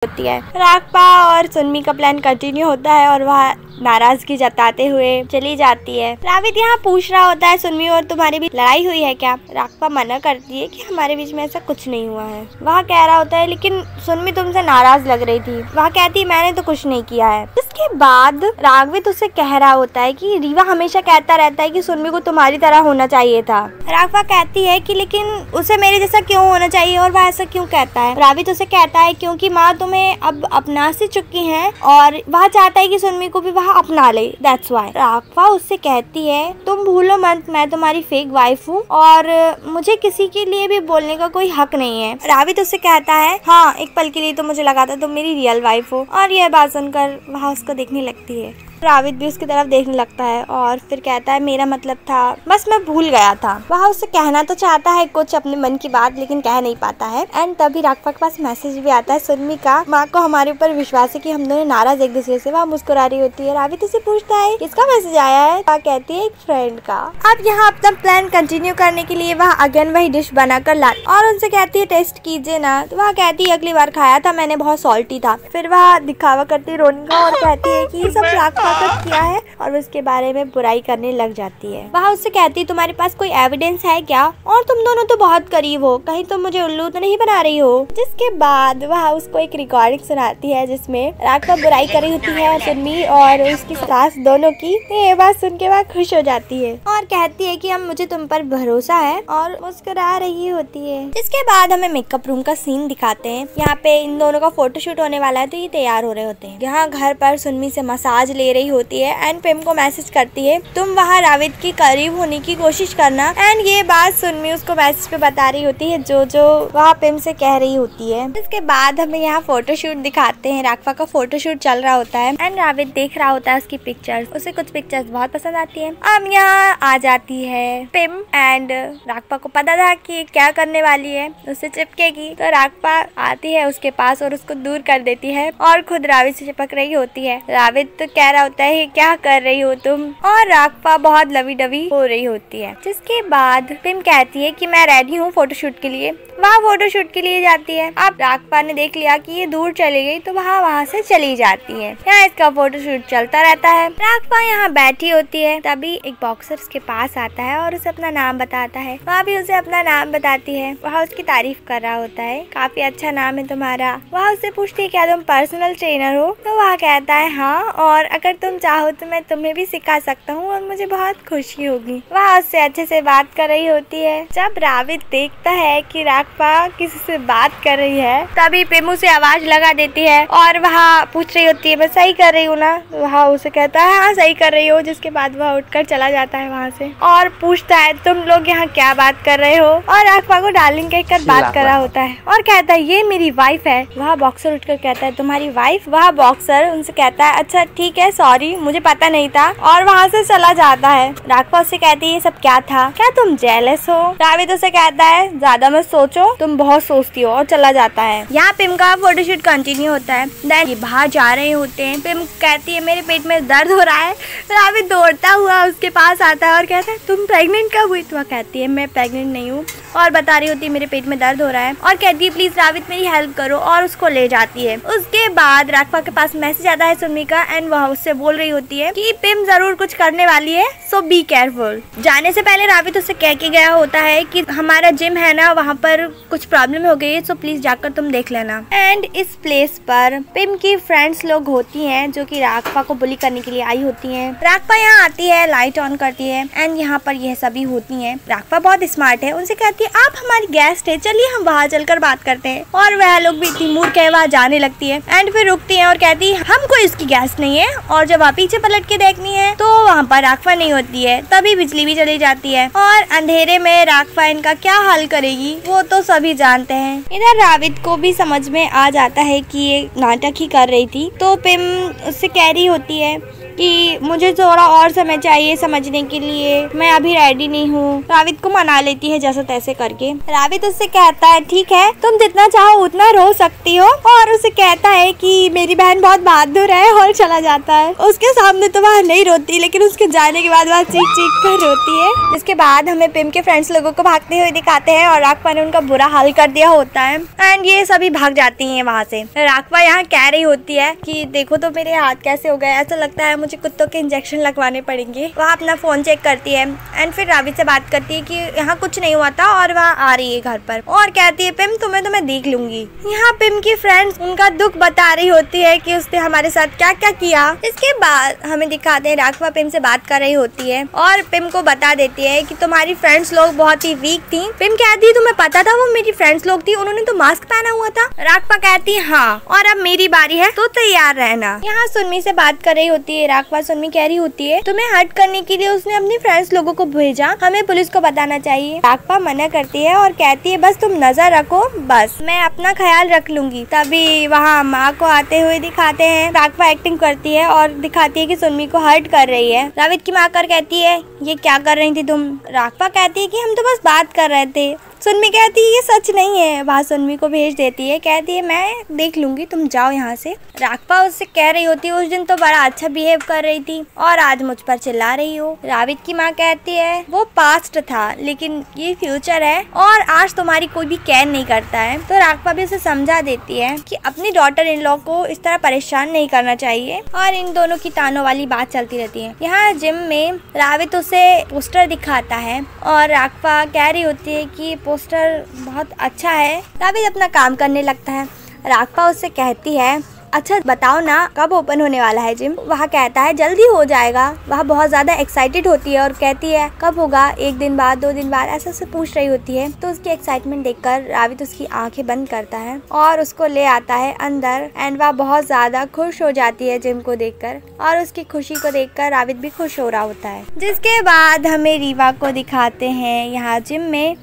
होती है। रागपा और सुनमी का प्लान कंटिन्यू होता है और वह नाराजगी जताते हुए चली जाती है। रावित यहाँ पूछ रहा होता है सुनमी और तुम्हारी भी लड़ाई हुई है क्या? रागपा मना करती है कि हमारे बीच में ऐसा कुछ नहीं हुआ है। वह कह रहा होता है लेकिन सुनमी तुमसे नाराज लग रही थी। वह कहती है मैंने तो कुछ नहीं किया है। इसके बाद राघवित उससे कह रहा होता है कि रीवा हमेशा कहता रहता है कि सुनमी को तुम्हारी तरह होना चाहिए था। राघवा कहती है कि लेकिन उसे मेरे जैसा क्यों होना चाहिए और वह ऐसा क्यों कहता है? रावित उसे कहता है क्योंकि माँ तुम्हें अब अपना से चुकी है और वह चाहता है कि सुनमी को भी वह अपना ले, दैट्स व्हाई। राघवा उससे कहती है तुम भूलो मत मैं तुम्हारी फेक वाइफ हूँ और मुझे किसी के लिए भी बोलने का कोई हक नहीं है। रावित उससे कहता है हाँ एक पल के लिए तो मुझे लगा था तुम मेरी रियल वाइफ हो। और यह बात सुनकर वह उसको देखने लगती है। रावित भी उसकी तरफ देखने लगता है और फिर कहता है मेरा मतलब था बस मैं भूल गया था। वह उससे कहना तो चाहता है कुछ अपने मन की बात लेकिन कह नहीं पाता है। एंड तभी राघवा के पास मैसेज भी आता है सुनमी का माँ को हमारे ऊपर विश्वास है कि हम दोनों नाराज एक दूसरे से। वह मुस्कुरा रही होती है। रावित उसे पूछता है किसका मैसेज आया है? वह कहती है एक फ्रेंड का। अब यहाँ अपना प्लान कंटिन्यू करने के लिए वह अगेन वही डिश बनाकर ला और उनसे कहती है टेस्ट कीजिए ना। तो वह कहती है अगली बार खाया था मैंने बहुत सॉल्टी था। फिर वह दिखावा करती है रोने का और कहती है कि सब राघवा किया है और उसके बारे में बुराई करने लग जाती है। वह उससे कहती है तुम्हारे पास कोई एविडेंस है क्या? और तुम दोनों तो बहुत करीब हो, कहीं तुम मुझे उल्लू तो नहीं बना रही हो? जिसके बाद वह उसको एक रिकॉर्डिंग सुनाती है जिसमें राघवा बुराई कर रही होती है और सुनमी और उसकी सास दोनों की। ये बात सुन के वह खुश हो जाती है और कहती है कि अब मुझे तुम पर भरोसा है और मुस्कुरा रही होती है। इसके बाद हमें मेकअप रूम का सीन दिखाते हैं। यहाँ पे इन दोनों का फोटोशूट होने वाला है तो ये तैयार हो रहे होते हैं। यहाँ घर पर सुनमी से मसाज ले रही होती है एंड पिम को मैसेज करती है तुम वहाँ रावित के करीब होने की कोशिश करना। एंड ये बात सुनमी उसको मैसेज पे बता रही होती है जो वहाँ पिम से कह रही होती है। इसके बाद हमें यहाँ फोटोशूट दिखाते हैं। राघवा का फोटोशूट चल रहा होता है एंड रावित देख रहा होता है उसकी पिक्चर्स। उसे कुछ पिक्चर्स बहुत पसंद आती है। अब यहाँ आ जाती है पिम एंड राघवा को पता था कि क्या करने वाली है, उससे चिपकेगी। तो राघवा आती है उसके पास और उसको दूर कर देती है और खुद रावित से चिपक रही होती है। रावित तो कह रहा होता है क्या कर रही हो तुम? और राघवा बहुत लवी डवी हो रही होती है। जिसके बाद पिम कहती है कि मैं रेडी हूँ फोटोशूट के लिए। वह फोटोशूट के लिए जाती है। अब राघवा ने देख लिया कि ये दूर चली गई तो वहाँ से चली जाती है। यहाँ इसका फोटोशूट चलता रहता है। राघवा यहाँ बैठी होती है तभी एक बॉक्सर उसके पास आता है और उसे अपना नाम बताता है। वह भी उसे अपना नाम बताती है। वह उसकी तारीफ कर रहा होता है काफी अच्छा नाम है तुम्हारा। वह उससे पूछती है क्या तुम पर्सनल ट्रेनर हो? तो वह कहता है हाँ और अगर तुम चाहो तो मैं तुम्हें भी सिखा सकता हूँ और मुझे बहुत खुशी होगी। वह उससे अच्छे से बात कर रही होती है। जब रावित देखता है कि राघवा किसी से बात कर रही है तभी पिमू से आवाज लगा देती है और वह पूछ रही होती है मैं सही कर रही हूँ ना? वह उसे कहता है हाँ सही कर रही हो। जिसके बाद वह उठकर चला जाता है वहाँ से और पूछता है तुम लोग यहाँ क्या बात कर रहे हो? और राघवा को डार्लिंग कहकर बात कर रहा होता है और कहता है ये मेरी वाइफ है। वह बॉक्सर उठकर कहता है तुम्हारी वाइफ? वह बॉक्सर उनसे कहता है अच्छा ठीक है सॉरी मुझे पता नहीं था और वहाँ से चला जाता है। राघवा उससे कहती है ये सब क्या था? क्या तुम जेलस हो? रावित उसे कहता है ज्यादा मत सोचो तुम बहुत सोचती हो और चला जाता है। यहाँ पिम का फोटोशूट कंटिन्यू होता है। देन ये बाहर जा रहे होते हैं। पिम कहती है मेरे पेट में दर्द हो रहा है। रावित दौड़ता हुआ उसके पास आता है और कहता है तुम प्रेग्नेंट कब हुई? तो वह कहती है मैं प्रेग्नेंट नहीं हूँ और बता रही होती है मेरे पेट में दर्द हो रहा है और कहती है प्लीज रावित मेरी हेल्प करो और उसको ले जाती है। उसके बाद राघवा के पास मैसेज आता है सुनमी का एंड वह उससे बोल रही होती है कि पिम जरूर कुछ करने वाली है सो बी केयरफुल। जाने से पहले रावित उससे कह के गया होता है कि हमारा जिम है ना वहाँ पर कुछ प्रॉब्लम हो गई है सो प्लीज जाकर तुम देख लेना। एंड इस प्लेस पर पिम की फ्रेंड्स लोग होती हैं जो कि राघवा को बुली करने के लिए आई होती हैं। राघवा यहाँ आती है लाइट ऑन करती है एंड यहाँ पर यह सभी होती हैं। राघवा बहुत स्मार्ट है। उनसे कहती है आप हमारी गेस्ट है चलिए हम वहाँ चलकर बात करते हैं। और वह लोग भी इतनी मूर्ख है वहाँ जाने लगती है एंड फिर रुकती है और कहती है हम कोई इसकी गेस्ट नहीं है। और जब वहाँ पीछे पलट के देखनी है तो वहाँ पर राघवा नहीं होती है। तभी बिजली भी चली जाती है और अंधेरे में राघवा इनका क्या हल करेगी वो तो सभी जानते हैं। इधर रावित को भी समझ में आ जाता है कि ये नाटक ही कर रही थी। तो पिम उससे कह रही होती है कि मुझे थोड़ा और समय चाहिए समझने के लिए, मैं अभी रेडी नहीं हूँ। रावित को मना लेती है जैसे तैसे करके। रावित उससे कहता है ठीक है तुम जितना चाहो उतना रो सकती हो और उसे कहता है है कि मेरी बहन बहुत बहादुर है और चला जाता है। उसके सामने तो वह नहीं रोती, लेकिन उसके जाने के बाद वह चीख चीख कर रोती है। इसके बाद हमें पिम के फ्रेंड्स लोगों को भागते हुए दिखाते हैं और राघवा ने उनका बुरा हाल कर दिया होता है एंड ये सभी भाग जाती हैं वहाँ से। राघवा यहाँ कह रही होती है कि देखो तो मेरे हाथ कैसे हो गए, ऐसा लगता है मुझे कुत्तों के इंजेक्शन लगवाने पड़ेंगे। वह अपना फोन चेक करती है एंड फिर राविद से बात करती है कि यहाँ कुछ नहीं हुआ था और वह आ रही है घर पर और कहती है पिम तुम्हें तो मैं देख लूंगी। यहाँ पिम की फ्रेंड्स उनका दुख बता रही होती है कि उसने हमारे साथ क्या क्या किया। इसके बाद हमें दिखाते हैं राघवा पिम से बात कर रही होती है और पिम को बता देती है कि तुम्हारी फ्रेंड्स लोग बहुत ही वीक थी। पिम कहती है तुम्हें पता था वो मेरी फ्रेंड्स लोग थी, उन्होंने तो मास्क पहना हुआ था। राघवा कहती है हाँ और अब मेरी बारी है तो तैयार रहना। यहाँ सुनमी से बात कर रही होती है राघवा। सुनमी कह रही होती है तुम्हें हर्ट करने के लिए उसने अपनी फ्रेंड्स लोगों को भेजा, हमें पुलिस को बताना चाहिए। राघवा मना करती है और कहती है बस तुम नजर रखो, बस मैं अपना ख्याल रख लूंगी। तभी वहाँ माँ को आते हुए दिखाते हैं। राघवा एक्टिंग करती है और दिखाती है कि सुनमी को हर्ट कर रही है। राविद की माँ कर कहती है ये क्या कर रही थी तुम। राघवा कहती है कि हम तो बस बात कर रहे थे। सुनमी कहती है ये सच नहीं है। वहाँ सुनमी को भेज देती है, कहती है मैं देख लूंगी, तुम जाओ यहाँ से। राघवा उससे कह रही होती है उस दिन तो बड़ा अच्छा बिहेव कर रही थी और आज मुझ पर चिल्ला रही हो। राविद की माँ कहती है वो पास्ट था लेकिन ये फ्यूचर है और आज तुम्हारी कोई भी केयर नहीं करता है। तो राघवा भी उसे समझा देती है कि अपनी डॉटर इन लॉ को इस तरह परेशान नहीं करना चाहिए और इन दोनों की तानों वाली बात चलती रहती है। यहाँ जिम में राविद उसे पोस्टर दिखाता है और राघवा कह रही होती है कि पोस्टर बहुत अच्छा है। राविद अपना काम करने लगता है। राघवा उससे कहती है अच्छा बताओ ना कब ओपन होने वाला है जिम। वह कहता है जल्दी हो जाएगा। वह बहुत ज्यादा एक्साइटेड होती है और कहती है कब होगा, 1 दिन बाद 2 दिन बाद, ऐसा से पूछ रही होती है। तो उसकी एक्साइटमेंट देखकर राविद उसकी आंखें बंद करता है और उसको ले आता है अंदर एंड वह बहुत ज्यादा खुश हो जाती है जिम को देखकर और उसकी खुशी को देखकर राविद भी खुश हो रहा होता है। जिसके बाद हमें रीवा को दिखाते हैं यहाँ जिम में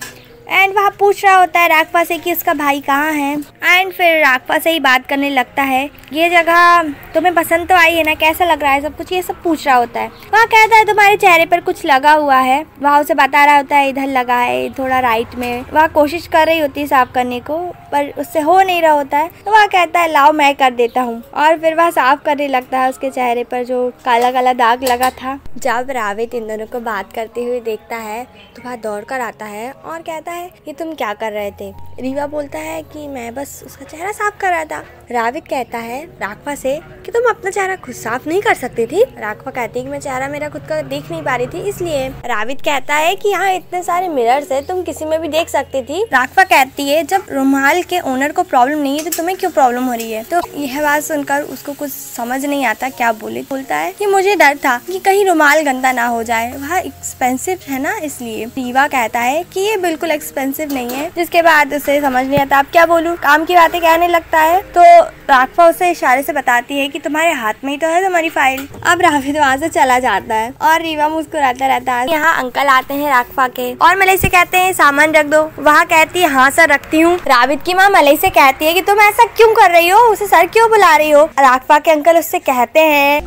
एंड वहाँ पूछ रहा होता है राघवा से कि उसका भाई कहाँ है एंड फिर राघवा से ही बात करने लगता है ये जगह तुम्हें पसंद तो आई है ना, कैसा लग रहा है सब कुछ, ये सब पूछ रहा होता है। वह कहता है तुम्हारे चेहरे पर कुछ लगा हुआ है। वह उसे बता रहा होता है इधर लगा है थोड़ा राइट में। वह कोशिश कर रही होती है साफ करने को पर उससे हो नहीं रहा होता है। तो वह कहता है लाओ मैं कर देता हूँ और फिर वह साफ करने लगता है उसके चेहरे पर जो काला काला दाग लगा था। जब राविद इन दोनों को बात करते हुए देखता है तो वह दौड़ कर आता है और कहता है ये तुम क्या कर रहे थे। रीवा बोलता है कि मैं बस उसका चेहरा साफ कर रहा था। राविद कहता है राघवा से कि तुम अपना चेहरा खुद साफ नहीं कर सकती थी। राघवा कहती है कि मैं चेहरा मेरा खुद का देख नहीं पा रही थी इसलिए। राविद कहता है कि यहाँ इतने सारे मिरर्स है, तुम किसी में भी देख सकती थी। राघवा कहती है जब रुमाल के ओनर को प्रॉब्लम नहीं है तो तुम्हें क्यों प्रॉब्लम हो रही है। तो यह बात सुनकर उसको कुछ समझ नहीं आता क्या बोले। बोलता है कि मुझे डर था कि कहीं रुमाल गंदा ना हो जाए, वह एक्सपेंसिव है ना इसलिए। रीवा कहता है कि ये बिल्कुल एक्सपेंसिव नहीं है। जिसके बाद उसे समझ नहीं आता अब क्या बोलूं, काम की बातें कहने लगता है। तो राघवा उसे इशारे से बताती है कि तुम्हारे हाथ में ही तो है तुम्हारी फाइल। अब राविद वहाँ से चला जाता है और रीवा मुस्कुराता रहता है। यहाँ अंकल आते हैं राघवा के और मलई से कहते हैं सामान रख दो। वहाँ कहती है हाँ सर रखती हूँ। राविद की माँ मलई से कहती है कि तुम ऐसा क्यों कर रही हो, उसे सर क्यों बुला रही हो। राघवा के अंकल उससे कहते हैं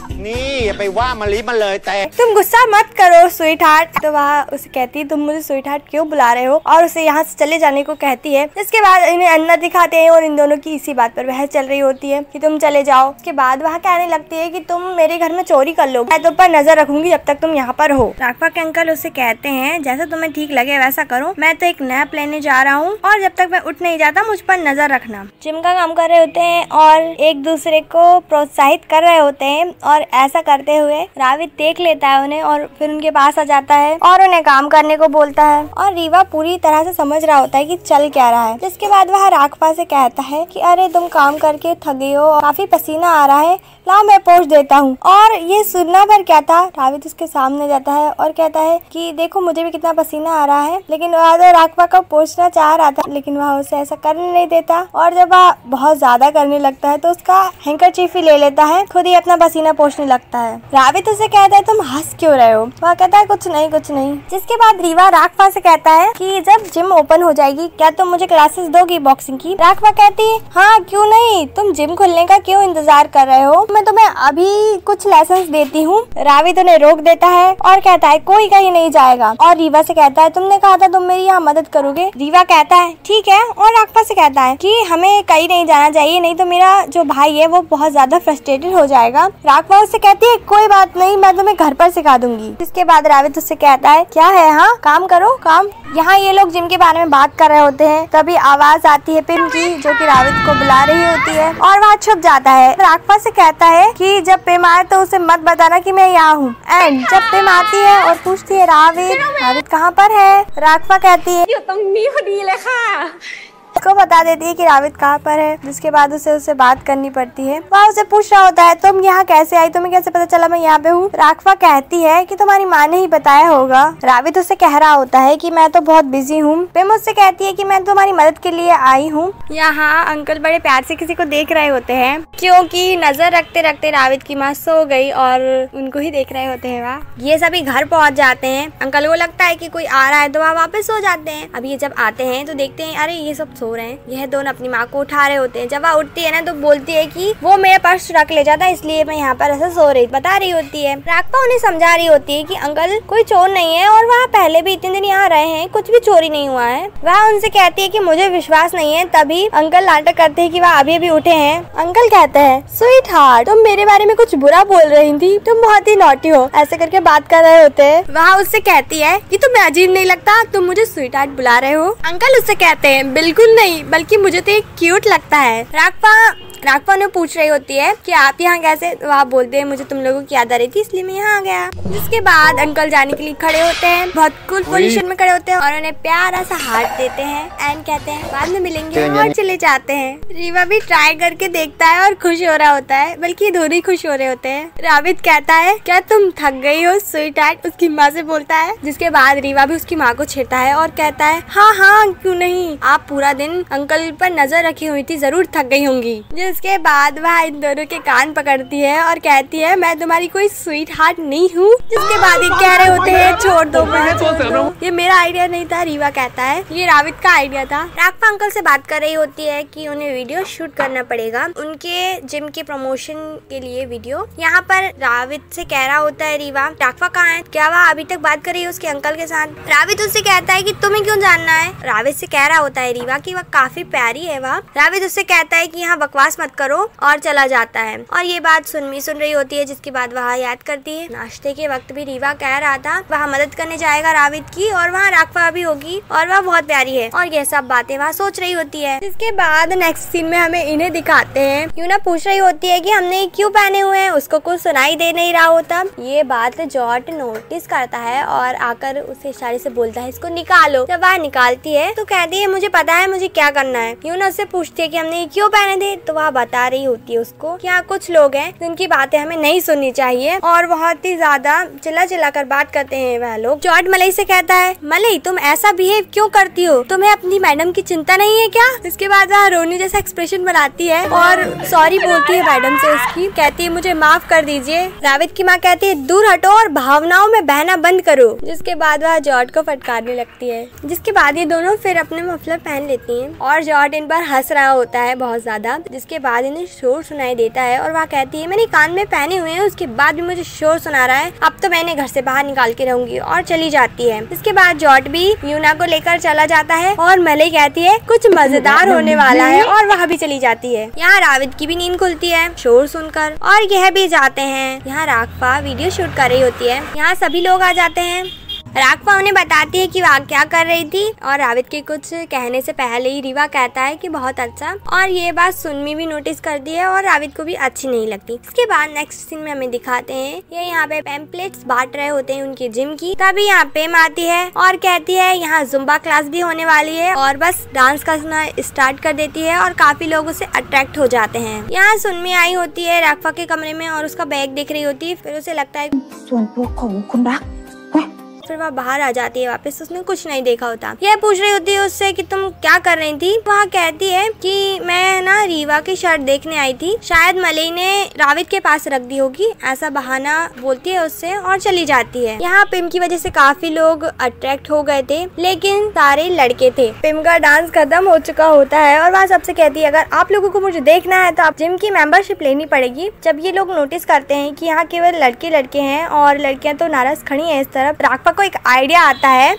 तुम गुस्सा मत करो स्वीट हार्ट। तो वह उसे कहती है तुम मुझे स्वीट हार्ट क्यों बुला रहे हो और उसे यहाँ से चले जाने को कहती है। इसके बाद इन्हें अंदर दिखाते हैं और इन दोनों की इसी बात पर बहस चल रही होती है कि तुम चले जाओ। उसके बाद वह कहने लगती है कि तुम मेरे घर में चोरी कर लो, मैं तुम पर नजर रखूंगी जब तक तुम यहाँ पर हो। राघवा के अंकल उसे कहते हैं जैसा तुम्हें ठीक लगे वैसा करो, मैं तो एक नैप लेने जा रहा हूँ और जब तक मैं उठ नहीं जाता मुझ पर नजर रखना। जिम का काम कर रहे होते हैं और एक दूसरे को प्रोत्साहित कर रहे होते हैं और ऐसा करते हुए राविद देख लेता है उन्हें और फिर उनके पास आ जाता है और उन्हें काम करने को बोलता है और रीवा पूरी तरह से समझ रहा होता है कि चल क्या रहा है। जिसके बाद वह राघवा से कहता है कि अरे तुम काम करके थके हो, काफी पसीना आ रहा है, लाओ मैं पोंछ देता हूँ। और ये सुनना पर क्या था, राविद उसके सामने जाता है और कहता है कि देखो मुझे भी कितना पसीना आ रहा है। लेकिन वह तो राघवा को पोंछना चाह रहा था लेकिन वह उसे ऐसा करने नहीं देता और जब वह बहुत ज्यादा करने लगता है तो उसका हैंकरचीफ ही ले लेता है, खुद ही अपना पसीना पोंछने लगता है। राविद उसे कहता है तुम हंस क्यों रहे हो। वह कहता है कुछ नहीं कुछ नहीं। जिसके बाद रीवा राघवा से कहता है कि जब जिम ओपन हो जाएगी क्या तुम मुझे क्लासेस दोगी बॉक्सिंग की। राघवा कहती है हाँ क्यों नहीं, सुन्नी तुम जिम खुलने का क्यों इंतजार कर रहे हो, मैं तुम्हें अभी कुछ लेसन्स देती हूँ। राविद उन्हें रोक देता है और कहता है कोई कहीं नहीं जाएगा, और रीवा से कहता है तुमने कहा था तुम मेरी यहाँ मदद करोगे। रीवा कहता है ठीक है, और राघवा से कहता है कि हमें कहीं नहीं जाना चाहिए, नहीं तो मेरा जो भाई है वो बहुत ज्यादा फ्रस्ट्रेटेड हो जाएगा। राघवा उससे कहती है कोई बात नहीं, मैं तुम्हें घर पर सिखा दूंगी। इसके बाद राविद उससे कहता है क्या है, हाँ काम करो काम। यहाँ ये लोग जिम के बारे में बात कर रहे होते हैं, तभी आवाज आती है पिम की, जो कि राविद को बुला रही होती है, और वहाँ छुप जाता है। राघवा से कहता है कि जब पिम आए तो उसे मत बताना कि मैं यहाँ हूँ। एंड जब पिम आती है और पूछती है राविद कहाँ पर है, राघवा कहती है उसको बता देती है कि राविद कहाँ पर है, जिसके बाद उसे बात करनी पड़ती है। वह उसे पूछ रहा होता है तुम यहाँ कैसे आई, तुम्हें कैसे पता चला मैं यहाँ पे हूँ। राघवा कहती है कि तुम्हारी माँ ने ही बताया होगा। राविद उससे कह रहा होता है कि मैं तो बहुत बिजी हूँ। पिम उससे कहती है कि मैं तुम्हारी मदद के लिए आई हूँ। यहाँ अंकल बड़े प्यार से किसी को देख रहे होते हैं, क्योंकि नजर रखते रखते राविद की माँ सो गई और उनको ही देख रहे होते हैं। वह ये सभी घर पहुँच जाते हैं। अंकल को लगता है कि कोई आ रहा है तो वह वापस सो जाते हैं। अब ये जब आते हैं तो देखते हैं अरे ये सब सो रहे हैं। यह दोनों अपनी माँ को उठा रहे होते हैं। जब वह उठती है ना तो बोलती है कि वो मेरा पर्स रख ले जाता, इसलिए मैं यहाँ पर ऐसा सो रही बता रही होती है। राघवा उन्हें समझा रही होती है कि अंकल कोई चोर नहीं है, और वह पहले भी इतने दिन यहाँ रहे हैं, कुछ भी चोरी नहीं हुआ है। वह उनसे कहती है कि मुझे विश्वास नहीं है। तभी अंकल नाटक करते हैं कि वह अभी अभी उठे हैं। अंकल कहते हैं स्वीट हार्ट तुम मेरे बारे में कुछ बुरा बोल रही थी, तुम बहुत ही नॉटी हो, ऐसे करके बात कर रहे होते हैं। वह उससे कहती है कि तुम्हें अजीब नहीं लगता, तुम मुझे स्वीट हार्ट बुला रहे हो। अंकल उससे कहते हैं बिल्कुल नहीं, बल्कि मुझे तो एक क्यूट लगता है। राघवा ने पूछ रही होती है कि आप यहाँ कैसे, वहाँ बोलते हैं मुझे तुम लोगों की याद आ रही थी इसलिए मैं यहाँ आ गया। जिसके बाद अंकल जाने के लिए खड़े होते हैं, बहुत कूल पोजीशन में खड़े होते हैं, और उन्हें प्यारा सा हार्ट देते हैं एंड कहते हैं बाद में मिलेंगे, और चले जाते हैं। रीवा भी ट्राई करके देखता है और खुश हो रहा होता है, बल्कि दोनों ही खुश हो रहे होते हैं। राविद कहता है क्या तुम थक गई हो स्वीट हार्ट, उसकी माँ से बोलता है। जिसके बाद रीवा भी उसकी माँ को छेड़ता है और कहता है हाँ हाँ क्यों नहीं, आप पूरा दिन अंकल पर नजर रखी हुई थी, जरूर थक गई होंगी। जिसके बाद वह इन दोनों के कान पकड़ती है और कहती है मैं तुम्हारी कोई स्वीट हार्ट नहीं हूँ। जिसके बाद ये कह रहे होते हैं छोड़ दो मुझे, छोड़ दो, ये मेरा आइडिया नहीं था। रीवा कहता है ये राविद का आइडिया था। राघवा अंकल से बात कर रही होती है कि उन्हें वीडियो शूट करना पड़ेगा उनके जिम के प्रमोशन के लिए वीडियो। यहाँ पर राविद से कह रहा होता है रीवा राघवा कहाँ है, क्या वह अभी तक बात कर रही है उसके अंकल के साथ। राविद उससे कहता है कि तुम्हें क्यों जानना है। राविद से कह रहा होता है रीवा कि वह काफी प्यारी है। वह राविद उससे कहता है कि यहाँ बकवास मत करो और चला जाता है। और ये बात सुनमी सुन रही होती है, जिसके बाद वह याद करती है नाश्ते के वक्त भी रीवा कह रहा था वह मदद करने जाएगा राविद की, और वहाँ राघवा भी होगी और वह बहुत प्यारी है, और ये सब बातें वह सोच रही होती है। इसके बाद नेक्स्ट सीन में हमें इन्हें दिखाते हैं। यूना पूछ रही होती है कि हमने क्यों पहने हुए हैं, उसको कुछ सुनाई दे नहीं रहा होता। ये बात जॉर्ज नोटिस करता है और आकर उसे इशारे से बोलता है इसको निकालो। जब वह निकालती है तो कहती है मुझे पता है मुझे क्या करना है। यूना उससे पूछती है कि हमने क्यों पहने थे, तो वह बता रही होती है उसको कि यहाँ कुछ लोग हैं जिनकी बातें हमें नहीं सुननी चाहिए, और बहुत ही ज्यादा चिल्ला कर बात करते हैं वह लोग। जॉर्ज मलई से कहता है मलई तुम ऐसा बिहेव क्यों करती हो, तुम्हें अपनी मैडम की चिंता नहीं है क्या। इसके बाद वह रोनी जैसा एक्सप्रेशन बनाती है और सॉरी बोलती है मैडम से उसकी, कहती है मुझे माफ कर दीजिए। राविद की माँ कहती है दूर हटो और भावनाओं में बहना बंद करो। जिसके बाद वह जॉर्ज को फटकारने लगती है। जिसके बाद ये दोनों फिर अपने मफलर पहन लेती हैं और जॉर्ज इन पर हंस रहा होता है बहुत ज्यादा। जिसके बाद इन्हें शोर सुनाई देता है और वह कहती है मैंने कान में पहने हुए हैं, उसके बाद भी मुझे शोर सुना रहा है, अब तो मैंने घर से बाहर निकाल के रहूंगी, और चली जाती है। इसके बाद जॉर्ज भी यूना को लेकर चला जाता है और मलई कहती है कुछ मजेदार होने वाला है, और वह भी चली जाती है। यहाँ राविद की भी नींद खुलती है शोर सुनकर, और यह भी जाते हैं। यहाँ राघवा वीडियो शूट कर रही होती है। यहाँ सभी लोग आ जाते हैं। राघवा उन्हें बताती है कि वह क्या कर रही थी, और राविद के कुछ कहने से पहले ही रीवा कहता है कि बहुत अच्छा, और ये बात सुनमी भी नोटिस करती है और राविद को भी अच्छी नहीं लगती। इसके बाद नेक्स्ट सीन में हमें दिखाते हैं ये यहाँ पे पैम्पलेट्स बांट रहे होते हैं उनके जिम की। तभी यहाँ पेम आती है और कहती है यहाँ जुम्बा क्लास भी होने वाली है, और बस डांस करना स्टार्ट कर देती है और काफी लोग उससे अट्रैक्ट हो जाते हैं। यहाँ सुनमी आई होती है राघवा के कमरे में और उसका बैग देख रही होती है। फिर उसे लगता है फिर वह बाहर आ जाती है वापस, उसने कुछ नहीं देखा होता। यह पूछ रही होती है उससे कि तुम क्या कर रही थी। वह कहती है कि मैं ना रीवा की शर्ट देखने आई थी, शायद मलई ने रावित के पास रख दी होगी, ऐसा बहाना बोलती है उससे और चली जाती है। यहाँ पिम की वजह से काफी लोग अट्रैक्ट हो गए थे, लेकिन सारे लड़के थे। पिम का डांस खत्म हो चुका होता है और वह सबसे कहती है अगर आप लोगों को मुझे देखना है तो आप जिम की मेंबरशिप लेनी पड़ेगी। जब ये लोग नोटिस करते हैं कि यहाँ केवल लड़के लड़के हैं और लड़कियां तो नाराज खड़ी हैं इस तरफ, राघवा को एक आइडिया आता है,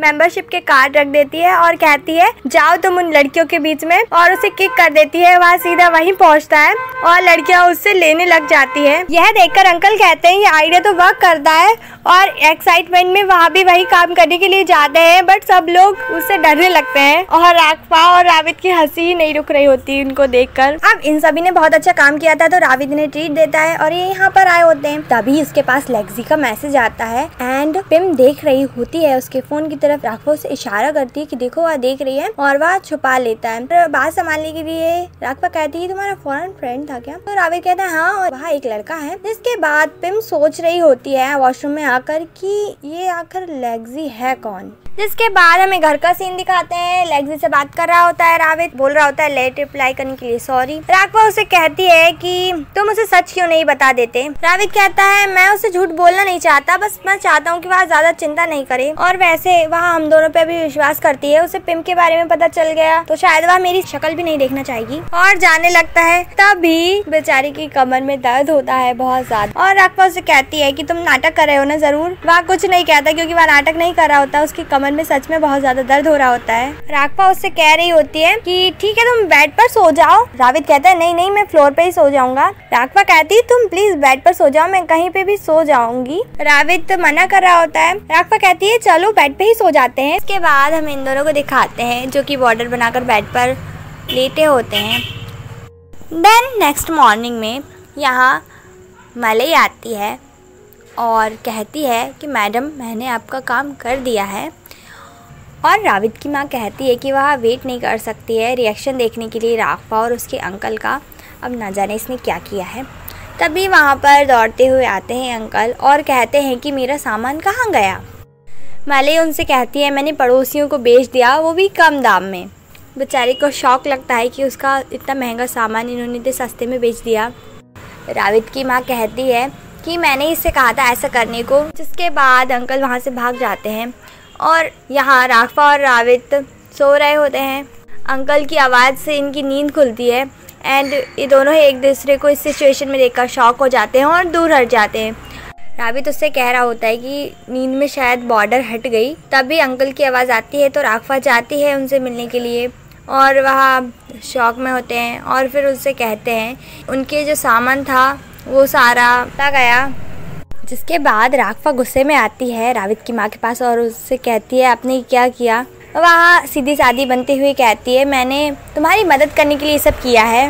मेंबरशिप के कार्ड रख देती है और कहती है जाओ तुम उन लड़कियों के बीच में, और उसे किक कर देती है। वह सीधा वहीं पहुंचता है और लड़कियां उससे लेने लग जाती है। यह देखकर अंकल कहते हैं ये आइडिया तो वर्क करता है और एक्साइटमेंट में वहाँ भी वही काम करने के लिए जाते हैं, बट सब लोग उससे डरने लगते हैं और राघवा और रावित की हंसी ही नहीं रुक रही होती उनको देखकर। अब इन सभी ने बहुत अच्छा काम किया था तो रावित ने ट्रीट देता है और ये यहाँ पर आए होते हैं। तभी उसके पास लेक्सी का मैसेज आता है एंड पिम देख रही होती है उसके फोन की तरफ। राघवा उसे इशारा करती है कि देखो वह देख रही है और वह छुपा लेता है। तो बात संभालने के लिए राघवा कहती है तुम्हारा फॉरेन फ्रेंड था क्या? तो रावित कहता है हाँ, और वहाँ एक लड़का है। जिसके बाद पिम सोच रही होती है वॉशरूम में आकर कि ये आखिर लेक्सी है कौन। जिसके बाद हमें घर का सीन दिखाते हैं। लेक्सी से बात कर रहा होता है रावित, बोल रहा होता है लेट रिप्लाई करने के लिए सॉरी। राघवा उसे कहती है कि तुम उसे सच क्यों नहीं बता देते। रावित कहता है मैं उसे झूठ बोलना नहीं चाहता, बस मैं चाहता हूँ कि वह ज्यादा चिंता नहीं करे, और वैसे वह हम दोनों पे भी विश्वास करती है। उसे पिम के बारे में पता चल गया तो शायद वह मेरी शक्ल भी नहीं देखना चाहेगी और जाने लगता है। तभी बेचारी की कमर में दर्द होता है बहुत ज्यादा और राघवा उसे कहती है कि तुम नाटक कर रहे हो ना। जरूर वह कुछ नहीं कहता क्योंकि वह नाटक नहीं कर रहा होता, उसकी कमर में सच में बहुत ज्यादा दर्द हो रहा होता है। राघवा उससे कह रही होती है कि ठीक है तुम बेड पर सो जाओ। रावित कहता है नहीं नहीं मैं फ्लोर पे ही सो जाऊंगा। राघवा कहती है तुम प्लीज बेड पर सो जाओ, मैं कहीं पे भी सो जाऊंगी। रावित मना कर रहा होता है। राघवा कहती है चलो बेड पे ही सो जाते हैं। इसके बाद हम इन दोनों को दिखाते हैं जो कि बॉर्डर बनाकर बेड पर लेटे होते हैं। देन नेक्स्ट मॉर्निंग में यहाँ मलई आती है और कहती है कि मैडम मैंने आपका काम कर दिया है, और रावित की माँ कहती है कि वह वेट नहीं कर सकती है रिएक्शन देखने के लिए राघवा और उसके अंकल का। अब ना जाने इसने क्या किया है। तभी वहाँ पर दौड़ते हुए आते हैं अंकल और कहते हैं कि मेरा सामान कहाँ गया। मलई उनसे कहती है मैंने पड़ोसियों को बेच दिया, वो भी कम दाम में। बेचारे को शौक लगता है कि उसका इतना महंगा सामान इन्होंने इतने सस्ते में बेच दिया। रावित की माँ कहती है कि मैंने इससे कहा था ऐसा करने को। जिसके बाद अंकल वहाँ से भाग जाते हैं और यहाँ राघवा और रावित सो रहे होते हैं। अंकल की आवाज़ से इनकी नींद खुलती है एंड ये दोनों ही एक दूसरे को इस सिचुएशन में देखकर शॉक हो जाते हैं और दूर हट जाते हैं। रावित उससे कह रहा होता है कि नींद में शायद बॉर्डर हट गई। तभी अंकल की आवाज़ आती है तो राघवा जाती है उनसे मिलने के लिए और वह शॉक में होते हैं और फिर उससे कहते हैं उनके जो सामान था वो सारा ला गया। जिसके बाद राघवा गुस्से में आती है रावित की माँ के पास और उससे कहती है आपने क्या किया। वहाँ सीधी सादी बनते हुए कहती है मैंने तुम्हारी मदद करने के लिए सब किया है।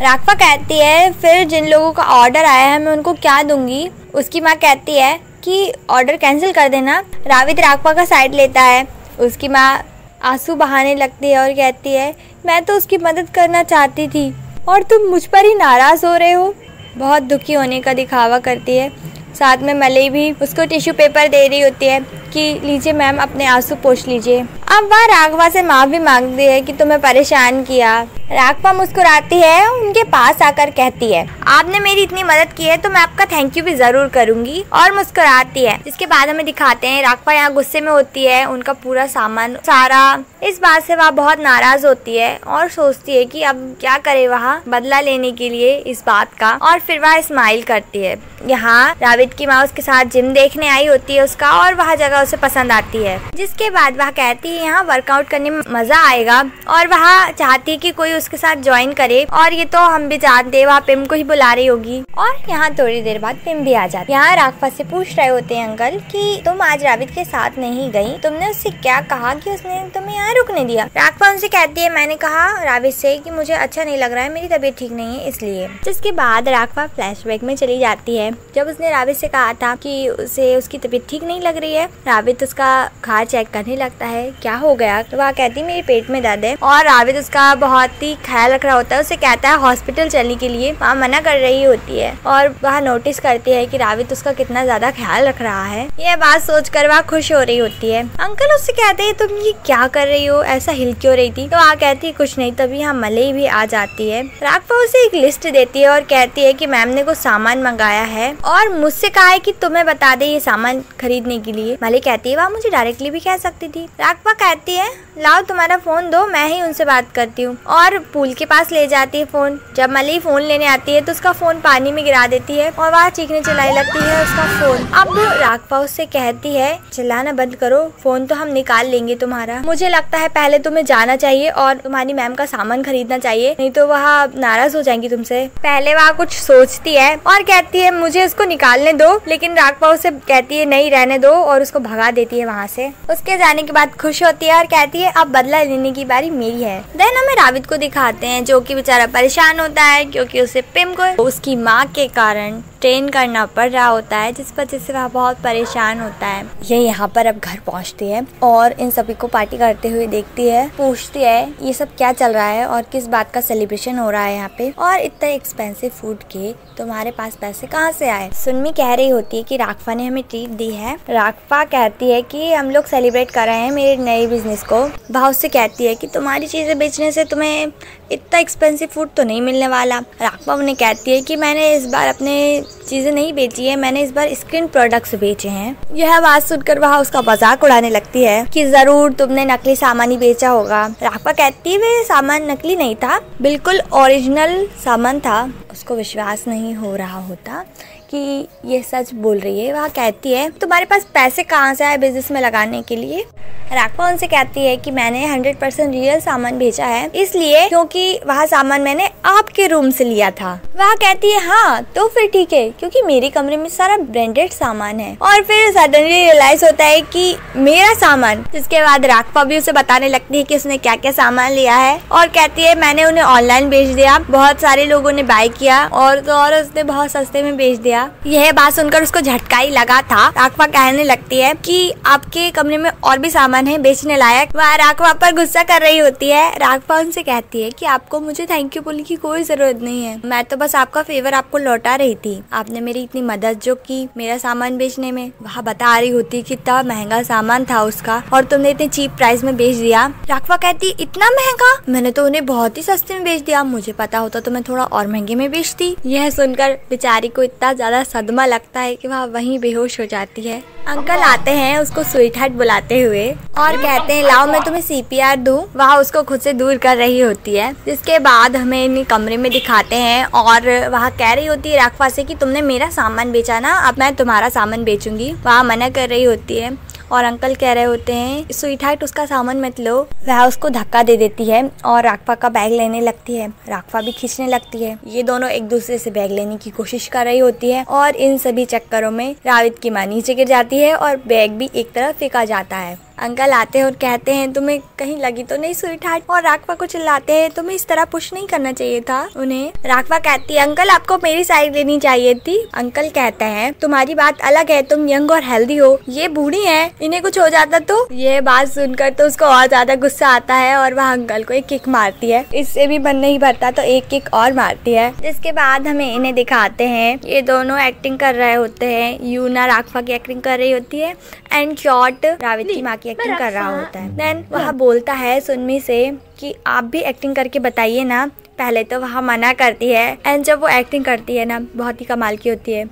राघवा कहती है फिर जिन लोगों का ऑर्डर आया है मैं उनको क्या दूंगी। उसकी माँ कहती है कि ऑर्डर कैंसिल कर देना। रावित राघवा का साइड लेता है। उसकी माँ आंसू बहाने लगती है और कहती है मैं तो उसकी मदद करना चाहती थी और तुम मुझ पर ही नाराज़ हो रहे हो। बहुत दुखी होने का दिखावा करती है। साथ में मलई भी उसको टिश्यू पेपर दे रही होती है कि लीजिए मैम अपने आंसू पोंछ लीजिए। अब वह राघवा से माफ़ी मांगती है कि तुम्हें परेशान किया। राघवा मुस्कुराती है उनके पास आकर कहती है आपने मेरी इतनी मदद की है तो मैं आपका थैंक यू भी जरूर करूंगी, और मुस्कुराती है। जिसके बाद हमें दिखाते हैं राघवा यहाँ गुस्से में होती है, उनका पूरा सामान सारा। इस बात से वह बहुत नाराज होती है और सोचती है कि अब क्या करे वहाँ बदला लेने के लिए इस बात का, और फिर वह स्माइल करती है। यहाँ रावित की माँ उसके साथ जिम देखने आई होती है उसका, और वह जगह उसे पसंद आती है। जिसके बाद वह कहती है यहाँ वर्कआउट करने में मजा आएगा, और वह चाहती है कि कोई उसके साथ ज्वाइन करे, और ये तो हम भी जानते हैं वह पिम को ही बुला रही होगी। और यहाँ थोड़ी देर बाद पिम भी आ जाती है। यहाँ राघवा से पूछ रहे होते हैं अंकल कि तुम आज रावित के साथ नहीं गई, तुमने उससे क्या कहा कि उसने तुम्हें यहाँ रुकने दिया। राघवा उनसे कहती है मैंने कहा रावित से कि मुझे अच्छा नहीं लग रहा है, मेरी तबीयत ठीक नहीं है इसलिए। जिसके बाद राघवा फ्लैशबैक में चली जाती है। जब उसने रावित से कहा था कि उसे उसकी तबीयत ठीक नहीं लग रही है, रावित उसका खार चेक करने लगता है। क्या हो गया? तो वह कहती है मेरे पेट में दर्द है। और रावित उसका बहुत ही ख्याल रख रहा होता है, उसे कहता है हॉस्पिटल चलने के लिए। वहाँ मना कर रही होती है और वह नोटिस करती है कि रावित उसका कितना ज्यादा ख्याल रख रहा है। यह बात सोचकर वह खुश हो रही होती है। अंकल उससे कहते हैं तुम ये क्या कर रही हो, ऐसा हिल क्यों रही थी? तो वह कहती है कुछ नहीं। तभी यहाँ मलई भी आ जाती है। राघवा उसे एक लिस्ट देती है और कहती है कि मैम ने कुछ सामान मंगाया है और मुझसे कहा है कि तुम्हें बता दे ये सामान खरीदने के लिए। मलई कहती है वह मुझे डायरेक्टली भी कह सकती थी। राघवा कहती है लाओ तुम्हारा फोन दो, मैं ही उनसे बात करती हूँ, और पूल के पास ले जाती है फोन। जब मलई फोन लेने आती है तो उसका फोन पानी में गिरा देती है और वह चीखने चिल्लाने लगती है उसका फोन। अब राघवा उससे कहती है चिल्लाना बंद करो, फोन तो हम निकाल लेंगे तुम्हारा। मुझे लगता है पहले तुम्हें जाना चाहिए और तुम्हारी मैम का सामान खरीदना चाहिए, नहीं तो वह नाराज हो जाएंगी तुमसे। पहले वह कुछ सोचती है और कहती है मुझे उसको निकालने दो, लेकिन राघवा उसे कहती है नहीं रहने दो और उसको भगा देती है वहाँ से। उसके जाने के बाद खुश होती है और कहती है अब बदला लेने की बारी मेरी है। देन हमें रावित को दिखाते हैं जो कि बेचारा परेशान होता है क्योंकि उसे पिम को उसकी माँ के कारण ट्रेन करना पड़ रहा होता है, जिस वजह से वह बहुत परेशान होता है। ये यहाँ पर अब घर पहुँचती है और इन सभी को पार्टी करते हुए देखती है। पूछती है ये सब क्या चल रहा है और किस बात का सेलिब्रेशन हो रहा है यहाँ पे, और इतना एक्सपेंसिव फूड के तुम्हारे पास पैसे कहाँ से आए? सुनमी कह रही होती है कि राघवा ने हमें ट्रीट दी है। राघवा कहती है कि हम लोग सेलिब्रेट कर रहे हैं मेरे नए बिजनेस को। वह उससे कहती है कि तुम्हारी चीजें बेचने से तुम्हें इतना एक्सपेंसिव फूड तो नहीं मिलने वाला। राघवा उन्हें कहती है कि मैंने इस बार अपने चीजें नहीं बेची है, मैंने इस बार स्किन प्रोडक्ट्स बेचे हैं। यह बात सुनकर वह उसका मजाक उड़ाने लगती है कि जरूर तुमने नकली सामान ही बेचा होगा। राघवा कहती है वे सामान नकली नहीं था, बिल्कुल ओरिजिनल सामान था। उसको विश्वास नहीं हो रहा होता कि ये सच बोल रही है। वह कहती है तुम्हारे पास पैसे कहाँ से आए बिजनेस में लगाने के लिए? राघवा उनसे कहती है कि मैंने 100% रियल सामान भेजा है, इसलिए क्योंकि वह सामान मैंने आपके रूम से लिया था। वह कहती है हाँ तो फिर ठीक है, क्योंकि मेरे कमरे में सारा ब्रांडेड सामान है। और फिर सडनली रियलाइज होता है कि मेरा सामान। जिसके बाद राघवा भी उसे बताने लगती है कि उसने क्या क्या सामान लिया है और कहती है मैंने उन्हें ऑनलाइन बेच दिया, बहुत सारे लोगों ने बाय किया और उसने बहुत सस्ते में बेच दिया। यह बात सुनकर उसको झटका ही लगा था। राघवा कहने लगती है कि आपके कमरे में और भी सामान है बेचने लायक। वह राघवा पर गुस्सा कर रही होती है। राघवा उनसे कहती है कि आपको मुझे थैंक यू बोलने की कोई जरूरत नहीं है, मैं तो बस आपका फेवर आपको लौटा रही थी। आपने मेरी इतनी मदद जो की मेरा सामान बेचने में। वह बता रही होती है कितना महंगा सामान था उसका और तुमने इतने चीप प्राइस में बेच दिया। राघवा कहती है इतना महंगा? मैंने तो उन्हें बहुत ही सस्ते में बेच दिया, मुझे पता होता तो मैं थोड़ा और महंगे में बेचती। यह सुनकर बेचारी को इतना ज्यादा सदमा लगता है कि वह वहीं बेहोश हो जाती है। अंकल आते हैं उसको स्वीट हार्ट बुलाते हुए और कहते हैं लाओ मैं तुम्हें CPR दूं। वह उसको खुद से दूर कर रही होती है। जिसके बाद हमें इन कमरे में दिखाते हैं और वह कह रही होती है राघवा से कि तुमने मेरा सामान बेचा ना, अब मैं तुम्हारा सामान बेचूंगी। वह मना कर रही होती है और अंकल कह रहे होते हैं स्वीट हार्ट उसका सामान मत लो। वह उसको धक्का दे देती है और राघवा का बैग लेने लगती है। राघवा भी खींचने लगती है। ये दोनों एक दूसरे से बैग लेने की कोशिश कर रही होती है और इन सभी चक्करों में रावित की मां नीचे गिर जाती है और बैग भी एक तरफ फेंका जाता है। अंकल आते हैं और कहते हैं तुम्हें कहीं लगी तो नहीं स्वीट हार्ट? और राघवा को चिल्लाते हैं तुम्हें इस तरह पुश नहीं करना चाहिए था उन्हें। राघवा कहती है अंकल आपको मेरी साइड लेनी चाहिए थी। अंकल कहते हैं तुम्हारी बात अलग है, तुम यंग और हेल्दी हो, ये बूढ़ी है, इन्हें कुछ हो जाता तो। ये बात सुनकर तो उसको और ज्यादा गुस्सा आता है और वह अंकल को एक किक मारती है। इससे भी मन नहीं भरता तो एक किक और मारती है। जिसके बाद हमें इन्हें दिखाते हैं ये दोनों एक्टिंग कर रहे होते हैं। यूना राघवा की एक्टिंग कर रही होती है एंड शॉर्ट रावित की माँ की एक्टिंग कर रहा होता है। देन वह बोलता है सुनमी से कि आप भी एक्टिंग करके बताइए ना। पहले तो वह मना करती है एंड जब वो एक्टिंग करती है ना बहुत ही कमाल की होती है।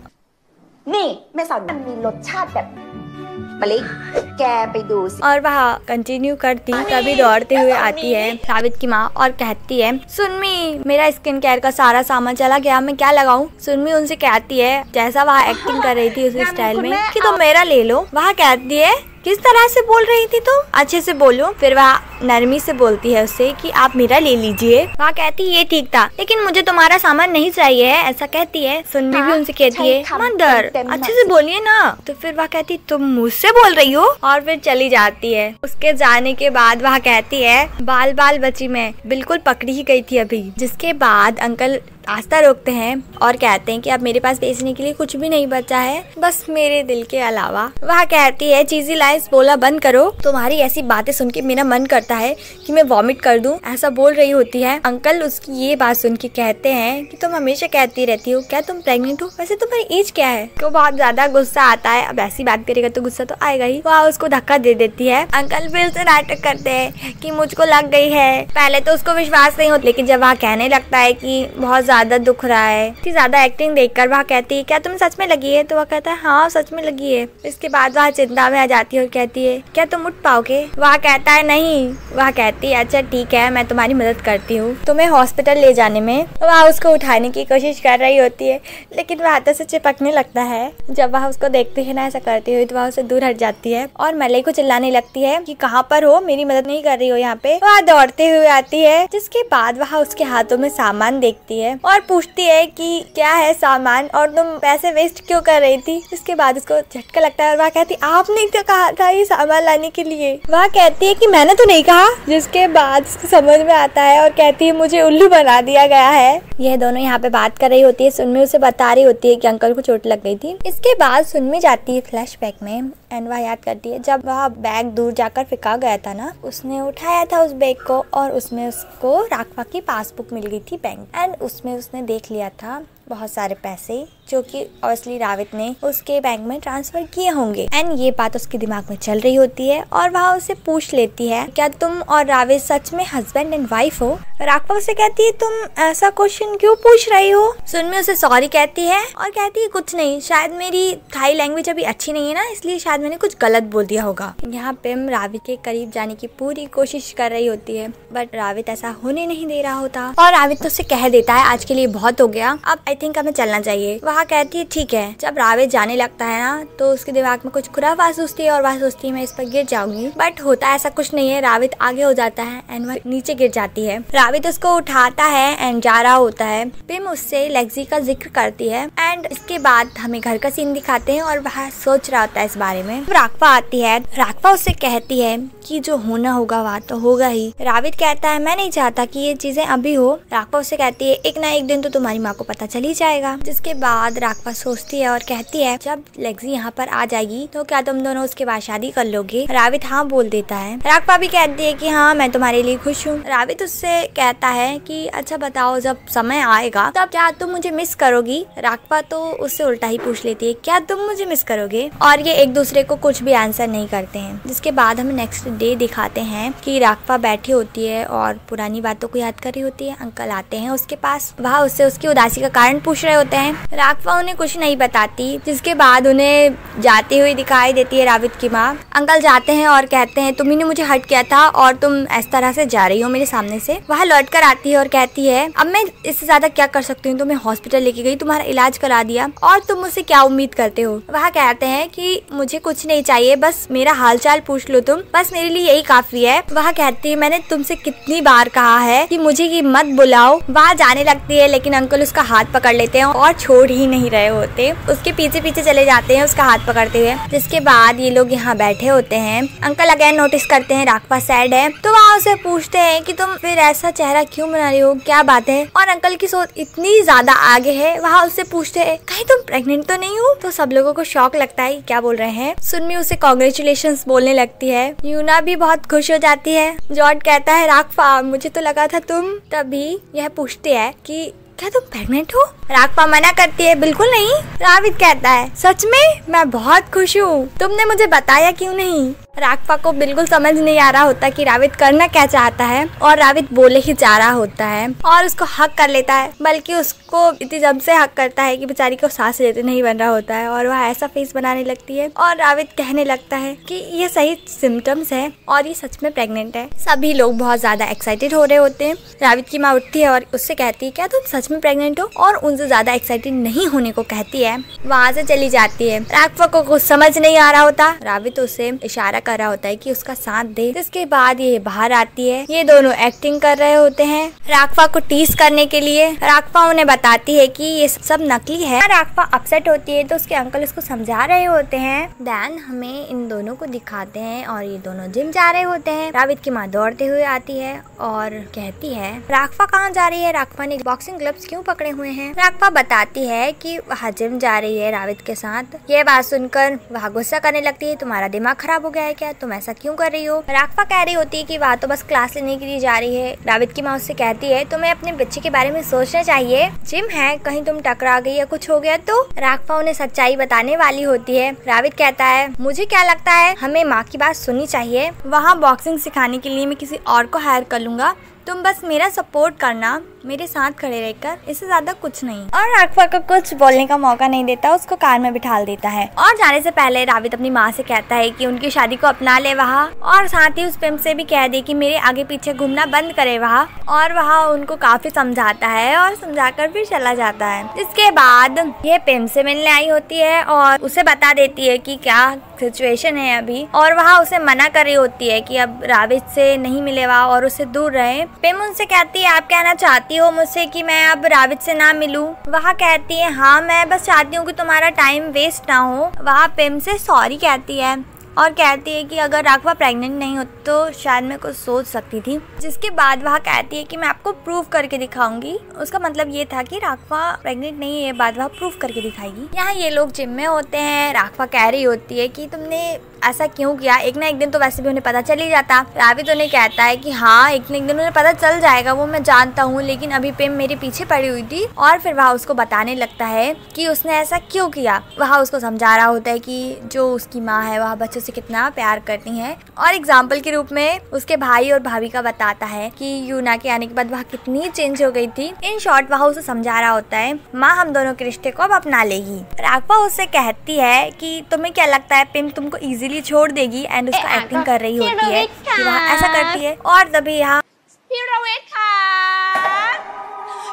और वह कंटिन्यू करती तभी दौड़ते हुए आती है रावित की माँ और कहती है सुनमी मेरा स्किन केयर का सारा सामान चला गया, मैं क्या लगाऊं? सुनमी उनसे कहती है जैसा वह एक्टिंग कर रही थी उस स्टाइल में कि तुम मेरा ले लो। वह कहती है किस तरह से बोल रही थी तुम, अच्छे से बोलो। फिर वह नरमी से बोलती है उससे कि आप मेरा ले लीजिए। वह कहती है ये ठीक था लेकिन मुझे तुम्हारा सामान नहीं चाहिए है, ऐसा कहती है। सुनमी भी उनसे कहती है मदर अच्छे से बोलिए ना। तो फिर वह कहती तुम मुझसे बोल रही हो और फिर चली जाती है। उसके जाने के बाद वह कहती है बाल बाल बची मैं बिल्कुल पकड़ी ही गई थी अभी। जिसके बाद अंकल रास्ता रोकते हैं और कहते हैं कि अब मेरे पास बेचने के लिए कुछ भी नहीं बचा है, बस मेरे दिल के अलावा। वह कहती है चीजी लाइंस बोला बंद करो, तुम्हारी ऐसी बातें सुन के मेरा मन करता है कि मैं वॉमिट कर दूं, ऐसा बोल रही होती है। अंकल उसकी ये बात सुन के कहते हैं कि तुम हमेशा कहती रहती हो, क्या तुम प्रेग्नेंट हो, वैसे तुम्हारी एज क्या है। तो बहुत ज्यादा गुस्सा आता है, अब ऐसी बात करेगा तो गुस्सा तो आएगा ही। वह उसको धक्का दे देती है। अंकल फिर से नाटक करते हैं कि मुझको लग गई है। पहले तो उसको विश्वास नहीं होता, लेकिन जब वह कहने लगता है कि बहुत ज्यादा दुख रहा है, इतनी ज्यादा एक्टिंग देखकर वह कहती है क्या तुम सच में लगी है। तो वह कहता है हाँ सच में लगी है। इसके बाद वह चिंता में आ जाती है और कहती है क्या तुम उठ पाओगे। वह कहता है नहीं। वह कहती है अच्छा ठीक है, मैं तुम्हारी मदद करती हूँ तुम्हें हॉस्पिटल ले जाने में। वह उसको उठाने की कोशिश कर रही होती है, लेकिन वह हाथों से चिपकने लगता है। जब वह उसको देखती है ना ऐसा करती हुई, तो वह उससे दूर हट जाती है और मलई को चिल्लाने लगती है कि कहाँ पर हो, मेरी मदद नहीं कर रही हो यहाँ पे। वह दौड़ते हुए आती है, जिसके बाद वह उसके हाथों में सामान देखती है और पूछती है कि क्या है सामान और तुम पैसे वेस्ट क्यों कर रही थी। इसके बाद उसको झटका लगता है और वह कहती आपने तो कहा था ये सामान लाने के लिए। वह कहती है कि मैंने तो नहीं कहा। जिसके बाद उसको समझ में आता है और कहती है मुझे उल्लू बना दिया गया है। यह दोनों यहाँ पे बात कर रही होती है। सुनमी उसे बता रही होती है कि अंकल को चोट लग गई थी। इसके बाद सुनमी जाती है फ्लैशबैक में एंड वह याद करती है जब वह बैग दूर जाकर फेंका गया था ना, उसने उठाया था उस बैग को और उसमें उसको राघवा की पासबुक मिल गई थी बैंक, एंड उसमें उसने देख लिया था बहुत सारे पैसे जो कि ऑब्वियसली रावित ने उसके बैंक में ट्रांसफर किए होंगे। एंड ये बात उसके दिमाग में चल रही होती है और वह उसे पूछ लेती है क्या तुम और रावित सच में हस्बैंड एंड वाइफ हो। राघवा उसे कहती है तुम ऐसा क्वेश्चन क्यों पूछ रही हो। सुनमी उसे सॉरी कहती है और कहती है कुछ नहीं, शायद मेरी थाई लैंग्वेज अभी अच्छी नहीं है ना, इसलिए शायद मैंने कुछ गलत बोल दिया होगा। यहाँ पे रावित के करीब जाने की पूरी कोशिश कर रही होती है, बट रावित ऐसा होने नहीं दे रहा होता और रावित तो उसे कह देता है आज के लिए बहुत हो गया, अब आई थिंक हमें चलना चाहिए। वह कहती है ठीक है। जब रावित जाने लगता है ना, तो उसके दिमाग में कुछ खुराफात सोचती है और वह सोचती है मैं इस पर गिर जाऊंगी, बट होता ऐसा कुछ नहीं है। रावित आगे हो जाता है एंड वह नीचे गिर जाती है। रावित उसको उठाता है एंड जा रहा होता है। पिम उससे लेक्सी का जिक्र करती है एंड इसके बाद हमें घर का सीन दिखाते हैं और वह सोच रहा होता है इस बारे में। राघवा आती है। राघवा उससे कहती है कि जो होना होगा वह तो होगा ही। रावित कहता है मैं नहीं चाहता कि ये चीजें अभी हो। राघवा उससे कहती है एक ना एक दिन तो तुम्हारी माँ को पता चल ही जाएगा। जिसके बाद राघवा सोचती है और कहती है जब लेक्सी यहाँ पर आ जाएगी तो क्या तुम दोनों उसके बाद शादी कर लोगे। रावित हाँ बोल देता है। राघवा भी कहती है कि हाँ मैं तुम्हारे लिए खुश हूँ। रावित उससे कहता है कि अच्छा बताओ जब समय आएगा तब क्या तुम मुझे मिस करोगी। राघवा तो उससे उल्टा ही पूछ लेती है क्या तुम मुझे मिस करोगे, और ये एक दूसरे को कुछ भी आंसर नहीं करते हैं। जिसके बाद हमें नेक्स्ट डे दिखाते हैं कि राघवा बैठी होती है और पुरानी बातों को याद कर रही होती है। अंकल आते हैं उसके पास, वह उससे उसकी उदासी का कारण पूछ रहे होते हैं। राघवा उन्हें कुछ नहीं बताती। जिसके बाद उन्हें जाती हुई दिखाई देती है रावित की माँ। अंकल जाते हैं और कहते हैं तुम्ही ने मुझे हर्ट किया था और तुम इस तरह से जा रही हो मेरे सामने से। वह लौट कर आती है और कहती है अब मैं इससे ज्यादा क्या कर सकती हूँ, तुम्हें हॉस्पिटल लेके गई, तुम्हारा इलाज करा दिया और तुम मुझसे क्या उम्मीद करते हो। वह कहते हैं कि मुझे कुछ नहीं चाहिए, बस मेरा हालचाल पूछ लो तुम, बस मेरे लिए यही काफी है। वह कहती है मैंने तुमसे कितनी बार कहा है कि मुझे ये मत बुलाओ। वह जाने लगती है लेकिन अंकल उसका हाथ पकड़ लेते हैं और छोड़ ही नहीं रहे होते, उसके पीछे पीछे चले जाते हैं उसका हाथ पकड़ते हुए। जिसके बाद ये लोग यहाँ बैठे होते हैं। अंकल अगेन नोटिस करते हैं राघवा सैड है, तो वहाँ उसे पूछते हैं कि तुम फिर ऐसा चेहरा क्यों बना रही हो, क्या बात है। और अंकल की सोच इतनी ज्यादा आगे है, वहाँ उससे पूछते हैं कहीं तुम प्रेग्नेंट तो नहीं हो। तो सब लोगों को शौक लगता है क्या बोल रहे हैं। सुनमी उसे कांग्रेचुलेशंस बोलने लगती है। यूना भी बहुत खुश हो जाती है। जॉर्ज कहता है राघवा मुझे तो लगा था तुम। तभी यह पूछती है कि क्या तुम प्रेग्नेंट हो। राघवा मना करती है बिल्कुल नहीं। रावित कहता है सच में, मैं बहुत खुश हूँ, तुमने मुझे बताया क्यों नहीं। राघवा को बिल्कुल समझ नहीं आ रहा होता कि रावित करना क्या चाहता है, और रावित बोले ही जा रहा होता है और उसको हक कर लेता है, बल्कि उसको इतनी जब से हक करता है कि बेचारी को सांस लेते नहीं बन रहा होता है और वह ऐसा फेस बनाने लगती है। और रावित कहने लगता है कि ये सही सिम्टम्स है और ये सच में प्रेग्नेंट है। सभी लोग बहुत ज्यादा एक्साइटेड हो रहे होते हैं। रावित की माँ उठती है और उससे कहती है क्या तुम सच में प्रेग्नेंट हो, और उन उनसे ज्यादा एक्साइटेड नहीं होने को कहती है, वहाँ से चली जाती है। राघवा को कुछ समझ नहीं आ रहा होता, रावित उसे इशारा कर रहा होता है कि उसका साथ दे। जिसके बाद ये बाहर आती है, ये दोनों एक्टिंग कर रहे होते हैं राघवा को टीज करने के लिए। राघवा उन्हें बताती है कि ये सब नकली है। राघवा अपसेट होती है तो उसके अंकल उसको समझा रहे होते हैं। दैन हमें इन दोनों को दिखाते हैं और ये दोनों जिम जा रहे होते हैं। रावित की माँ दौड़ते हुए आती है और कहती है राघवा कहाँ जा रही है, राघवा ने बॉक्सिंग ग्लव्स क्यों पकड़े हुए हैं। राघवा बताती है कि वह जिम जा रही है रावित के साथ। ये बात सुनकर वह गुस्सा करने लगती है, तुम्हारा दिमाग खराब हो गया है क्या, तुम ऐसा क्यों कर रही हो। राघवा कह रही होती है कि वह तो बस क्लास लेने के लिए जा रही है। रावित की माँ उससे कहती है तुम्हें अपने बच्चे के बारे में सोचना चाहिए, जिम है, कहीं तुम टकरा गई या कुछ हो गया तो। राघवा उन्हें सच्चाई बताने वाली होती है। रावित कहता है मुझे क्या लगता है हमें माँ की बात सुननी चाहिए, वहाँ बॉक्सिंग सिखाने के लिए मैं किसी और को हायर कर लूंगा, तुम बस मेरा सपोर्ट करना, मेरे साथ खड़े रहकर, इससे ज्यादा कुछ नहीं। और राघवा को कुछ बोलने का मौका नहीं देता, उसको कार में बिठा देता है। और जाने से पहले रावित अपनी माँ से कहता है कि उनकी शादी को अपना ले वहाँ, और साथ ही उस पिम से भी कह दे कि मेरे आगे पीछे घूमना बंद करे वहाँ। और वहाँ उनको काफी समझाता है और समझाकर फिर चला जाता है। इसके बाद ये पिम से मिलने आई होती है और उसे बता देती है कि क्या सिचुएशन है अभी, और वहाँ उसे मना कर रही होती है कि अब रावित से नहीं मिले वहाँ और उससे दूर रहे। पिम उनसे कहती है आप कहना चाहती हो मुझसे कि मैं अब रावित से ना मिलूं। वहाँ कहती है हाँ मैं बस चाहती हूँ कि तुम्हारा टाइम वेस्ट ना हो। वहाँ पिम से सॉरी कहती है और कहती है कि अगर राघवा प्रेग्नेंट नहीं हो तो शायद मैं कुछ सोच सकती थी। जिसके बाद वह कहती है कि मैं आपको प्रूव करके दिखाऊंगी। उसका मतलब ये था कि राघवा प्रेग्नेंट नहीं है, ये बात वह प्रूव करके दिखाएगी। यहाँ ये लोग जिम में होते हैं। राघवा कह रही होती है कि तुमने ऐसा क्यों किया, एक ना एक दिन तो वैसे भी उन्हें पता चल ही जाता। रावित उन्हें कहता है कि हाँ एक ना एक दिन उन्हें पता चल जाएगा, वो मैं जानता हूँ, लेकिन अभी पिम मेरे पीछे पड़ी हुई थी। और फिर वह उसको बताने लगता है कि उसने ऐसा क्यों किया। वह उसको समझा रहा होता है कि जो उसकी माँ है वह बच्चों से कितना प्यार करती है, और एग्जाम्पल के रूप में उसके भाई और भाभी का बताता है कि यूना के आने के बाद वह कितनी चेंज हो गई थी। इन शॉर्ट वह उसे समझा रहा होता है माँ हम दोनों के रिश्ते को अब अपना लेगी। राघवा उससे कहती है कि तुम्हें क्या लगता है पिम तुमको इजीली छोड़ देगी, एंड उसका एक्टिंग कर रही होती है कि वह ऐसा करती है। और तभी यहाँ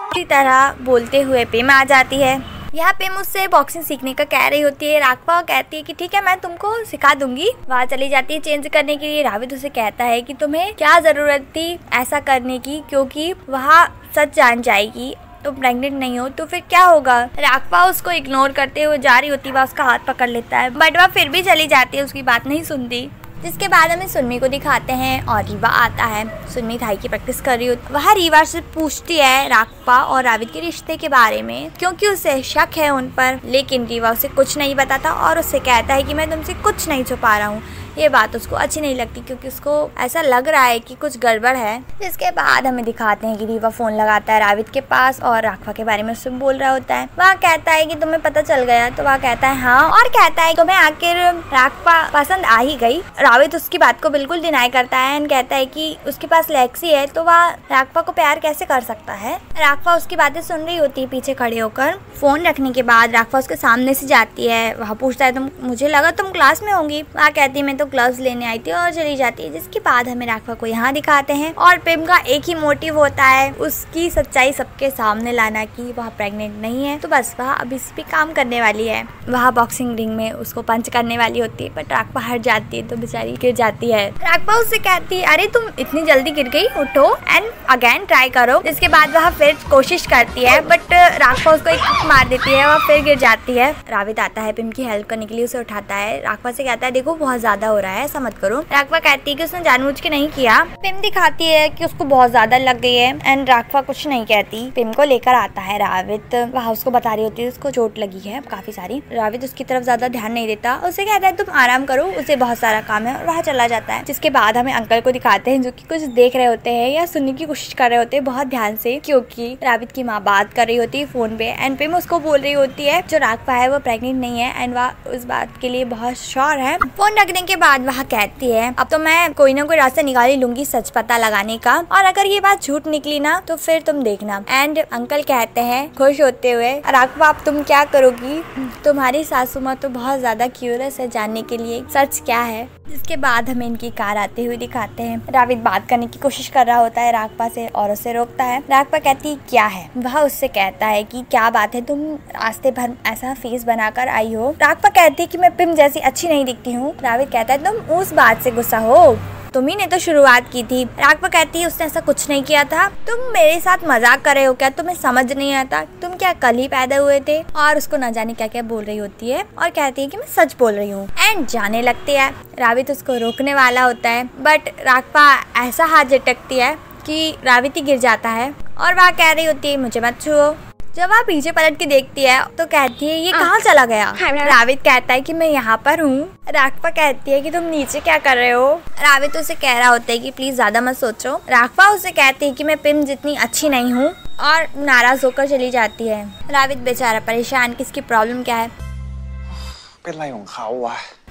इसी तरह बोलते हुए पिम आ जाती है। यहाँ पे मुझसे बॉक्सिंग सीखने का कह रही होती है। राघवा कहती है कि ठीक है मैं तुमको सिखा दूंगी। वहाँ चली जाती है चेंज करने के लिए। रावित उसे कहता है कि तुम्हें क्या जरूरत थी ऐसा करने की, क्योंकि वहाँ सच जान जाएगी तुम प्रेग्नेंट नहीं हो तो फिर क्या होगा। राघवा उसको इग्नोर करते हुए जा रही होती है, वह उसका हाथ पकड़ लेता है बट वह फिर भी चली जाती है, उसकी बात नहीं सुनती। जिसके बाद हमें सुनमी को दिखाते हैं और रीवा आता है। सुनमी थाई की प्रैक्टिस कर रही होती है। वह रीवा से पूछती है राघवा और रावित के रिश्ते के बारे में, क्योंकि उसे शक है उन पर, लेकिन रीवा उसे कुछ नहीं बताता और उससे कहता है कि मैं तुमसे कुछ नहीं छुपा रहा हूँ। ये बात उसको अच्छी नहीं लगती क्योंकि उसको ऐसा लग रहा है कि कुछ गड़बड़ है। जिसके बाद हमें दिखाते हैं कि रीवा फोन लगाता है रावित के पास और राघवा के बारे में उससे बोल रहा होता है। वह कहता है कि तुम्हें पता चल गया, तो वह कहता है हाँ, और कहता है तुम्हें आखिर राघवा पसंद आ ही गई। रावित उसकी बात को बिल्कुल डिनाई करता है एंड कहता है कि उसके पास लेक्सी है तो वह राघवा को प्यार कैसे कर सकता है। राघवा उसकी बातें सुन रही होती है पीछे खड़े होकर। फोन रखने के बाद राघवा उसके सामने से जाती है। वह पूछता है तुम, मुझे लगा तुम क्लास में होंगी। वह कहती है मैं तो ग्लव्स लेने आई थी और चली जाती है। जिसके बाद हमें राघवा को यहाँ दिखाते हैं और पिम का एक ही मोटिव होता है उसकी सच्चाई सबके सामने लाना कि वह प्रेग्नेंट नहीं है। तो बस वह अब इस पे काम करने वाली है। वह बॉक्सिंग रिंग में उसको पंच करने वाली होती है बट राघवा हट जाती है तो बेचारी गिर जाती है। राघवा उससे कहती है अरे तुम इतनी जल्दी गिर गई, उठो एंड अगेन ट्राई करो। जिसके बाद वह फिर कोशिश करती है बट राघवा उसको एक किक मार देती है, वह फिर गिर जाती है। रावित आता है पिम की हेल्प करने के लिए, उसे उठाता है। राघवा से कहता है देखो बहुत ज्यादा हो रहा है, ऐसा मत करो। राघवा कहती है कि उसने जानबूझ के नहीं किया। पिम दिखाती है कि उसको बहुत ज्यादा लग गई है एंड राघवा कुछ नहीं कहती। पिम को लेकर आता है रावित। वह उसको बता रही होती है उसको चोट लगी है काफी सारी। रावित उसकी तरफ ज्यादा ध्यान नहीं देता, उसे कहता है तुम आराम करो, उसे बहुत सारा काम है, और वह चला जाता है। जिसके बाद हमें अंकल को दिखाते हैं जो कि कुछ देख रहे होते हैं या सुनने की कोशिश कर रहे होते हैं बहुत ध्यान से, क्योंकि रावित की माँ बात कर रही होती है फोन पे एंड पिम उसको बोल रही होती है जो राघवा है वो प्रेग्नेंट नहीं है एंड वह उस बात के लिए बहुत श्योर है। फोन रखने के बाद वह कहती है अब तो मैं कोई ना कोई रास्ता निकाल ही लूंगी सच पता लगाने का, और अगर ये बात झूठ निकली ना तो फिर तुम देखना। एंड अंकल कहते हैं खुश होते हुए राघवा अब तुम क्या करोगी, तुम्हारी सासू माँ तो बहुत ज्यादा क्यूरियस है जानने के लिए सच क्या है। जिसके बाद हमें इनकी कार आते हुए दिखाते हैं। राविद बात करने की कोशिश कर रहा होता है रागपा से और उसे रोकता है। रागपा कहती है क्या है, वह उससे कहता है कि क्या बात है, तुम रास्ते भर ऐसा फेस बनाकर आई हो। रागपा कहती है कि मैं पिम जैसी अच्छी नहीं दिखती हूँ। राविद कहता है तुम उस बात से गुस्सा हो, तुम्ही ने तो शुरुआत की थी। रागपा कहती है उसने ऐसा कुछ नहीं किया था, तुम मेरे साथ मजाक कर रहे हो क्या, तुम्हें समझ नहीं आता, तुम क्या कल ही पैदा हुए थे। और उसको न जाने क्या क्या बोल रही होती है और कहती है कि मैं सच बोल रही हूँ एंड जाने लगती है। राविद उसको रोकने वाला होता है बट रागपा ऐसा हाथ झटकती है कि राविद ही गिर जाता है और वह कह रही होती है मुझे मत छुओ। जब वह पीछे पलट के देखती है तो कहती है ये कहाँ चला गया। राविद कहता है कि मैं यहाँ पर हूँ। रागपा कहती है कि तुम नीचे क्या कर रहे हो। राविद उसे कह रहा होता है कि प्लीज ज्यादा मत सोचो। रागपा उसे कहती है कि मैं पिम जितनी अच्छी नहीं हूँ और नाराज होकर चली जाती है। राविद बेचारा परेशान कि इसकी प्रॉब्लम क्या है।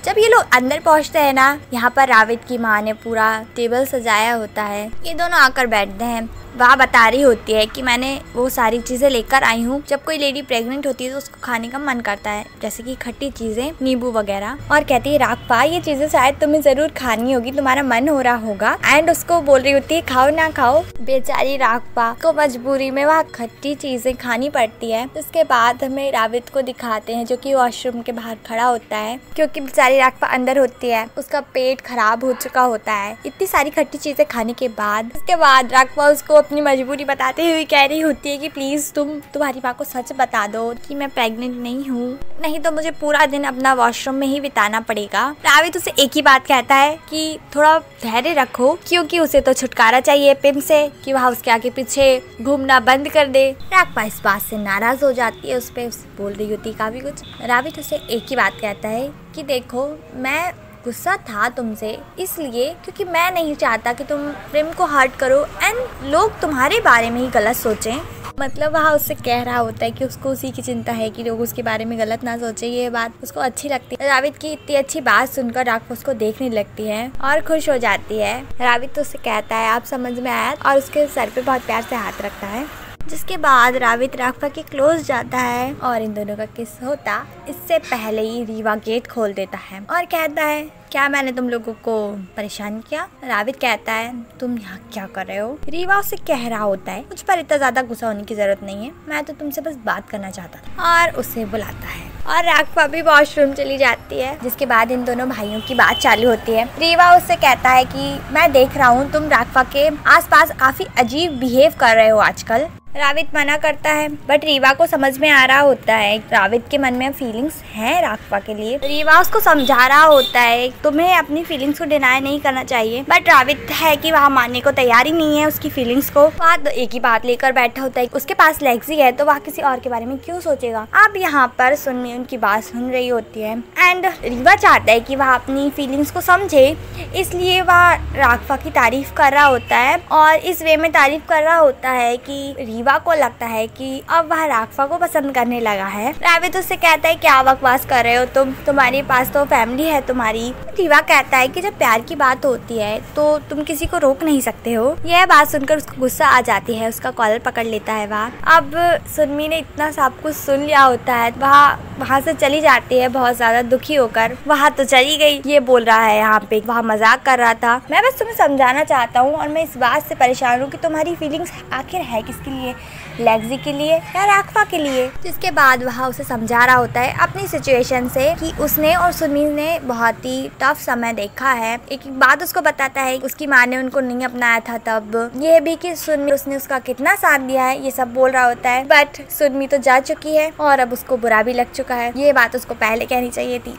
जब ये लोग अंदर पहुंचते हैं ना, यहाँ पर राविद की माँ ने पूरा टेबल सजाया होता है। ये दोनों आकर बैठते हैं। वह बता रही होती है कि मैंने वो सारी चीजें लेकर आई हूँ। जब कोई लेडी प्रेग्नेंट होती है तो उसको खाने का मन करता है, जैसे कि खट्टी चीजें, नींबू वगैरह। और कहती है रागपा ये चीजें शायद तुम्हें जरूर खानी होगी, तुम्हारा मन हो रहा होगा। एंड उसको बोल रही होती है खाओ ना खाओ। बेचारी रागपा को मजबूरी में वह खट्टी चीजें खानी पड़ती है। उसके बाद हमें राविद को दिखाते हैं जो कि वॉशरूम के बाहर खड़ा होता है, क्योंकि बेचारी रागपा अंदर होती है, उसका पेट खराब हो चुका होता है इतनी सारी खट्टी चीजें खाने के बाद। उसके बाद रागपा उसको अपनी मजबूरी बताते हुए कह रही होती है कि प्लीज तुम्हारी माँ को सच बता दो कि मैं प्रेग्नेंट नहीं हूँ, नहीं तो मुझे पूरा दिन अपना वॉशरूम में ही बिताना पड़ेगा। राविद उसे एक ही बात कहता है कि थोड़ा धैर्य रखो, क्योंकि उसे तो छुटकारा चाहिए पिम से कि वह उसके आगे पीछे घूमना बंद कर दे। रागपा इस बात से नाराज हो जाती है, उस पर बोल रही होती है काफी कुछ। राविद उसे एक ही बात कहता है कि देखो मैं गुस्सा था तुमसे इसलिए क्योंकि मैं नहीं चाहता कि तुम प्रेम को हर्ट करो एंड लोग तुम्हारे बारे में ही गलत सोचें। मतलब वह उससे कह रहा होता है कि उसको उसी की चिंता है कि लोग उसके बारे में गलत ना सोचे। ये बात उसको अच्छी लगती है। राविद की इतनी अच्छी बात सुनकर रागपा उसको देखने लगती है और खुश हो जाती है। राविद तो उससे कहता है आप समझ में आया और उसके सर पे बहुत प्यार से हाथ रखता है। जिसके बाद राविद रागपा के क्लोज जाता है और इन दोनों का किस होता इससे पहले ही रीवा गेट खोल देता है और कहता है क्या मैंने तुम लोगों को परेशान किया। राविद कहता है तुम यहाँ क्या कर रहे हो। रीवा उससे कह रहा होता है मुझ पर इतना ज्यादा गुस्सा होने की जरूरत नहीं है, मैं तो तुमसे बस बात करना चाहता था, और उसे बुलाता है और रागपा भी वॉशरूम चली जाती है। जिसके बाद इन दोनों भाइयों की बात चालू होती है। रीवा उससे कहता है कि मैं देख रहा हूँ तुम रागपा के आसपास काफी अजीब बिहेव कर रहे हो आजकल। राविद मना करता है बट रीवा को समझ में आ रहा होता है राविद के मन में फीलिंग्स हैं रागपा के लिए। रीवा उसको समझा रहा होता है तुम्हें अपनी फीलिंग्स को डिनाई नहीं करना चाहिए, बट राविद है कि वह मानने को तैयार ही नहीं है उसकी फीलिंग्स को। वह तो एक ही बात लेकर बैठा होता है, उसके पास लेग्जी है तो वह किसी और के बारे में क्यों सोचेगा। अब यहाँ पर सुनमी उनकी बात सुन रही होती है एंड रीवा चाहता है कि वह अपनी फीलिंग्स को समझे, इसलिए वह रागपा की तारीफ कर रहा होता है और इस वे में तारीफ कर रहा होता है कि रीवा को लगता है कि अब वह रागपा को पसंद करने लगा है। राविद उससे कहता है क्या बकवास कर रहे हो तुम्हारे पास तो फैमिली है तुम्हारी। रीवा कहता है कि जब प्यार की बात होती है तो तुम किसी को रोक नहीं सकते हो। यह बात सुनकर उसको गुस्सा आ जाती है, उसका कॉलर पकड़ लेता है वह। अब सुनमी ने इतना सब कुछ सुन लिया होता है, वहाँ से चली जाती है बहुत ज्यादा दुखी होकर। वहाँ तो चली गई, ये बोल रहा है यहाँ पे वहाँ मजाक कर रहा था। मैं बस तुम्हें समझाना चाहता हूँ और मैं इस बात से परेशान हूँ कि तुम्हारी फीलिंग्स आखिर है किसके लिए, लेग्जी के लिए या रागपा के लिए। जिसके बाद वह उसे समझा रहा होता है अपनी सिचुएशन से कि उसने और सुनमी ने बहुत ही टफ समय देखा है। एक बात उसको बताता है उसकी माँ ने उनको नहीं अपनाया था तब, यह भी कि सुनमी उसने उसका कितना साथ दिया है, ये सब बोल रहा होता है। बट सुनमी तो जा चुकी है और अब उसको बुरा भी लग चुका है, ये बात उसको पहले कहनी चाहिए थी।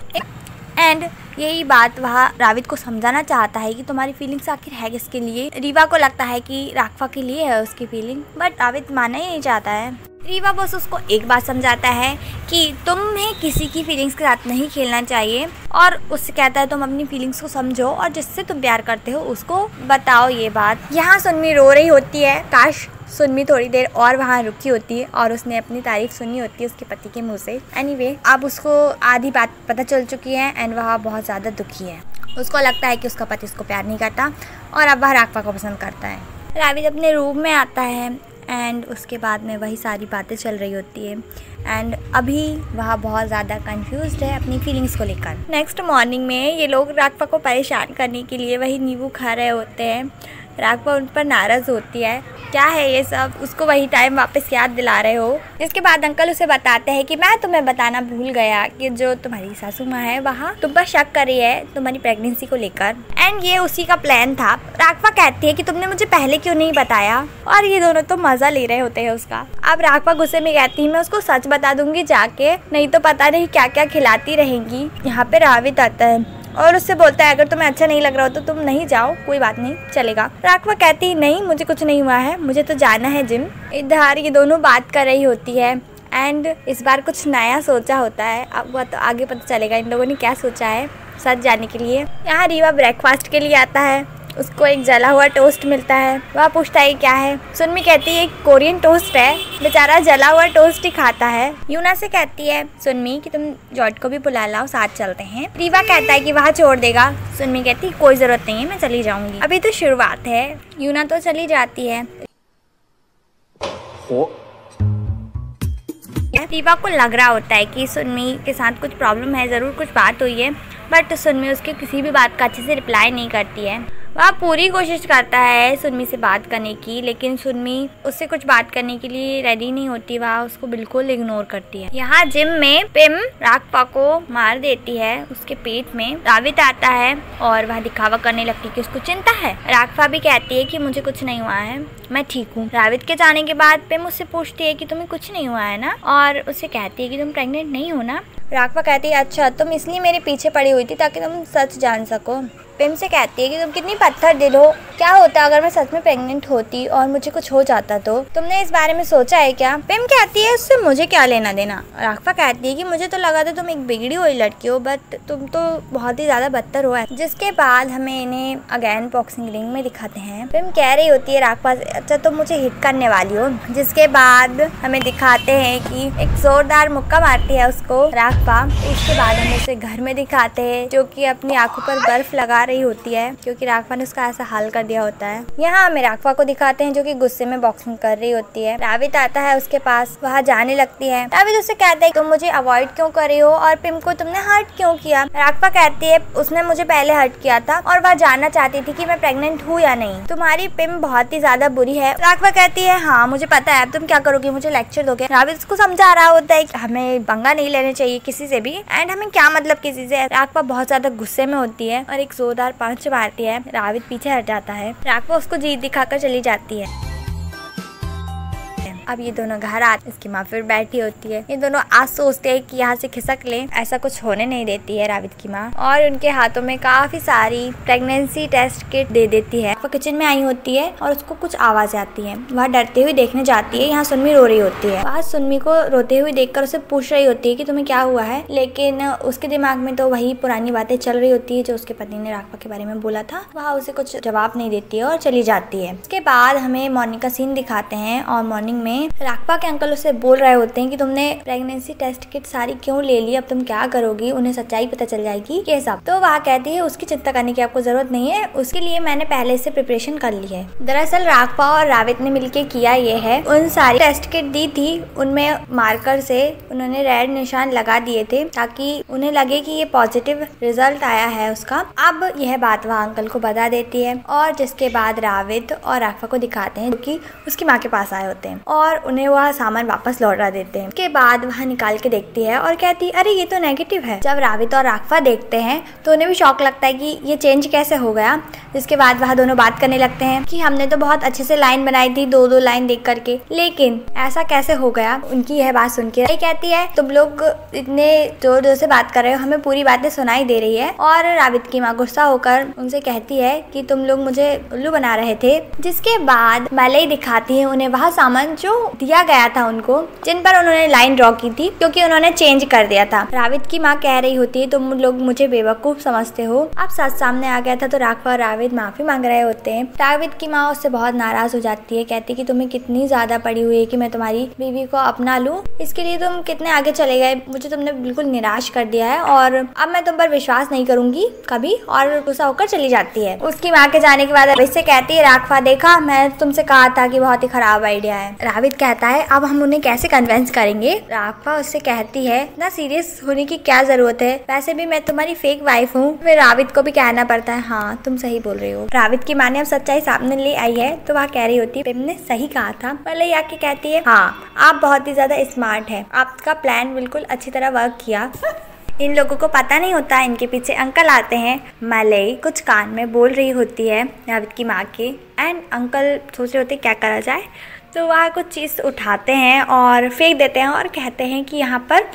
एंड यही बात वह राविद को समझाना चाहता है कि तुम्हारी फीलिंग्स आखिर है किसके लिए। रीवा को लगता है कि रागपा के लिए है उसकी फीलिंग, बट राविद मानना ही नहीं चाहता है। रीवा बस उसको एक बात समझाता है कि तुम्हें किसी की फीलिंग्स के साथ नहीं खेलना चाहिए और उससे कहता है तुम अपनी फीलिंग्स को समझो और जिससे तुम प्यार करते हो उसको बताओ ये बात। यहाँ सुनमी रो रही होती है, काश सुनमी थोड़ी देर और वहाँ रुकी होती है और उसने अपनी तारीफ सुनी होती है उसके पति के मुंह से। एनीवे अब उसको आधी बात पता चल चुकी है एंड वह बहुत ज़्यादा दुखी है। उसको लगता है कि उसका पति उसको प्यार नहीं करता और अब वह रागपा को पसंद करता है। राविद अपने रूम में आता है एंड उसके बाद में वही सारी बातें चल रही होती है एंड अभी वह बहुत ज़्यादा कंफ्यूज्ड है अपनी फीलिंग्स को लेकर। नेक्स्ट मॉर्निंग में ये लोग राघवा को परेशान करने के लिए वही नींबू खा रहे होते हैं। राघवा उन पर नाराज़ होती है, क्या है ये सब, उसको वही टाइम वापस याद दिला रहे हो। जिसके बाद अंकल उसे बताते हैं कि मैं तुम्हें बताना भूल गया कि जो तुम्हारी सासू माँ है वहाँ तुम पर शक कर रही है तुम्हारी प्रेगनेंसी को लेकर, एंड ये उसी का प्लान था। राघवा कहती है कि तुमने मुझे पहले क्यों नहीं बताया, और ये दोनों तो मजा ले रहे होते हैं उसका। अब राघवा गुस्से में कहती है मैं उसको सच बता दूंगी जाके, नहीं तो पता नहीं क्या क्या खिलाती रहेंगी। यहाँ पे रावित आता है और उससे बोलता है अगर तुम्हें अच्छा नहीं लग रहा हो तो तुम नहीं जाओ, कोई बात नहीं चलेगा। राघवा कहती नहीं मुझे कुछ नहीं हुआ है, मुझे तो जाना है जिम। इधर ये दोनों बात कर रही होती है एंड इस बार कुछ नया सोचा होता है। अब वह तो आगे पता चलेगा इन लोगों ने क्या सोचा है सच जानने के लिए। यहाँ रीवा ब्रेकफास्ट के लिए आता है, उसको एक जला हुआ टोस्ट मिलता है। वह पूछता है क्या है, सुनमी कहती है कोरियन टोस्ट है। बेचारा जला हुआ टोस्ट ही खाता है। यूना से कहती है सुनमी कि तुम जॉर्ज को भी बुला लाओ, साथ चलते हैं। रीवा कहता है कि वहाँ छोड़ देगा। सुनमी कहती कोई जरूरत नहीं है, मैं चली जाऊंगी, अभी तो शुरुआत है। यूना तो चली जाती है। रीवा को लग रहा होता है कि सुनमी के साथ कुछ प्रॉब्लम है, ज़रूर कुछ बात हुई है, बट सुनमी उसके किसी भी बात का अच्छे से रिप्लाई नहीं करती है। वह पूरी कोशिश करता है सुनमी से बात करने की, लेकिन सुनमी उससे कुछ बात करने के लिए रेडी नहीं होती। वह उसको बिल्कुल इग्नोर करती है। यहाँ जिम में पिम राघवा को मार देती है उसके पेट में। रावित आता है और वह दिखावा करने लगती है कि उसको चिंता है। राघवा भी कहती है कि मुझे कुछ नहीं हुआ है, मैं ठीक हूँ। रावित के जाने के बाद पिम उससे पूछती है कि तुम्हें कुछ नहीं हुआ है ना, और उससे कहती है कि तुम प्रेग्नेंट नहीं हो ना। राघवा कहती है अच्छा तुम इसलिए मेरे पीछे पड़ी हुई थी ताकि तुम सच जान सको। पिम से कहती है कि तुम कितनी पत्थर दिल हो, क्या होता अगर मैं सच में प्रेग्नेंट होती और मुझे कुछ हो जाता तो, तुमने इस बारे में सोचा है क्या। पिम कहती है उससे मुझे क्या लेना देना। राघवा कहती है कि मुझे तो लगा था तुम एक बिगड़ी हुई लड़की हो, बट तुम तो बहुत ही ज्यादा बदतर हो। जिसके बाद हमें इन्हें अगेन बॉक्सिंग रिंग में दिखाते हैं। पिम कह रही होती है राघवा से अच्छा तुम मुझे हिट करने वाली हो। जिसके बाद हमें दिखाते हैं कि एक जोरदार मुक्का मारती है उसको राघवा। उसके बाद हम उसे घर में दिखाते हैं जो कि अपनी आंखों पर बर्फ लगा रही होती है क्योंकि राघवा ने उसका ऐसा हाल कर दिया होता है। यहाँ हमें राघवा को दिखाते हैं जो कि गुस्से में बॉक्सिंग कर रही होती है। रावित आता है उसके पास, वहाँ जाने लगती है। रावित उससे कहता है तुम मुझे अवॉइड क्यों कर रही हो और पिम को तुमने हर्ट क्यों किया। राघवा कहती है उसने मुझे पहले हर्ट किया था और वह जानना चाहती थी कि मैं प्रेग्नेंट हूँ या नहीं। तुम्हारी पिम बहुत ही ज्यादा बुरी है। राघवा कहती है हाँ मुझे पता है, अब तुम क्या करोगी, मुझे लेक्चर दोगे। रावित उसको समझा रहा होता है कि हमें पंगा नहीं लेने चाहिए किसी से भी, एंड हमें क्या मतलब किसी से। राघवा बहुत ज्यादा गुस्से में होती है और एक जोरदार पंच मारती है। रावित पीछे हट जाता है। राघवा उसको जीत दिखाकर चली जाती है। अब ये दोनों घर आते, इसकी माँ फिर बैठी होती है। ये दोनों आज सोचते हैं कि यहाँ से खिसक ले, ऐसा कुछ होने नहीं देती है रावित की माँ, और उनके हाथों में काफी सारी प्रेगनेंसी टेस्ट किट दे देती है। वो किचन में आई होती है और उसको कुछ आवाज आती है। वह डरते हुए देखने जाती है। यहाँ सुनमी रो रही होती है। वह सुनमी को रोते हुए देखकर उसे पूछ रही होती है कि तुम्हें क्या हुआ है, लेकिन उसके दिमाग में तो वही पुरानी बातें चल रही होती है जो उसके पति ने राघवा के बारे में बोला था। वह उसे कुछ जवाब नहीं देती है और चली जाती है। उसके बाद हमें मॉर्निंग का सीन दिखाते हैं और मॉर्निंग में राघवा के अंकल उसे बोल रहे होते हैं कि तुमने प्रेगनेंसी टेस्ट किट सारी क्यों ले ली, अब तुम क्या करोगी, उन्हें सच्चाई पता चल जाएगी ये सब। तो वह कहती है उसकी चिंता करने की आपको जरूरत नहीं है, उसके लिए मैंने पहले से प्रिपरेशन कर ली है। दरअसल राघवा और रावित ने मिलकर किया ये है, उन सारी टेस्ट किट दी थी, उनमें मार्कर से उन्होंने रेड निशान लगा दिए थे ताकि उन्हें लगे कि ये पॉजिटिव रिजल्ट आया है उसका। अब यह बात वह अंकल को बता देती है और जिसके बाद रावित और राघवा को दिखाते हैं जो कि उसकी माँ के पास आए होते हैं और उन्हें वह सामान वापस लौटा देते हैं। उसके बाद वह निकाल के देखती है और कहती अरे ये तो नेगेटिव है। जब रावित और राघवा देखते हैं तो उन्हें भी शौक लगता है कि ये चेंज कैसे हो गया। जिसके बाद वह दोनों बात करने लगते हैं कि हमने तो बहुत अच्छे से लाइन बनाई थी, दो दो लाइन देख करके, लेकिन ऐसा कैसे हो गया। उनकी यह बात सुन के कहती है तुम लोग इतने जोर जोर से बात कर रहे हो, हमें पूरी बातें सुनाई दे रही है। और रावित की माँ गुस्सा होकर उनसे कहती है कि तुम लोग मुझे उल्लू बना रहे थे। जिसके बाद मलाई दिखाती है उन्हें वह सामान जो दिया गया था उनको, जिन पर उन्होंने लाइन ड्रॉ की थी, क्योंकि उन्होंने चेंज कर दिया था। रावित की माँ कह रही होती है तुम लोग मुझे बेवकूफ समझते हो। अब सच सामने आ गया था तो राघव और रावित माफी मांग रहे होते हैं। रावित की माँ उससे बहुत नाराज हो जाती है, कहती कि तुम्हें कितनी ज्यादा पड़ी हुई है कि मैं तुम्हारी बीवी को अपना लूं, इसके लिए तुम कितने आगे चले गए, मुझे तुमने बिल्कुल निराश कर दिया है और अब मैं तुम पर विश्वास नहीं करूंगी कभी, और गुस्सा होकर चली जाती है। उसकी माँ के जाने के बाद इससे कहती है राघव देखा मैं तुमसे कहा था कि बहुत ही खराब आइडिया है। रावित कहता है अब हम उन्हें कैसे कन्विंस करेंगे। राघव उससे कहती है ना सीरियस होने की क्या जरूरत है, वैसे भी मैं तुम्हारी फेक वाइफ हूँ। फिर रावित को भी कहना पड़ता है हाँ तुम सही बोल रही हो। रावित की माँ ने अब सच्चाई सामने ले आई है तो वह कह रही होती है पिम ने सही कहा था। मलई आके कहती है हाँ आप बहुत ही ज्यादा स्मार्ट है, आपका प्लान बिल्कुल अच्छी तरह वर्क किया। इन लोगों को पता नहीं होता इनके पीछे अंकल आते हैं। मलई कुछ कान में बोल रही होती है रावित की माँ के, एंड अंकल सोच रहे होते क्या करा जाए, तो वह कुछ चीज़ उठाते हैं और फेंक देते हैं और कहते हैं कि यहाँ पर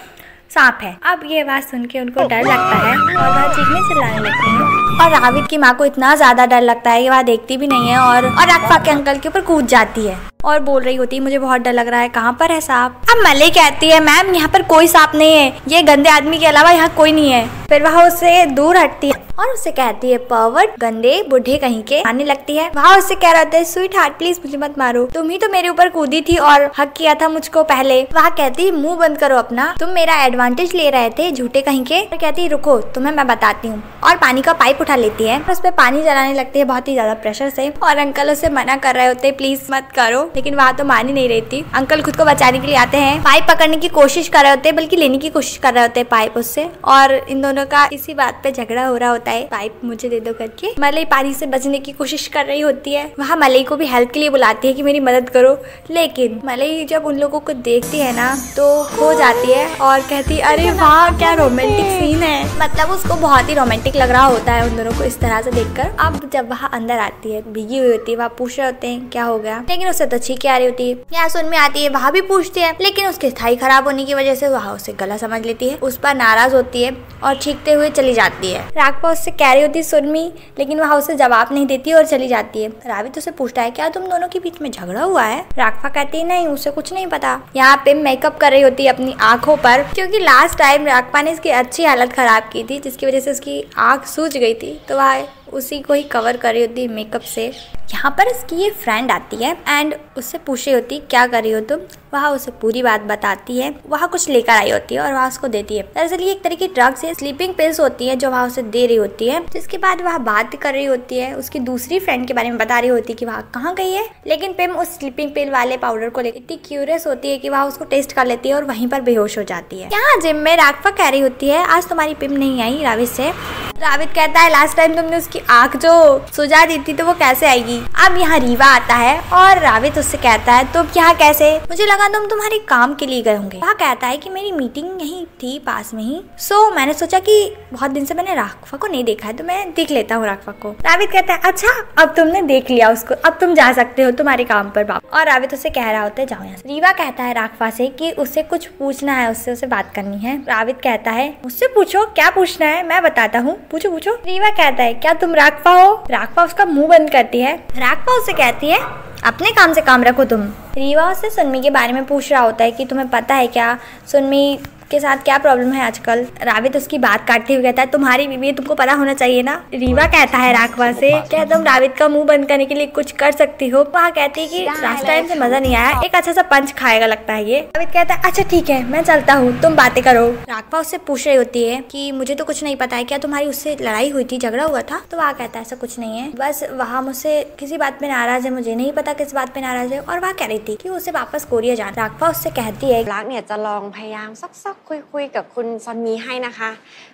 सांप है। अब ये बात सुन के उनको डर लगता है और वह चीखने चिल्लाने लगते हैं और रावित की माँ को इतना ज्यादा डर लगता है कि वह देखती भी नहीं है और राघव के अंकल के ऊपर कूद जाती है और बोल रही होती है मुझे बहुत डर लग रहा है, कहाँ पर है सांप। अब मलई कहती है मैम यहाँ पर कोई सांप नहीं है, ये गंदे आदमी के अलावा यहाँ कोई नहीं है। फिर वह उससे दूर हटती है और उससे कहती है पर्वट गंदे बुढ़े कहीं के, आने लगती है। वह उससे कह रहे थे स्वीट हार्ट प्लीज मुझे मत मारो, तुम ही तो मेरे ऊपर कूदी थी और हक किया था मुझको पहले। वह कहती है मुंह बंद करो अपना, तुम मेरा एडवांटेज ले रहे थे झूठे कहीं के। और कहती है रुको तुम्हें मैं बताती हूँ, और पानी का पाइप उठा लेती है, उस पर पानी जलाने लगती है बहुत ही ज्यादा प्रेशर से। और अंकल उसे मना कर रहे होते प्लीज मत करो, लेकिन वह तो मान ही नहीं रही थी। अंकल खुद को बचाने के लिए आते हैं, पाइप पकड़ने की कोशिश कर रहे होते बल्कि लेने की कोशिश कर रहे होते पाइप उससे, और इन दोनों का इसी बात पे झगड़ा हो रहा होता है पाइप मुझे दे दो करके। मलई पानी से बचने की कोशिश कर रही होती है, वहाँ मलई को भी हेल्प के लिए बुलाती है कि मेरी मदद करो, लेकिन मलई जब उन लोगों को देखती है ना तो खो जाती है और कहती है अरे वाह क्या रोमांटिक सीन है। मतलब उसको बहुत ही रोमांटिक लग रहा होता है उन दोनों को इस तरह से देखकर। अब जब वहाँ अंदर आती है भीगी हुई होती है, वहाँ पूछ रहे होते हैं क्या हो गया, लेकिन उससे तो छींके आ रही होती है। यहाँ सुन में आती है, वहाँ भी पूछती है, लेकिन उसके थाई खराब होने की वजह से वहाँ उसे गला समझ लेती है, उस पर नाराज होती है और छींकते हुए चली जाती है। राघव उससे कह रही होती है सुनमी, लेकिन वहाँ उसे जवाब नहीं देती और चली जाती है। रावित उसे पूछता है क्या तुम दोनों के बीच में झगड़ा हुआ है। राघव कहती है नहीं उसे कुछ नहीं पता। यहाँ पे मेकअप कर रही होती है अपनी आंखों पर, क्योंकि लास्ट टाइम राघव ने इसकी अच्छी हालत खराब की थी जिसकी वजह से उसकी आंख सूज गई थी, तो वह उसी को ही कवर कर रही होती है मेकअप से। यहाँ पर इसकी ये फ्रेंड आती है एंड उससे पूछ रही होती क्या कर रही हो तुम। वह उसे पूरी बात बताती है, वह कुछ लेकर आई होती है और वह उसको देती है। दरअसल ये एक तरह की ड्रग्स है, स्लीपिंग पिल्स होती है जो वह उसे दे रही होती है। जिसके बाद वह बात कर रही होती है, उसकी दूसरी फ्रेंड के बारे में बता रही होती है कि वह कहाँ गई है, लेकिन पिम उस स्लीपिंग पिल वाले पाउडर को लेकर इतनी क्यूरियस होती है कि वह उसको टेस्ट कर लेती है और वहीं पर बेहोश हो जाती है। यहाँ जिम में राघव कह रही होती है आज तुम्हारी पिम नहीं आई रावित से। रावित कहता है लास्ट टाइम तुमने उसकी आंख जो सुझा दी थी तो वो कैसे आएगी। अब यहाँ रीवा आता है और रावित उससे कहता है तुम यहाँ कैसे, मुझे लगा तुम तुम्हारे काम के लिए गए होंगे। वह कहता है कि मेरी मीटिंग यहीं थी पास में ही, सो मैंने सोचा कि बहुत दिन से मैंने राघव को नहीं देखा है तो मैं देख लेता हूँ राघव को। रावित कहता है अच्छा अब तुमने देख लिया उसको, अब तुम जा सकते हो तुम्हारे काम पर बाप। और रावित उससे कह रहा होता है जाओ यहाँ से। रीवा कहता है राघव से कि उससे कुछ पूछना है, उससे उसे बात करनी है। रावित कहता है मुझसे पूछो क्या पूछना है मैं बताता हूँ, पूछो पूछो। रीवा कहता है क्या तुम राघव हो। राघव उसका मुंह बंद करती है। राघव उससे कहती है अपने काम से काम रखो तुम। रीवा उससे सुनमी के बारे में पूछ रहा होता है कि तुम्हें पता है क्या सुनमी के साथ क्या प्रॉब्लम है आजकल। रावित उसकी बात काटते हुए कहता है तुम्हारी बीवी तुमको पता होना चाहिए ना। रीवा कहता है राघव से क्या तुम रावित का मुंह बंद करने के लिए कुछ कर सकती हो। वहाँ कहती है कि लास्ट टाइम से मजा नहीं आया, एक अच्छा सा पंच खाएगा लगता है ये। रावित कहता है अच्छा ठीक है मैं चलता हूँ तुम बातें करो। राघव उससे पूछ रही होती है कि मुझे तो कुछ नहीं पता है, क्या तुम्हारी उससे लड़ाई हुई थी, झगड़ा हुआ था। तो वहाँ कहता है ऐसा कुछ नहीं है, बस वहाँ मुझसे किसी बात पे नाराज है, मुझे नहीं पता किस बात पे नाराज है। और वहाँ कह रही थी कि उसे वापस कोरिया जाना। राघव उससे कहती है รักเนี่ยจะลองพยายามซอกๆคุยกับคุณซอนมีให้นะคะ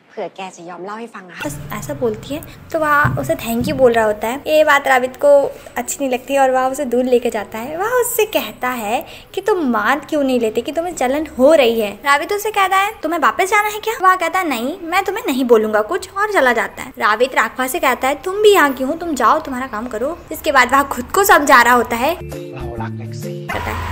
เผื่อแกจะยอมเล่าให้ฟังนะคะ ऐसा बोलती है तो वह उसे थैंक यू बोल रहा होता है। ये बात रावित को अच्छी नहीं लगती और वह उसे दूर लेके जाता है। वह उससे कहता है कि तुम मान क्यों नहीं लेते कि तुम्हें जलन हो रही है। रावित उससे कहता है तुम्हें वापस जाना है क्या। वह कहता है नहीं मैं तुम्हें नहीं बोलूंगा कुछ, और चला जाता है। रावित राघव से कहता है तुम भी यहाँ क्यों, तुम जाओ तुम्हारा काम करो। इसके बाद वह खुद को समझा रहा होता है,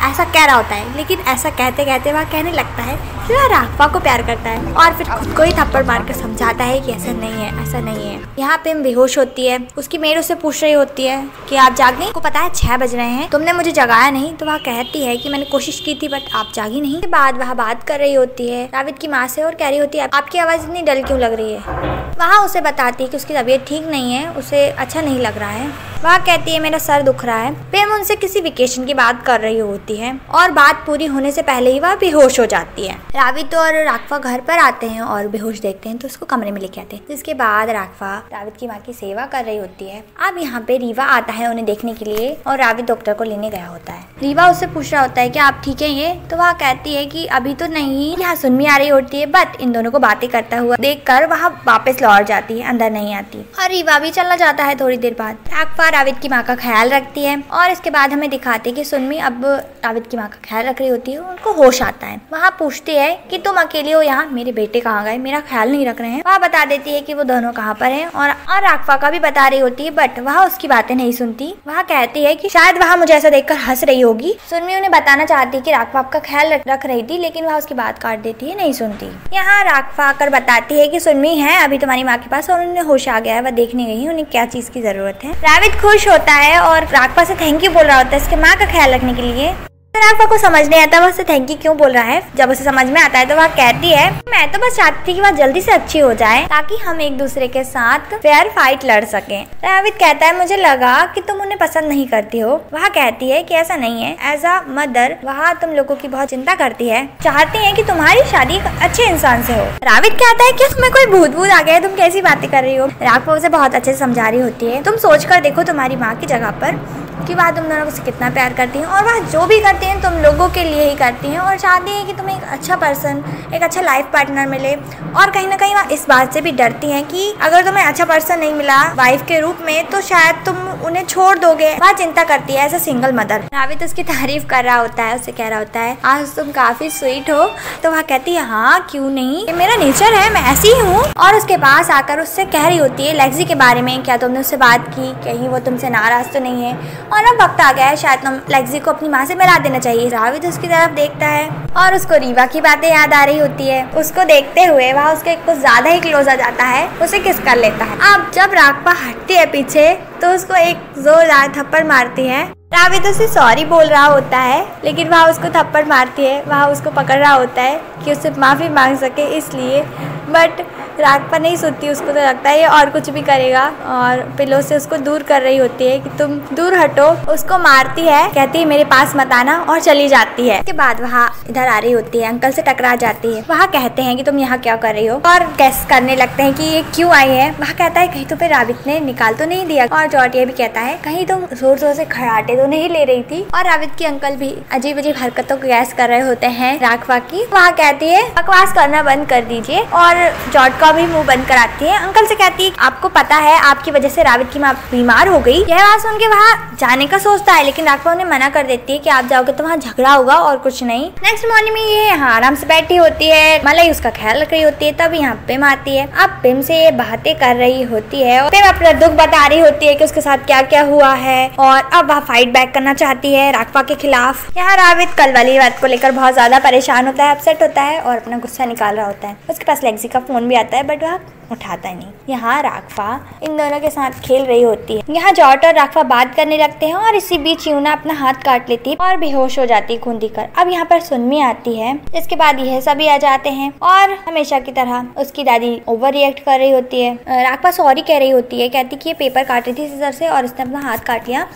ऐसा कह रहा होता है, लेकिन ऐसा कहते कहते वह कहने लगता है जो राघवा को प्यार करता है और फिर खुद को ही थप्पड़ मारकर समझाता है कि ऐसा नहीं है, ऐसा नहीं है। यहाँ पे बेहोश होती है। उसकी मेड उससे पूछ रही होती है कि आप जाग गई? को पता है 6 बज रहे हैं, तुमने मुझे जगाया नहीं। तो वह कहती है कि मैंने कोशिश की थी बट आप जागी नहीं। के बाद वह बात कर रही होती है राविद की माँ से और कह रही होती है आपकी आवाज इतनी डल क्यों लग रही है। वहाँ उसे बताती है कि उसकी तबीयत ठीक नहीं है, उसे अच्छा नहीं लग रहा है। वह कहती है मेरा सर दुख रहा है। प्रेम उनसे किसी वेकेशन की बात कर रही होती है और बात पूरी होने से पहले ही वह बेहोश हो जाती है। राविद और राघवा घर पर आते हैं और बेहोश देखते हैं तो उसको कमरे में लेके आते हैं। जिसके बाद राघवा राविद की माँ की सेवा कर रही होती है। अब यहाँ पे रीवा आता है उन्हें देखने के लिए और राविद डॉक्टर को लेने गया होता है। रीवा उससे पूछ रहा होता है कि आप ठीक है ये? तो वह कहती है कि अभी तो नहीं। यहाँ सुनमी आ रही होती है बट इन दोनों को बातें करता हुआ देखकर वह वापस लौट जाती है, अंदर नहीं आती और रीवा भी चला जाता है। थोड़ी देर बाद राघवा राविद की माँ का ख्याल रखती है और इसके बाद हमें दिखाते हैं कि सुनमी अब राविद की माँ का ख्याल रख रही होती है। उनको होश आता है। वहाँ पूछती है कि तुम अकेले हो यहाँ, मेरे बेटे कहाँ गए, मेरा ख्याल नहीं रख रहे हैं। वह बता देती है कि वो दोनों कहाँ पर हैं और राघवा का भी बता रही होती है बट वह उसकी बातें नहीं सुनती। वह कहती है कि शायद वह मुझे ऐसा देखकर हंस रही होगी। सुनमी उन्हें बताना चाहती है कि राघवा आपका ख्याल रख रही थी लेकिन वह उसकी बात काट देती है, नहीं सुनती। यहाँ राघवा आकर बताती है कि सुनमी है अभी तुम्हारी माँ के पास और उन्हें होश आ गया है, वह देखने गई है, उन्हें क्या चीज की जरूरत है। राविद खुश होता है और राघवा से थैंक यू बोल रहा होता है इसके माँ का ख्याल रखने के लिए। राघवा को समझ नहीं आता वह उसे थैंक यू क्यों बोल रहा है। जब उसे समझ में आता है तो वह कहती है मैं तो बस चाहती थी कि वह जल्दी से अच्छी हो जाए ताकि हम एक दूसरे के साथ फेयर फाइट लड़ सकें। राविद कहता है मुझे लगा कि तुम उन्हें पसंद नहीं करती हो। वह कहती है कि ऐसा नहीं है, एज अ मदर वह तुम लोगों की बहुत चिंता करती है, चाहती है कि तुम्हारी शादी अच्छे इंसान से हो। राविद कहता है कि तुम्हें कोई भूत भूत आ गया है, तुम कैसी बातें कर रही हो। राघवा उसे बहुत अच्छे से समझा रही होती है तुम सोच कर देखो तुम्हारी माँ की जगह पर कि वह तुम दोनों को कितना प्यार करती हैं और वह जो भी करती हैं तुम लोगों के लिए ही करती हैं और चाहती हैं कि तुम्हें एक अच्छा पर्सन, एक अच्छा लाइफ पार्टनर मिले। और कहीं ना कहीं वह इस बात से भी डरती हैं कि अगर तुम्हें अच्छा पर्सन नहीं मिला वाइफ के रूप में तो शायद तुम उन्हें छोड़ दोगे। वह चिंता करती है एज अ सिंगल मदर। राविद उसकी तारीफ कर रहा होता है, उसे कह रहा होता है आज तुम काफी स्वीट हो। तो वह कहती है हाँ क्यों नहीं, ये मेरा नेचर है, मैं ऐसी ही हूँ। और उसके पास आकर उससे कह रही होती है लेक्सी के बारे में, क्या तुमने उससे बात की, कहीं वो तुमसे नाराज तो नहीं है और अब वक्त आ गया है शायद तुम लेक्सी को अपनी माँ से मिला देना चाहिए। राविद उसकी तरफ देखता है और उसको रीवा की बातें याद आ रही होती है। उसको देखते हुए वह उसके कुछ ज्यादा ही क्लोज आ जाता है, उसे किस कर लेता है। अब जब राघवा हटती है पीछे तो उसको एक जोरदार थप्पड़ मारती है। राविद उसे सॉरी बोल रहा होता है लेकिन वह उसको थप्पड़ मारती है। वह उसको पकड़ रहा होता है कि उससे माफ़ी मांग सके इसलिए, बट राघवा नहीं सुनती। उसको तो लगता है ये और कुछ भी करेगा और पिलो से उसको दूर कर रही होती है कि तुम दूर हटो। उसको मारती है, कहती है मेरे पास मत आना और चली जाती है। उसके बाद वहाँ इधर आ रही होती है, अंकल से टकरा जाती है। वहाँ कहते हैं कि तुम यहाँ क्या कर रही हो और गैस करने लगते हैं कि ये क्यों आई है। वह कहता है कहीं तुम्हें राविद ने निकाल तो नहीं दिया और जॉर्ज ये भी कहता है कहीं तुम जोर जोर से खड़ाटे तो नहीं ले रही थी। और राविद के अंकल भी अजीब अजीब हरकतों को गैस कर रहे होते हैं राघवा की। वहाँ कहती है बकवास करना बंद कर दीजिए और जॉर्ज का भी मुंह बंद कराती है। अंकल से कहती है आपको पता है आपकी वजह से राविद की माँ बीमार हो गई। यह बात सुन के वहाँ जाने का सोचता है लेकिन राघवा उन्हें मना कर देती है कि आप जाओगे तो वहाँ झगड़ा होगा और कुछ नहीं। नेक्स्ट मॉर्निंग में ये यहाँ आराम से बैठी होती है, मलाई उसका ख्याल रख रही होती है। तब यहाँ पिम आती है। अब पिम से ये बातें कर रही होती है और पिम अपना दुख बता रही होती है कि उसके साथ क्या क्या हुआ है और अब वह फाइट बैक करना चाहती है राघवा के खिलाफ। यहाँ राविद कल वाली बात को लेकर बहुत ज्यादा परेशान होता है, अपसेट होता है और अपना गुस्सा निकाल रहा होता है। उसके पास लेक्सी का फोन भी आता है बट वह उठाता नहीं। यहाँ राघवा इन दोनों के साथ खेल रही होती है। यहाँ जॉर्ज और राघवा बात करने लगते हैं और इसी बीच यूना अपना हाथ काट लेती है और बेहोश हो जाती है खून दिखकर। अब यहाँ पर सुनमी आती है। इसके बाद यह सभी आ जाते हैं और हमेशा की तरह उसकी दादी ओवर रिएक्ट कर रही होती है। राघवा सॉरी कह रही होती है, कहती कि ये पेपर काट रही थी सीजर से और इसने अपना हाथ काट लिया,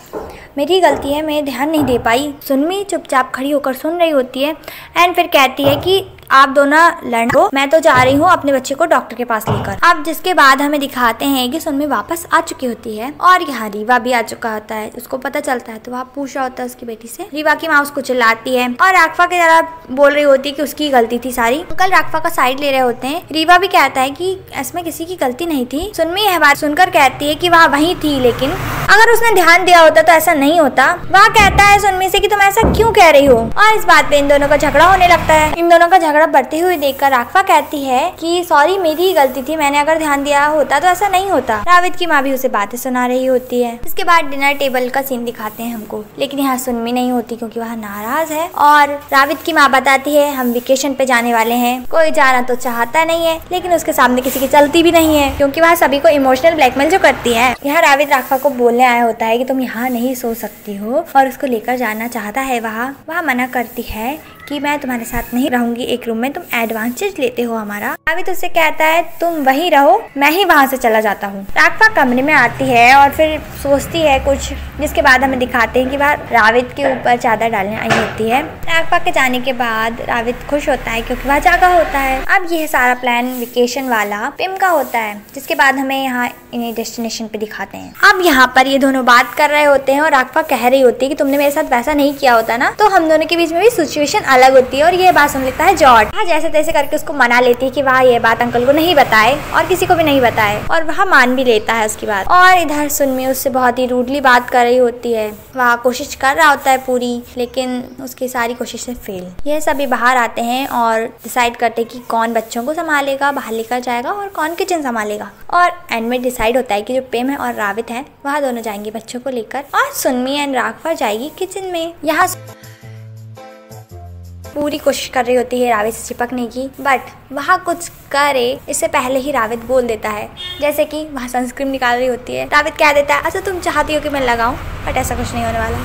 मेरी गलती है, मैं ध्यान नहीं दे पाई। सुनमी चुपचाप खड़ी होकर सुन रही होती है एंड फिर कहती है कि आप दोनों लड़ो, मैं तो जा रही हूँ अपने बच्चे को डॉक्टर के पास लेकर। अब जिसके बाद हमें दिखाते हैं कि सुनमी वापस आ चुकी होती है और यहाँ रीवा भी आ चुका होता है। उसको पता चलता है तो वह पूछ रहा होता है उसकी बेटी से। रीवा की माँ उसको चिल्लाती है और राघवा की तरह बोल रही होती है कि उसकी गलती थी सारी। अंकल राघवा का साइड ले रहे होते हैं। रीवा भी कहता है कि इसमें किसी की गलती नहीं थी। सुनमी यह बात सुनकर कहती है कि वह वहीं थी लेकिन अगर उसने ध्यान दिया होता तो ऐसा नहीं होता। वह कहता है सुनमी से कि तुम ऐसा क्यों कह रही हो और इस बात पे इन दोनों का झगड़ा होने लगता है। इन दोनों का झगड़ा झगड़ा बढ़ते हुए देखकर राघवा कहती है कि सॉरी मेरी ही गलती थी, मैंने अगर ध्यान दिया होता तो ऐसा नहीं होता। रावित की माँ भी उसे बातें सुना रही होती है। इसके बाद डिनर टेबल का सीन दिखाते हैं हमको, लेकिन यहाँ सुनमी नहीं होती क्योंकि वह नाराज है। और रावित की माँ बताती है हम वेकेशन पे जाने वाले हैं, कोई जाना तो चाहता नहीं है लेकिन उसके सामने किसी की चलती भी नहीं है क्योंकि वह सभी को इमोशनल ब्लैकमेल जो करती है। यहाँ रावित राघवा को बोलने आया होता है कि तुम यहाँ नहीं सो सकती हो और उसको लेकर जाना चाहता है। वह मना करती है कि मैं तुम्हारे साथ नहीं रहूंगी एक रूम में, तुम एडवांटेज लेते हो हमारा। रावित उससे कहता है तुम वहीं रहो, मैं ही वहां से चला जाता हूँ। राघवा कमरे में आती है और फिर सोचती है कुछ, जिसके बाद हमें दिखाते हैं कि वह रावित के ऊपर चादर डालने आई होती है। राघवा के जाने के बाद रावित खुश होता है क्योंकि वह जागा होता है। अब यह सारा प्लान वेकेशन वाला पिम का होता है, जिसके बाद हमें यहाँ इन्हें डेस्टिनेशन पे दिखाते हैं। अब यहाँ पर ये दोनों बात कर रहे होते हैं और राघवा कह रही होती है कि तुमने मेरे साथ वैसा नहीं किया होता ना, तो हम दोनों के बीच में भी सिचुएशन अलग होती है। और ये बात सुन लेता है जॉर्ज। हाँ, जैसे तैसे करके उसको मना लेती है कि वह ये बात अंकल को नहीं बताए और किसी को भी नहीं बताए, और वह मान भी लेता है उसकी बात। और इधर सुनमी उससे बहुत ही रूडली बात कर रही होती है। वह कोशिश कर रहा होता है पूरी, लेकिन उसकी सारी कोशिशें फेल। ये सभी बाहर आते हैं और डिसाइड करते हैं कि कौन बच्चों को संभालेगा, बाहर लेकर जाएगा और कौन किचन संभालेगा। और एंड में डिसाइड होता है कि जो पिम है और रावित है वह दोनों जाएंगे बच्चों को लेकर और सुनमी एंड राघवा जाएगी किचन में। यहाँ पूरी कोशिश कर रही होती है रावित से चिपकने की, बट वह कुछ करे इससे पहले ही रावित बोल देता है, जैसे कि वह सनस्क्रीन निकाल रही होती है। रावित कह देता है अच्छा तुम चाहती हो कि मैं लगाऊं, बट ऐसा कुछ नहीं होने वाला।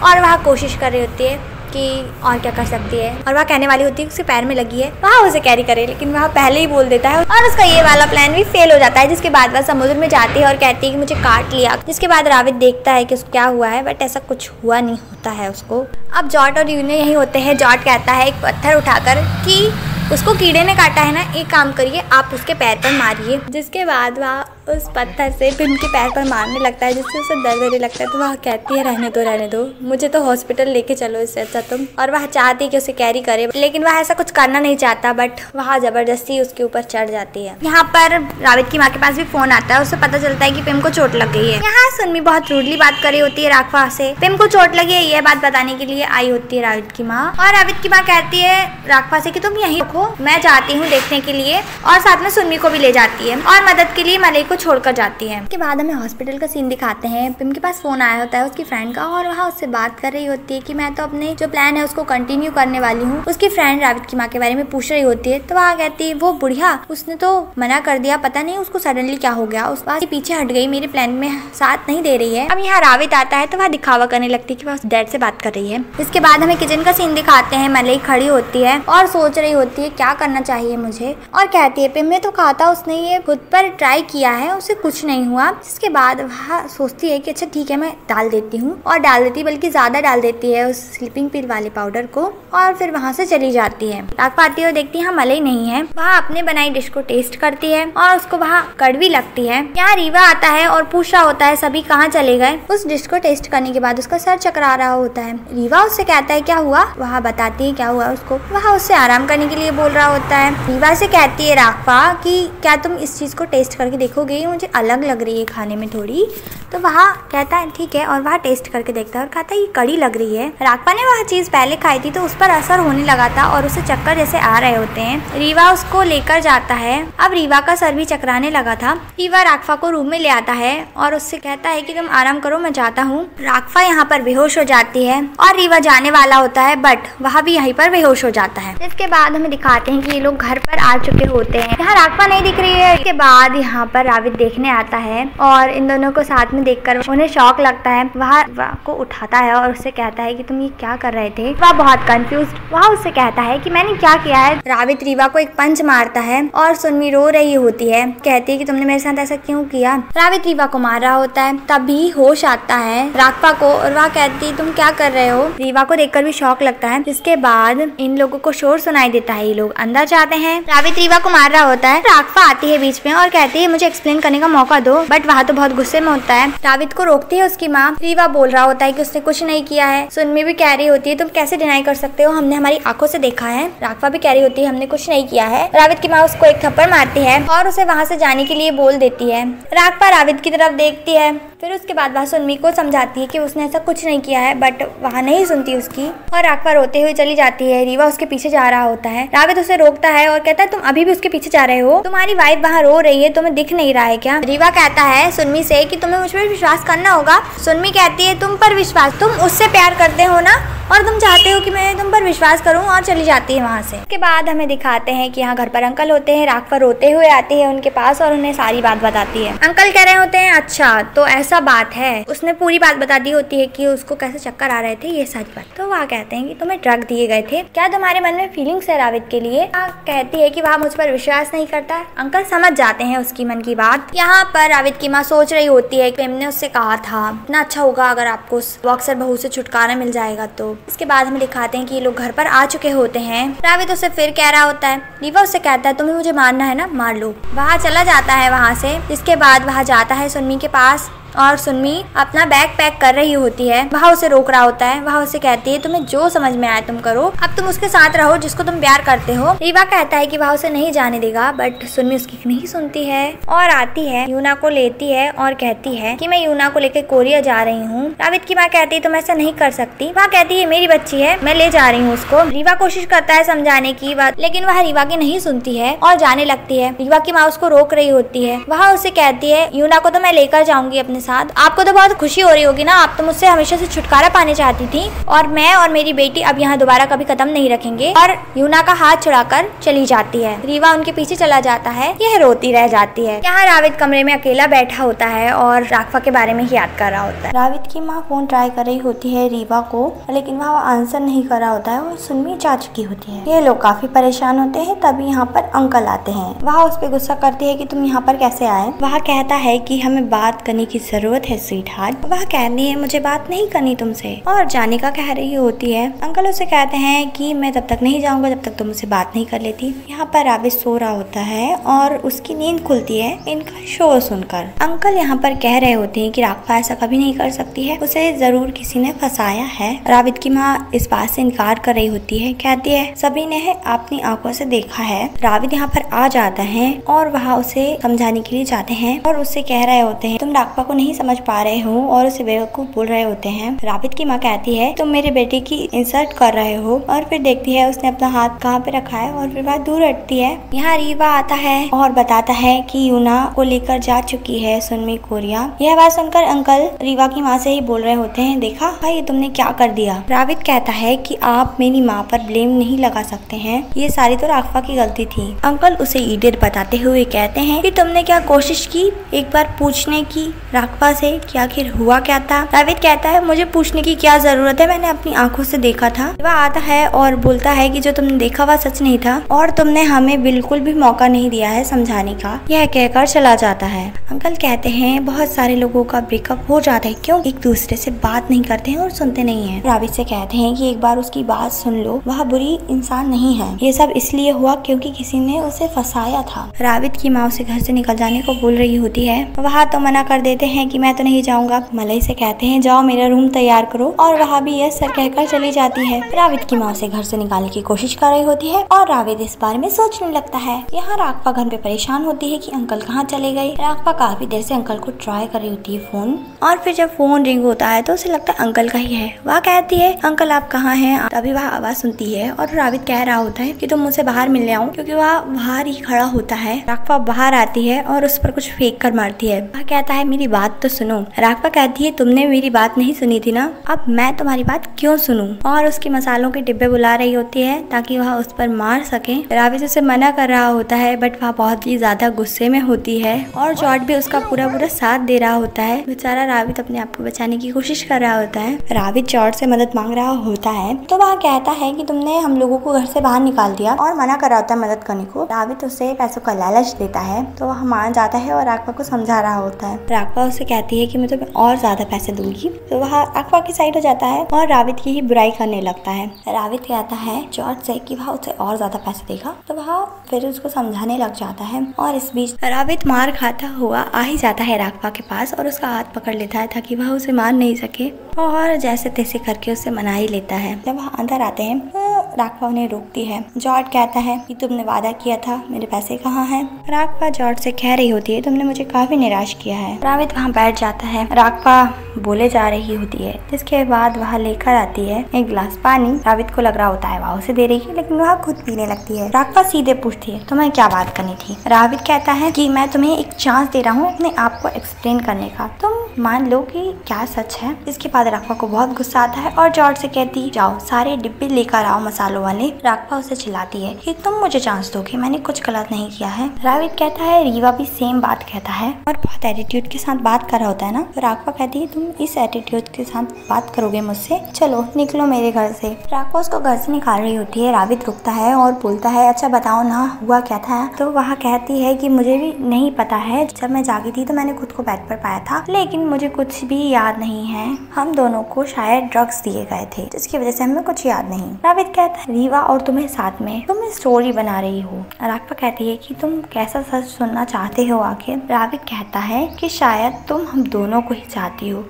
और वह कोशिश कर रही होती है कि और क्या कर सकती है, और वह कहने वाली होती है उसके पैर में लगी है, वह उसे कैरी करे, लेकिन वह पहले ही बोल देता है और उसका ये वाला प्लान भी फेल हो जाता है। जिसके बाद वह समुद्र में जाती है और कहती है कि मुझे काट लिया। जिसके बाद रावित देखता है कि उसको क्या हुआ है, बट ऐसा कुछ हुआ नहीं होता है उसको। अब जॉर्ज और यूने यही होते हैं। जॉर्ज कहता है एक पत्थर उठाकर कि उसको कीड़े ने काटा है ना, एक काम करिए आप उसके पैर पर मारिए। जिसके बाद वह उस पत्थर से पिम के पैर पर मारने लगता है, जिससे उसे दर्द होने लगता है। तो वह कहती है रहने दो, मुझे तो हॉस्पिटल लेके चलो इससे अच्छा तुम। और वह चाहती है कि उसे कैरी करे, लेकिन वह ऐसा कुछ करना नहीं चाहता, बट वह जबरदस्ती उसके ऊपर चढ़ जाती है। यहाँ पर रावित की माँ के पास भी फोन आता है, उससे पता चलता है कि पिम को चोट लग गई है। यहाँ सुनमी बहुत रूडली बात कर रही होती है राघवा से, पिम को चोट लगी है यह बात बताने के लिए आई होती है रावित की माँ। और रावित की माँ कहती है राघवा से कि तुम यहीं रखो, मैं जाती हूँ देखने के लिए, और साथ में सुनमी को भी ले जाती है और मदद के लिए मलई को छोड़कर जाती है। उसके बाद हमें हॉस्पिटल का सीन दिखाते हैं। पिम के पास फोन आया होता है उसकी फ्रेंड का, और वहाँ उससे बात कर रही होती है कि मैं तो अपने जो प्लान है उसको कंटिन्यू करने वाली हूँ। उसकी फ्रेंड रावित की माँ के बारे में पूछ रही होती है, तो वहाँ कहती है वो बुढ़िया, उसने तो मना कर दिया, पता नहीं उसको सडनली क्या हो गया, उस बात के पीछे हट गई, मेरे प्लान में साथ नहीं दे रही है। अब यहाँ रावित आता है तो वह दिखावा करने लगती है कि वह उस डैड से बात कर रही है। इसके बाद हमें किचन का सीन दिखाते हैं। मलई खड़ी होती है और सोच रही होती है क्या करना चाहिए मुझे, और कहती है पिम ने तो कहा था उसने ये खुद पर ट्राई किया है, उसे कुछ नहीं हुआ। जिसके बाद वह सोचती है कि अच्छा ठीक है मैं डाल देती हूँ, और डाल देती बल्कि ज्यादा डाल देती है उस स्लीपिंग पिल वाले पाउडर को, और फिर वहाँ से चली जाती है। राघवा आती है और देखती है हाँ मलई नहीं है। वह अपने बनाई डिश को टेस्ट करती है और उसको वहाँ कड़वी लगती है। यहाँ रीवा आता है और पूछ रहा होता है सभी कहाँ चले गए। उस डिश को टेस्ट करने के बाद उसका सर चकरा रहा होता है। रीवा उससे कहता है क्या हुआ, वह बताती है क्या हुआ उसको। वह उससे आराम करने के लिए बोल रहा होता है। रीवा से कहती है राघवा कि क्या तुम इस चीज को टेस्ट करके देखोगे, ये मुझे अलग लग रही है खाने में थोड़ी। तो वह कहता है ठीक है, और वह टेस्ट करके देखता है और कहता है ये कड़ी लग रही है। राघवा ने वह चीज पहले खाई थी तो उस पर असर होने लगा था और उसे चक्कर जैसे आ रहे होते हैं। रीवा उसको लेकर जाता है। अब रीवा का सर भी चकराने लगा था। रीवा राघवा को रूम में ले आता है और उससे कहता है कि तुम आराम करो मैं जाता हूँ। राघवा यहाँ पर बेहोश हो जाती है और रीवा जाने वाला होता है, बट वह भी यहीं पर बेहोश हो जाता है। इसके बाद हमें दिखाते हैं कि ये लोग घर पर आ चुके होते हैं। यहाँ राघवा नहीं दिख रही है। इसके बाद यहाँ पर रावित देखने आता है और इन दोनों को साथ में देखकर उन्हें शौक लगता है। वह को उठाता है और उससे कहता है कि तुम ये क्या कर रहे थे। वह बहुत कंफ्यूज्ड, वह उससे कहता है कि मैंने क्या किया है। रावित रीवा को एक पंच मारता है और सुनमी रो रही होती है, कहती है कि तुमने मेरे साथ ऐसा क्यों किया। रावित रीवा को मार रहा होता है, तभी होश आता है राघवा को और वह कहती है तुम क्या कर रहे हो। रीवा को देखकर भी शौक लगता है। जिसके बाद इन लोगों को शोर सुनाई देता है। ये लोग अंदर जाते हैं। रावित रीवा को मार रहा होता है। राघवा आती है बीच में और कहती है मुझे एक्सप्लेन करने का मौका दो, बट वह तो बहुत गुस्से में होता है। रावित को रोकती है उसकी माँ। रीवा बोल रहा होता है कि उसने कुछ नहीं किया है। सुनमी भी कह रही होती है तुम कैसे डिनाई कर सकते हो, हमने हमारी आंखों से देखा है। राघवा भी कह रही होती है हमने कुछ नहीं किया है। रावित की माँ उसको एक थप्पड़ मारती है और उसे वहाँ से जाने के लिए बोल देती है। राघवा रावित की तरफ देखती है, फिर उसके बाद वह सुनमी को समझाती है कि उसने ऐसा कुछ नहीं किया है, बट वह नहीं सुनती उसकी और राघवा रोते हुए चली जाती है। रीवा उसके पीछे जा रहा होता है। रावित उसे रोकता है और कहता है तुम अभी भी उसके पीछे जा रहे हो, तुम्हारी वाइफ वहाँ रो रही है, तुम्हें दिख नहीं रहा है क्या? रीवा कहता है सुनमी से कि तुम्हें मुझ पर विश्वास करना होगा। सुनमी कहती है तुम पर विश्वास, तुम उससे प्यार करते हो ना और तुम चाहते हो कि मैं तुम पर विश्वास करूं, और चली जाती है वहाँ से। उसके बाद हमें दिखाते हैं कि यहाँ घर पर अंकल होते हैं। राघवा रोते हुए आती है उनके पास और उन्हें सारी बात बताती है। अंकल कह रहे होते हैं अच्छा तो ऐसा बात है। उसने पूरी बात बता दी होती है कि उसको कैसे चक्कर आ रहे थे, ये सारी बात। तो वह कहते हैं कि तुम्हें ड्रग दिए गए थे, क्या तुम्हारे मन में फीलिंग्स है रावित के लिए? कहती है कि वह मुझ पर विश्वास नहीं करता। अंकल समझ जाते हैं उसकी मन की बात। यहाँ पर रावित की माँ सोच रही होती है कि ने उससे कहा था इतना अच्छा होगा अगर आपको उस बॉक्सर बहू से छुटकारा मिल जाएगा। तो इसके बाद हमें दिखाते हैं कि ये लोग घर पर आ चुके होते हैं। रावित उससे फिर कह रहा होता है, रीवा उससे कहता है तुम्हें मुझे मारना है ना, मार लो। वहाँ चला जाता है वहाँ से। इसके बाद वह जाता है सुनमी के पास और सुनमी अपना बैग पैक कर रही होती है। वह उसे रोक रहा होता है। वह उसे कहती है तुम्हें जो समझ में आए तुम करो, अब तुम उसके साथ रहो जिसको तुम प्यार करते हो। रीवा कहता है कि वह उसे नहीं जाने देगा, बट सुनमी उसकी नहीं सुनती है और आती है यूना को लेती है और कहती है कि मैं यूना को लेकर कोरिया जा रही हूँ। रावित की माँ कहती है तुम ऐसा नहीं कर सकती। वह कहती है मेरी बच्ची है, मैं ले जा रही हूँ उसको। रीवा कोशिश करता है समझाने की बात, लेकिन वह रीवा की नहीं सुनती है और जाने लगती है। रीवा की माँ उसको रोक रही होती है। वह उसे कहती है यूना को तो मैं लेकर जाऊंगी अपने साथ, आपको तो बहुत खुशी हो रही होगी ना, आप तो मुझसे हमेशा से छुटकारा पाने चाहती थी और मैं और मेरी बेटी अब यहाँ दोबारा कभी कदम नहीं रखेंगे। और यूना का हाथ छुड़ाकर चली जाती है। रीवा उनके पीछे चला जाता है। यह रोती रह जाती है। यहाँ रावित कमरे में अकेला बैठा होता है और राघवा के बारे में याद कर रहा होता है। रावित की माँ फोन ट्राई कर रही होती है रीवा को, लेकिन वह आंसर नहीं कर रहा होता है और सुनमी जा चुकी होती है। ये लोग काफी परेशान होते हैं। तभी यहाँ पर अंकल आते हैं। वह उस पर गुस्सा करती है कि तुम यहाँ पर कैसे आए। वह कहता है कि हमें बात करने की जरूरत है स्वीट हार्ट। वह कहती है मुझे बात नहीं करनी तुमसे और जाने का कह रही होती है। अंकल उसे कहते हैं कि मैं तब तक नहीं जाऊंगा जब तक तुम मुझसे बात नहीं कर लेती। यहाँ पर रावित सो रहा होता है और उसकी नींद खुलती है इनका शोर सुनकर। अंकल यहाँ पर कह रहे होते हैं कि राघवा ऐसा कभी नहीं कर सकती है, उसे जरूर किसी ने फंसाया है। रावित की माँ इस बात से इनकार कर रही होती है, कहती है सभी ने अपनी आंखों से देखा है। रावित यहाँ पर आ जाता है और वह उसे समझाने के लिए जाते हैं और उससे कह रहे होते हैं तुम राघवा को नहीं समझ पा रहे हो और उसे बेवकूफ बोल रहे होते हैं। रावित की माँ कहती है तुम मेरे बेटे की इंसल्ट कर रहे हो और फिर देखती है उसने अपना हाथ कहाँ पे रखा है और फिर वह दूर हटती है। यहाँ रीवा आता है और बताता है कि यूना को लेकर जा चुकी है सुनमी कोरिया। यह बात सुनकर अंकल रीवा की माँ से ही बोल रहे होते हैं देखा भाई तुमने क्या कर दिया। रावित कहता है कि आप मेरी माँ पर ब्लेम नहीं लगा सकते हैं, ये सारी तो राघवा की गलती थी। अंकल उसे इडियट बताते हुए कहते हैं कि तुमने क्या कोशिश की एक बार पूछने की राघवा से कि आखिर हुआ क्या था। रावित कहता है मुझे पूछने की क्या जरूरत है, मैंने अपनी आंखों से देखा था। वह आता है और बोलता है कि जो तुमने देखा वह सच नहीं था और तुमने हमें बिल्कुल भी मौका नहीं दिया है समझाने का। यह कहकर चला जाता है। अंकल कहते हैं बहुत सारे लोगों का ब्रेकअप हो जाता है, क्यों एक दूसरे से बात नहीं करते हैं और सुनते नहीं है। रावित से कहते हैं कि एक बार उसकी बात सुन लो, वह बुरी इंसान नहीं है, ये सब इसलिए हुआ क्योंकि किसी ने उसे फंसाया था। रावित की माँ उसे घर से निकल जाने को बोल रही होती है। वह तो मना कर देते हैं कि मैं तो नहीं जाऊंगा। मलई से कहते हैं जाओ मेरा रूम तैयार करो और वह भी यस सर कहकर चली जाती है। रावित की माँ उसे घर से निकालने की कोशिश कर रही होती है और रावित इस बारे में सोचने लगता है। यहाँ राघवा घर पे परेशान होती है कि अंकल कहाँ चले गए। राघवा काफी देर से अंकल को ट्राई कर रही होती है फोन और फिर जब फोन रिंग होता है तो उसे लगता है अंकल का ही है। वह कहती है अंकल आप कहाँ हैं। तभी वह आवाज सुनती है और रावित कह रहा होता है कि तुम मुझसे बाहर मिलने आओ, क्योंकि वह बाहर ही खड़ा होता है। राघवा बाहर आती है और उस पर कुछ फेंक कर मारती है। वह कहता है मेरी बात तो सुनो। राघवा कहती है तुमने मेरी बात नहीं सुनी थी ना, अब मैं तुम्हारी बात क्यों सुनूं। और उसके मसालों के डिब्बे बुला रही होती है ताकि वह उस पर मार सके। रावित उसे मना कर रहा होता है बट वह बहुत ही ज्यादा गुस्से में होती है और जॉर्ज भी उसका पूरा साथ दे रहा होता है। बेचारा रावित अपने आप को बचाने की कोशिश कर रहा होता है। रावित जॉर्ज से मदद मांग रहा होता है तो वह कहता है कि तुमने हम लोगों को घर से बाहर निकाल दिया और मना कर रहा होता है मदद करने को। रावित उसे पैसों का लालच देता है तो वह मान जाता है और राघवा को समझा रहा होता है। राघवा उसे कहती है कि मैं तुम्हें और ज्यादा पैसे दूंगी, तो वह राघवा की साइड हो जाता है और रावित की ही बुराई करने लगता है। रावित कहता है जॉर्ज से कि वह उसे और ज्यादा पैसे देगा, तो वह फिर उसको समझाने लग जाता है और इस बीच रावित मार खाता हुआ आ ही जाता है राघवा के पास और उसका हाथ पकड़ लेता है ताकि वह उसे मार नहीं सके और जैसे तैसे करके उसे मना ही लेता है। जब वह अंदर आते हैं तो राघवा उन्हें रोकती है। जॉर्ज कहता है कि तुमने वादा किया था, मेरे पैसे कहाँ हैं? राघवा जॉर्ज से कह रही होती है तुमने मुझे काफी निराश किया है। रावित वहाँ बैठ जाता है। राघवा बोले जा रही होती है, जिसके बाद वह लेकर आती है एक गिलास पानी। रावित को लग रहा होता है वह उसे दे रही है, लेकिन वह खुद पीने लगती है। राघवा सीधे पूछती है तुम्हें क्या बात करनी थी? रावित कहता है कि मैं तुम्हें एक चांस दे रहा हूँ अपने आप को एक्सप्लेन करने का, तुम मान लो कि क्या सच है। इसके बाद राघवा को बहुत गुस्सा आता है और जॉर्ज से कहती जाओ सारे डिब्बे लेकर आओ मसालों वाले। राघवा उसे चिल्लाती है कि तुम मुझे चांस दोगे, मैंने कुछ गलत नहीं किया है। रावित कहता है रीवा भी सेम बात कहता है और बहुत एटीट्यूड के साथ बात कर रहा होता है ना। तो राघवा कहती है तुम इस एटीट्यूड के साथ बात करोगे मुझसे, चलो निकलो मेरे घर से। राघवा उसको घर से निकाल रही होती है। रावित रुकता है और बोलता है अच्छा बताओ ना हुआ क्या था? तो वह कहती है कि मुझे भी नहीं पता है, जब मैं जागी थी तो मैंने खुद को बेड पर पाया था, लेकिन मुझे कुछ भी याद नहीं है। हम दोनों को शायद ड्रग्स दिए गए थे जिसकी वजह से हमें कुछ याद नहीं। रावित कहता है रीवा और तुम्हें साथ में तुम स्टोरी बना रही हो। राघवा कहती है कि तुम कैसा सच सुनना चाहते हो आखिर? रावित कहता है कि शायद तुम हम दोनों को ही चाहती हो।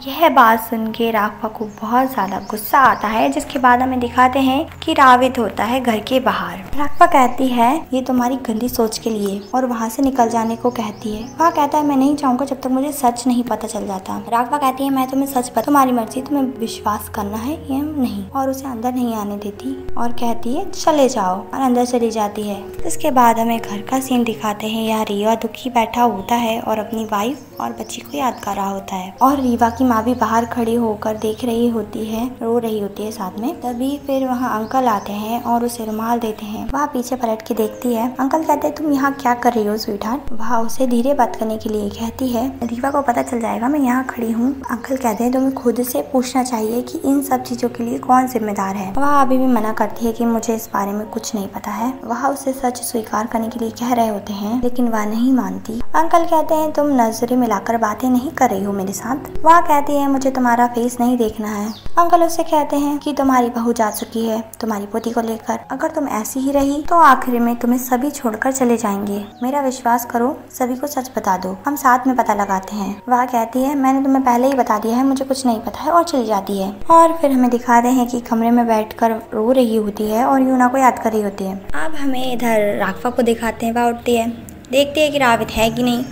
यह बात सुन के राघवा को बहुत ज्यादा गुस्सा आता है, जिसके बाद हमें दिखाते हैं कि रावित होता है घर के बाहर। राघवा कहती है ये तुम्हारी गंदी सोच के लिए और वहाँ से निकल जाने को कहती है। वह कहता है मैं नहीं चाहूंगा जब तक मुझे सच नहीं पता चल जाता। राघवा कहती है मैं तुम्हें सच बता, तुम्हारी मर्जी, तुम्हें विश्वास करना है या नहीं, और उसे अंदर नहीं आने देती और कहती है चले जाओ और अंदर चली जाती है। इसके बाद हमें घर का सीन दिखाते हैं। यहाँ रीवा दुखी बैठा होता है और अपनी वाइफ और बच्ची को याद कर रहा होता है और रीवा की माँ भी बाहर खड़ी होकर देख रही होती है, रो रही होती है साथ में। तभी फिर वहाँ अंकल आते हैं और उसे रुमाल देते हैं। वह पीछे पलट के देखती है। अंकल कहते हैं तुम यहाँ क्या कर रही हो स्वीटहार्ट? वह उसे धीरे बात करने के लिए कहती है रीवा को पता चल जाएगा मैं यहाँ खड़ी हूँ। अंकल कहते हैं तुम्हें खुद से पूछना चाहिए कि इन सब चीजों के लिए कौन जिम्मेदार है। वह अभी भी मना करती है कि मुझे इस बारे में कुछ नहीं पता है। वह उसे सच स्वीकार करने के लिए कह रहे होते हैं, लेकिन वह नहीं मानती। अंकल कहते हैं तुम नजरें मिलाकर बातें नहीं कर रही हो मेरे साथ। वह कहती है मुझे तुम्हारा फेस नहीं देखना है। अंकल उससे कहते हैं कि तुम्हारी बहू जा चुकी है तुम्हारी पोती को लेकर, अगर तुम ऐसी ही रही तो आखिर में तुम्हें सभी छोड़कर चले जाएंगे। मेरा विश्वास करो, सभी को सच बता दो, हम साथ में पता लगाते हैं। वह कहती है मैंने तुम्हें पहले ही बता दिया है, मुझे कुछ नहीं पता है, और चली जाती है। और फिर हमें दिखाते हैं कि कमरे में बैठकर रो रही होती है और यूना को याद कर रही होती है। अब हमें इधर राघवा को दिखाते हैं। वह उठती है, देखती है कि रावित है कि नहीं।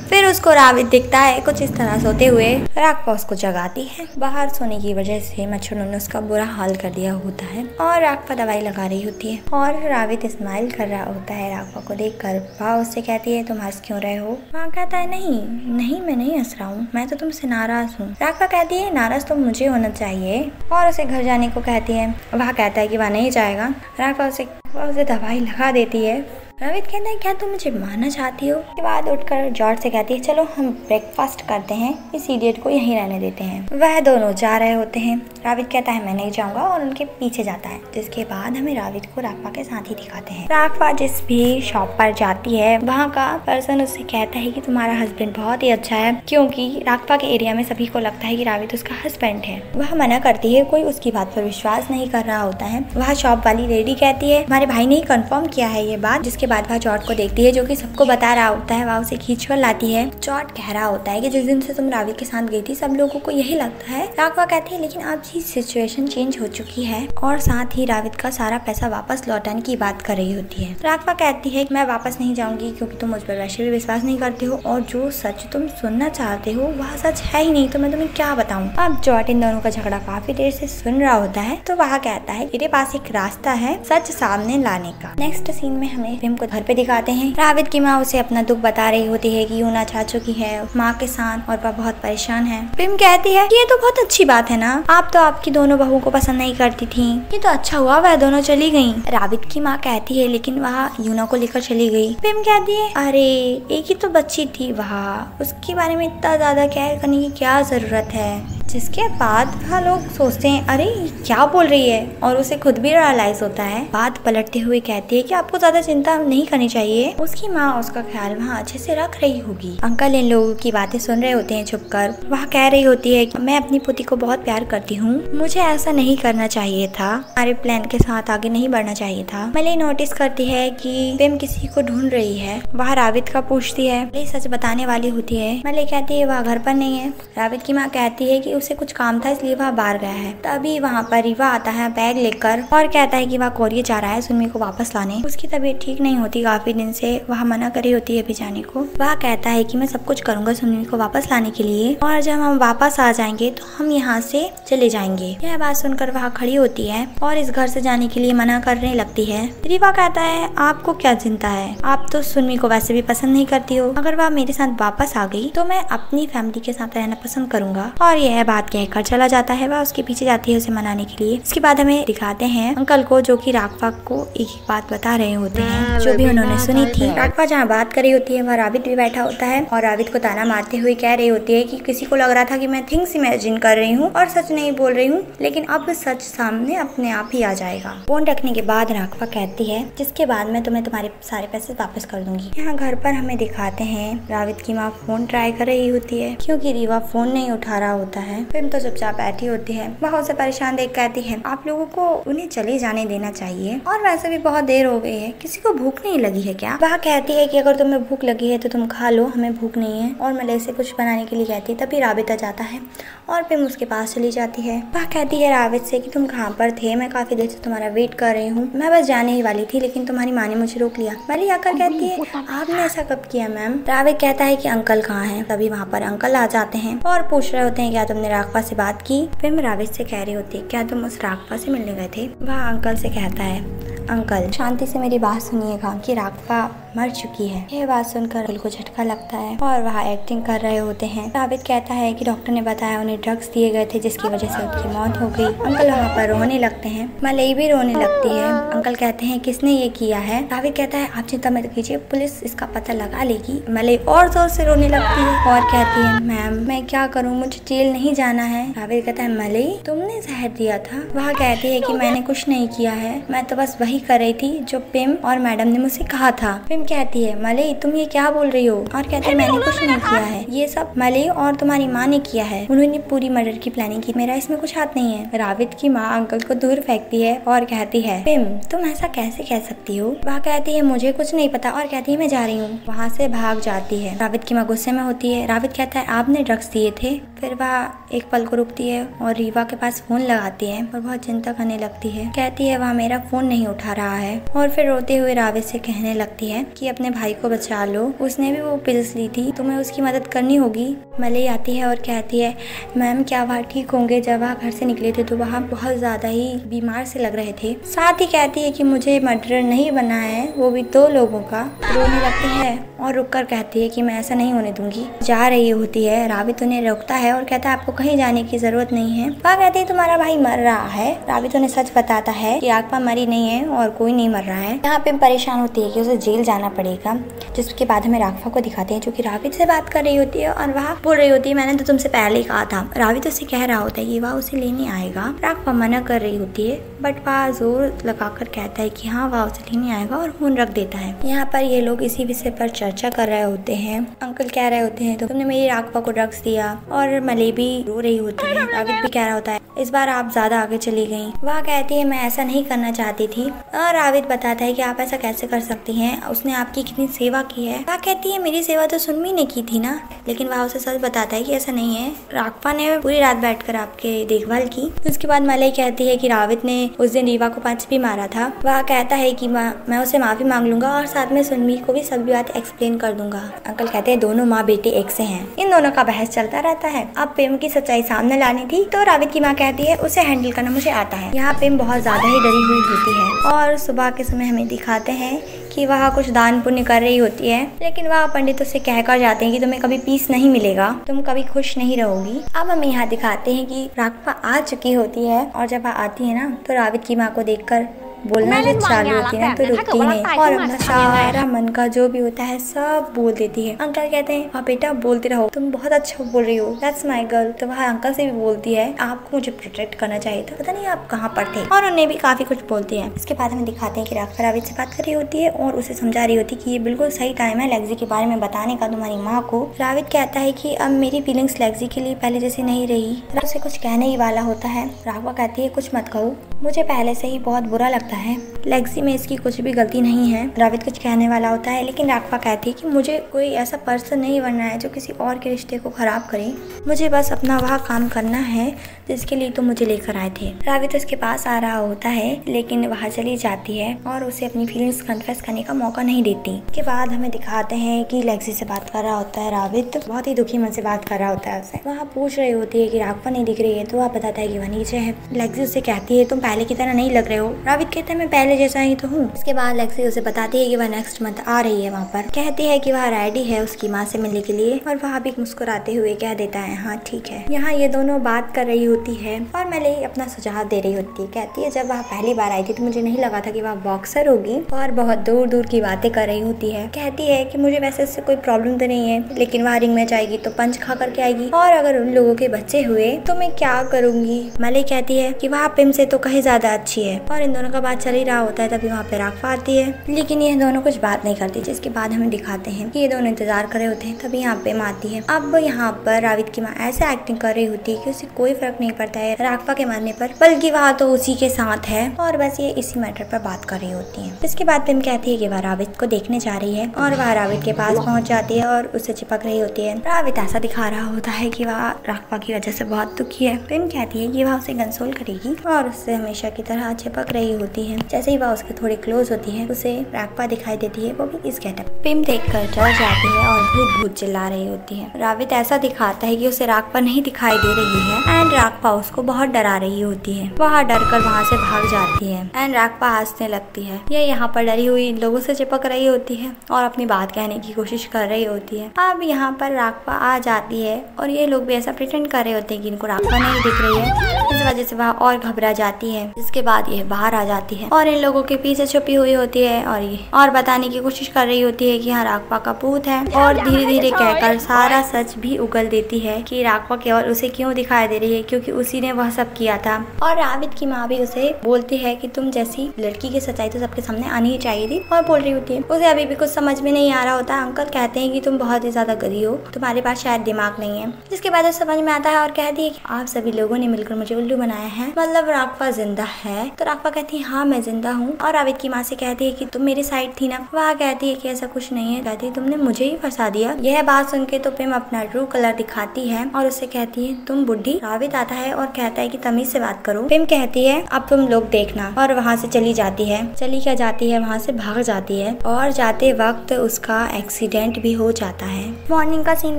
फिर उसको रावित दिखता है कुछ इस तरह सोते हुए। राघवा उसको जगाती है। बाहर सोने की वजह से मच्छरों ने उसका बुरा हाल कर दिया होता है और राघवा दवाई लगा रही होती है और रावित स्माइल कर रहा होता है राघवा को देखकर। वह उससे कहती है तुम हंस क्यों रहे हो? वह कहता है नहीं मैं नहीं हंस रहा हूँ, मैं तो तुमसे नाराज हूँ। राघवा कहती है नाराज तो मुझे होना चाहिए और उसे घर जाने को कहती है। वह कहता है कि वह नहीं जाएगा। राघवा उसे दवाई लगा देती है। रावित कहता है क्या तुम मुझे मारना चाहती हो? के बाद उठकर जॉर्ज से कहती है चलो हम ब्रेकफास्ट करते हैं, इस इडियट को यहीं रहने देते हैं। वह दोनों जा रहे होते हैं। रावित कहता है मैं नहीं जाऊंगा और उनके पीछे जाता है। जिसके बाद हमें रावित को राघवा के साथ ही दिखाते हैं। राघवा जिस भी शॉप पर जाती है वहाँ का पर्सन उससे कहता है कि तुम्हारा हस्बैंड बहुत ही अच्छा है, क्योंकि राघवा के एरिया में सभी को लगता है कि रावित उसका हस्बैंड है। वह मना करती है, कोई उसकी बात पर विश्वास नहीं कर रहा होता है। वह शॉप वाली लेडी कहती है हमारे भाई ने कंफर्म किया है ये बात। जिसके बाद वह जॉर्ज को देखती है जो कि सबको बता रहा होता है। वह उसे खींच कर लाती है। जॉर्ज कह रहा होता है कि जिस दिन से तुम रावित के साथ गई थी सब लोगों को यही लगता है। राघवा कहती है लेकिन अब ये सिचुएशन चेंज हो चुकी है और साथ ही रावित का सारा पैसा वापस लौटाने की बात कर रही होती है। राघवा कहती है मैं वापस नहीं जाऊंगी क्योंकि तुम मुझ पर वैसे भी विश्वास नहीं करते हो और जो सच तुम सुनना चाहते हो वह सच है ही नहीं, तो मैं तुम्हें क्या बताऊं। अब जॉर्ज इन दोनों का झगड़ा काफी देर से सुन रहा होता है तो वह कहता है मेरे पास एक रास्ता है सच सामने लाने का। नेक्स्ट सीन में हमें फिल्म को घर पे दिखाते हैं। रावित की माँ उसे अपना दुख बता रही होती है कि यूना जा चुकी है माँ के साथ और वह बहुत परेशान है। फिल्म कहती है ये तो बहुत अच्छी बात है ना, आप तो आपकी दोनों बहू को पसंद नहीं करती थी, ये तो अच्छा हुआ वह दोनों चली गयी। रावित की माँ कहती है लेकिन वह यूना को लेकर चली गई। फिल्म कहती है अरे एक ही तो बच्ची थी वह, उसके बारे में इतना ज्यादा केयर करने की क्या जरूरत है। जिसके बाद वह लोग सोचते हैं अरे क्या बोल रही है और उसे खुद भी रियलाइज होता है। बात पलटते हुए कहती है कि आपको ज्यादा चिंता नहीं करनी चाहिए, उसकी माँ उसका ख्याल वहाँ अच्छे से रख रही होगी। अंकल इन लोगों की बातें सुन रहे होते हैं छुपकर। वह कह रही होती है कि मैं अपनी पुती को बहुत प्यार करती हूँ, मुझे ऐसा नहीं करना चाहिए था, हमारे प्लान के साथ आगे नहीं बढ़ना चाहिए था। मले नोटिस करती है कि प्रेम किसी को ढूंढ रही है। वह रावित का पूछती है। मले सच बताने वाली होती है। मले कहती है वह घर पर नहीं है। रावित की माँ कहती है कि उसे कुछ काम था इसलिए वह बाहर गया है। तभी वहाँ पर रीवा आता है बैग लेकर और कहता है कि वह कोरिया जा रहा है सुनमी को वापस लाने। उसकी तबीयत ठीक नहीं होती काफी दिन से, वह मना करी होती है अभी जाने को। वह कहता है कि मैं सब कुछ करूंगा सुनमी को वापस लाने के लिए और जब हम वापस आ जाएंगे तो हम यहाँ से चले जाएंगे। यह बात सुनकर वह खड़ी होती है और इस घर से जाने के लिए मना करने लगती है। रीवा कहता है आपको क्या चिंता है, आप तो सुनमी को वैसे भी पसंद नहीं करती हो, अगर वह मेरे साथ वापस आ गई तो मैं अपनी फैमिली के साथ रहना पसंद करूंगा। और यह बात कहकर चला जाता है। वह उसके पीछे जाती है उसे मनाने के लिए। इसके बाद हमें दिखाते हैं अंकल को जो कि राघवा को एक बात बता रहे होते हैं जो भी उन्होंने सुनी थी। राघवा जहाँ बात कर रही होती है वह रावित भी बैठा होता है और रावित को ताना मारते हुए कह रही होती है कि किसी को लग रहा था कि मैं थिंग्स इमेजिन कर रही हूँ और सच नहीं बोल रही हूँ, लेकिन अब सच सामने अपने आप ही आ जाएगा। फोन रखने के बाद राघवा कहती है जिसके बाद मैं तुम्हें तुम्हारे सारे पैसे वापस कर दूंगी। यहाँ घर पर हमें दिखाते हैं रावित की माँ फोन ट्राई कर रही होती है क्योंकि रीवा फोन नहीं उठा रहा होता है। फिल्म तो चुपचाप बैठी होती है। वह उसे परेशान देख कहती है आप लोगों को उन्हें चले जाने देना चाहिए और वैसे भी बहुत देर हो गई है, किसी को भूख नहीं लगी है क्या? वह कहती है कि अगर तुम्हें भूख लगी है तो तुम खा लो, हमें भूख नहीं है। और मलय से कुछ बनाने के लिए कहती है। तभी रावित आ जाता है और फिल्म उसके पास चली जाती है। वह कहती है रावित से कि तुम कहाँ पर थे, मैं काफी देर से तुम्हारा वेट कर रही हूँ, मैं बस जाने ही वाली थी लेकिन तुम्हारी माँ ने मुझे रोक लिया। मलय आकर कहती है आपने ऐसा कब किया मैम? रावित कहता है कि अंकल कहाँ हैं? तभी वहाँ पर अंकल आ जाते हैं और पूछ रहे होते हैं क्या तुमने राघवा से बात की? फिल्म रावित से कह रही होती है क्या तुम उस राघवा से मिलने गए थे? वह अंकल से कहता है अंकल शांति से मेरी बात सुनिएगा कि राघवा मर चुकी है। यह बात सुनकर अंकल को झटका लगता है और वह एक्टिंग कर रहे होते हैं। रावित कहता है कि डॉक्टर ने बताया उन्हें ड्रग्स दिए गए थे जिसकी वजह से उसकी मौत हो गई। अंकल वहाँ पर रोने लगते हैं। मलई भी रोने लगती है। अंकल कहते हैं किसने ये किया है? रावित कहता है आप चिंता मत कीजिए, पुलिस इसका पता लगा लेगी। मलई और जोर से रोने लगती है और कहती है मैम मैं क्या करूँ, मुझे जेल नहीं जाना है। रावित कहता है मलई तुमने जहर दिया था? वह कहती है कि मैंने कुछ नहीं किया है, मैं तो बस वही कर रही थी जो पिम और मैडम ने मुझसे कहा था। पिम कहती है मलई तुम ये क्या बोल रही हो? और कहते हैं मैंने कुछ नहीं किया है, ये सब मलई और तुम्हारी माँ ने किया है, उन्होंने पूरी मर्डर की प्लानिंग की, मेरा इसमें कुछ हाथ नहीं है। रावित की माँ अंकल को दूर फेंकती है और कहती है पिम तुम ऐसा कैसे कह सकती हो? वह कहती है मुझे कुछ नहीं पता और कहती है मैं जा रही हूँ। वहाँ से भाग जाती है। रावित की माँ गुस्से में होती है। रावित कहता है आपने ड्रग्स दिए थे। फिर वह एक पल को रुकती है और रीवा के पास फोन लगाती है और बहुत चिंता करने लगती है। कहती है वह मेरा फोन नहीं उठा रहा है और फिर रोते हुए रावित से कहने लगती है कि अपने भाई को बचा लो, उसने भी वो पिल्स ली थी, तुम्हें उसकी मदद करनी होगी। मलई आती है और कहती है मैम क्या वह ठीक होंगे? जब वह घर से निकले थे तो वह बहुत ज्यादा ही बीमार से लग रहे थे। साथ ही कहती है कि मुझे मर्डर नहीं बना है, वो भी 2 लोगों का। रोने लगती है और रुककर कहती है कि मैं ऐसा नहीं होने दूंगी। जा रही होती है। रावित उन्हें रोकता है और कहता है आपको कहीं जाने की जरूरत नहीं है। वह कहती है तुम्हारा भाई मर रहा है। रावित उन्हें सच बताता है कि आगपा मरी नहीं है और कोई नहीं मर रहा है। यहाँ पे परेशान होती है कि उसे जेल जाना पड़ेगा। जिसके बाद हमें राघवा को दिखाते हैं जो कि रावित से बात कर रही होती है और वह बोल रही होती है मैंने तो तुमसे पहले ही कहा था। रावित उसे कह रहा होता है कि वह उसे लेने आएगा। राघवा मना कर रही होती है बट वह जोर लगाकर कहता है कि हाँ वह उसे लेने आएगा और फोन रख देता है। यहाँ पर ये लोग इसी विषय पर चर्चा कर रहे होते हैं। अंकल कह रहे होते हैं तो तुमने मेरी राघवा को ड्रग्स दिया और मलई भी रो रही होती है। रावित भी कह रहा होता है इस बार आप ज्यादा आगे चली गई। वह कहती है मैं ऐसा नहीं करना चाहती थी और रावित बताता है कि आप ऐसा कैसे कर सकती हैं, उसने आपकी कितनी सेवा की है। वह कहती है मेरी सेवा तो सुनमी ने की थी ना, लेकिन वह उसे सच बताता है कि ऐसा नहीं है, राघवा ने पूरी रात बैठकर आपके देखभाल की। उसके बाद मलई कहती है कि रावित ने उस दिन रीवा को पंच भी मारा था। वह कहता है कि मैं उसे माफी मांग लूंगा और साथ में सुनमी को भी सभी बात एक्सप्लेन कर दूंगा। अंकल कहते हैं दोनों माँ बेटे एक से हैं। इन दोनों का बहस चलता रहता है। अब प्रेम की सच्चाई सामने लानी थी तो रावित की माँ कहती है उसे हैंडल करना मुझे आता है। यहाँ प्रेम बहुत ज्यादा ही डरी हुई होती है और सुबह के समय हमें दिखाते हैं कि वह कुछ दान पुण्य कर रही होती है, लेकिन वह पंडितों से कहकर जाते हैं कि तुम्हें कभी पीस नहीं मिलेगा, तुम कभी खुश नहीं रहोगी। अब हम यहाँ दिखाते हैं कि राघवा आ चुकी होती है और जब वह आती है ना तो रावित की माँ को देखकर बोलना जब चालू होती है तो रुकती नहीं और अपना सारा मन का जो भी होता है सब बोल देती है। अंकल कहते हैं हाँ बेटा बोलते रहो, तुम बहुत अच्छा बोल रही हो, दैट्स माय गर्ल। तो वह अंकल से भी बोलती है आपको मुझे प्रोटेक्ट करना चाहिए था, पता नहीं आप कहाँ पर थे, और उन्हें भी काफी कुछ बोलती है। इसके बाद हमें दिखाते हैं कि राघवा रावित से बात कर रही होती है और उसे समझा रही होती है कि ये बिल्कुल सही टाइम है लेग्जी के बारे में बताने का तुम्हारी माँ को। रावित कहता है कि अब मेरी फीलिंग्स लेग्जी के लिए पहले जैसी नहीं रही। उसे कुछ कहने ही वाला होता है। राघवा कहती है कुछ मत कहो, मुझे पहले से ही बहुत बुरा लगता है। लेक्सी में इसकी कुछ भी गलती नहीं है। राविद कुछ कहने वाला होता है लेकिन राघवा कहती है कि मुझे कोई ऐसा पर्सन नहीं बनना है जो किसी और के रिश्ते को खराब करे, मुझे बस अपना वह काम करना है जिसके लिए तुम मुझे लेकर आए थे। राविद उसके पास आ रहा होता है लेकिन वहाँ चली जाती है और उसे अपनी फीलिंग्स कन्फेस करने का मौका नहीं देती। के बाद हमें दिखाते हैं कि लेक्सी से बात कर रहा होता है राविद, बहुत ही दुखी मन से बात कर रहा होता है उससे। वहाँ पूछ रही होती है कि राघवा नहीं दिख रही है तो वह बताता है कि वह नीचे है। लेक्सी उसे कहती है तुम पहले की तरह नहीं लग रहे हो। राविद कहता है मैं पहले जैसा ही तो हूँ। इसके बाद लेक्सी उसे बताती है कि वह नेक्स्ट मंथ आ रही है वहाँ पर। कहती है कि वह रेडी है उसकी माँ से मिलने के लिए और वह भी मुस्कुराते हुए कह देता है हाँ ठीक है। यहाँ ये दोनों बात कर रही होती है और मेले अपना सुझाव दे रही होती है। कहती है जब वह पहली बार आई थी तो मुझे नहीं लगा था कि वह बॉक्सर होगी और बहुत दूर दूर की बातें कर रही होती है। कहती है कि मुझे वैसे इससे कोई प्रॉब्लम तो नहीं है लेकिन वह रिंग में जाएगी तो पंच खा करके आएगी और अगर उन लोगों के बच्चे हुए तो मैं क्या करूंगी। मले कहती है कि वह पिम से तो कहीं ज्यादा अच्छी है और इन दोनों का बात चल ही रहा होता है। तभी वहाँ पे राघवा आती है लेकिन ये दोनों कुछ बात नहीं करती, जिसके बाद हमें दिखाते हैं कि ये दोनों इंतजार कर रहे होते हैं। तभी यहाँ पे आती है। अब यहाँ पर राविद की माँ ऐसे एक्टिंग कर रही होती है कि उसे कोई फर्क नहीं पड़ता है राघवा के मरने पर, बल्कि वह तो उसी के साथ है और बस ये इसी मैटर पर बात कर रही होती है। इसके बाद पिम कहती है कि वह राविद को देखने जा रही है और वह राविद के पास पहुंच जाती है और उसे चिपक रही होती है। राविद ऐसा दिखा रहा होता है कि वह राघवा की वजह से बहुत दुखी है। पिम कहती है कि वह उसे कंसोल करेगी और उससे हमेशा की तरह चिपक रही होती है। जैसे ही वह उसके थोड़ी क्लोज होती है उसे राघवा दिखाई देती है, वो भी इस गेटअप। पिम देखकर डर जाती है और भूत भूत चिल्ला रही होती है। राविद ऐसा दिखाता है कि उसे राघवा नहीं दिखाई दे रही है एंड राघवा उसको बहुत डरा रही होती है। वह डर कर वहाँ से भाग जाती है एंड राघवा हंसने लगती है। ये यहाँ पर डरी हुई इन लोगों से चिपक रही होती है और अपनी बात कहने की कोशिश कर रही होती है। अब यहाँ पर राघवा आ जाती है और ये लोग भी ऐसा प्रिटेंड कर रहे होते हैं कि इनको राघवा नहीं दिख रही है। इस वजह से वह और घबरा जाती है। जिसके बाद ये बाहर आ जाती है और इन लोगों के पीछे छुपी हुई होती है और ये और बताने की कोशिश कर रही होती है कि यहाँ राघवा का भूत है और धीरे धीरे कहकर सारा सच भी उगल देती है कि राघवा केवल उसे क्यों दिखाई दे रही है क्योंकि उसी ने वह सब किया था। और राविद की माँ भी उसे बोलती है कि तुम जैसी लड़की की सच्चाई तो सबके सामने आनी ही चाहिए थी और बोल रही होती है। उसे अभी भी कुछ समझ में नहीं आ रहा होता। अंकल कहते हैं कि तुम बहुत ही ज्यादा गधी हो, तुम्हारे पास शायद दिमाग नहीं है। जिसके बाद उसे समझ में आता है और कहती है कि आप सभी लोगों ने मिलकर मुझे उल्लू बनाया है, मतलब राघवा जिंदा है। तो राघवा कहती है हाँ मैं जिंदा हूँ। और राविद की माँ से कहती है कि तुम मेरी साइड थी ना। वह कहती है कि ऐसा कुछ नहीं है। कहती है तुमने मुझे ही फंसा दिया। यह बात सुन के तो पिम अपना ट्रू कलर दिखाती है और उससे कहती है तुम बुढ़ी। राविद आता है और कहता है कि तमीज से बात करो। पिम कहती है अब तुम लोग देखना और वहाँ से चली जाती है। चली क्या जाती है, वहाँ से भाग जाती है और जाते वक्त उसका एक्सीडेंट भी हो जाता है। मॉर्निंग का सीन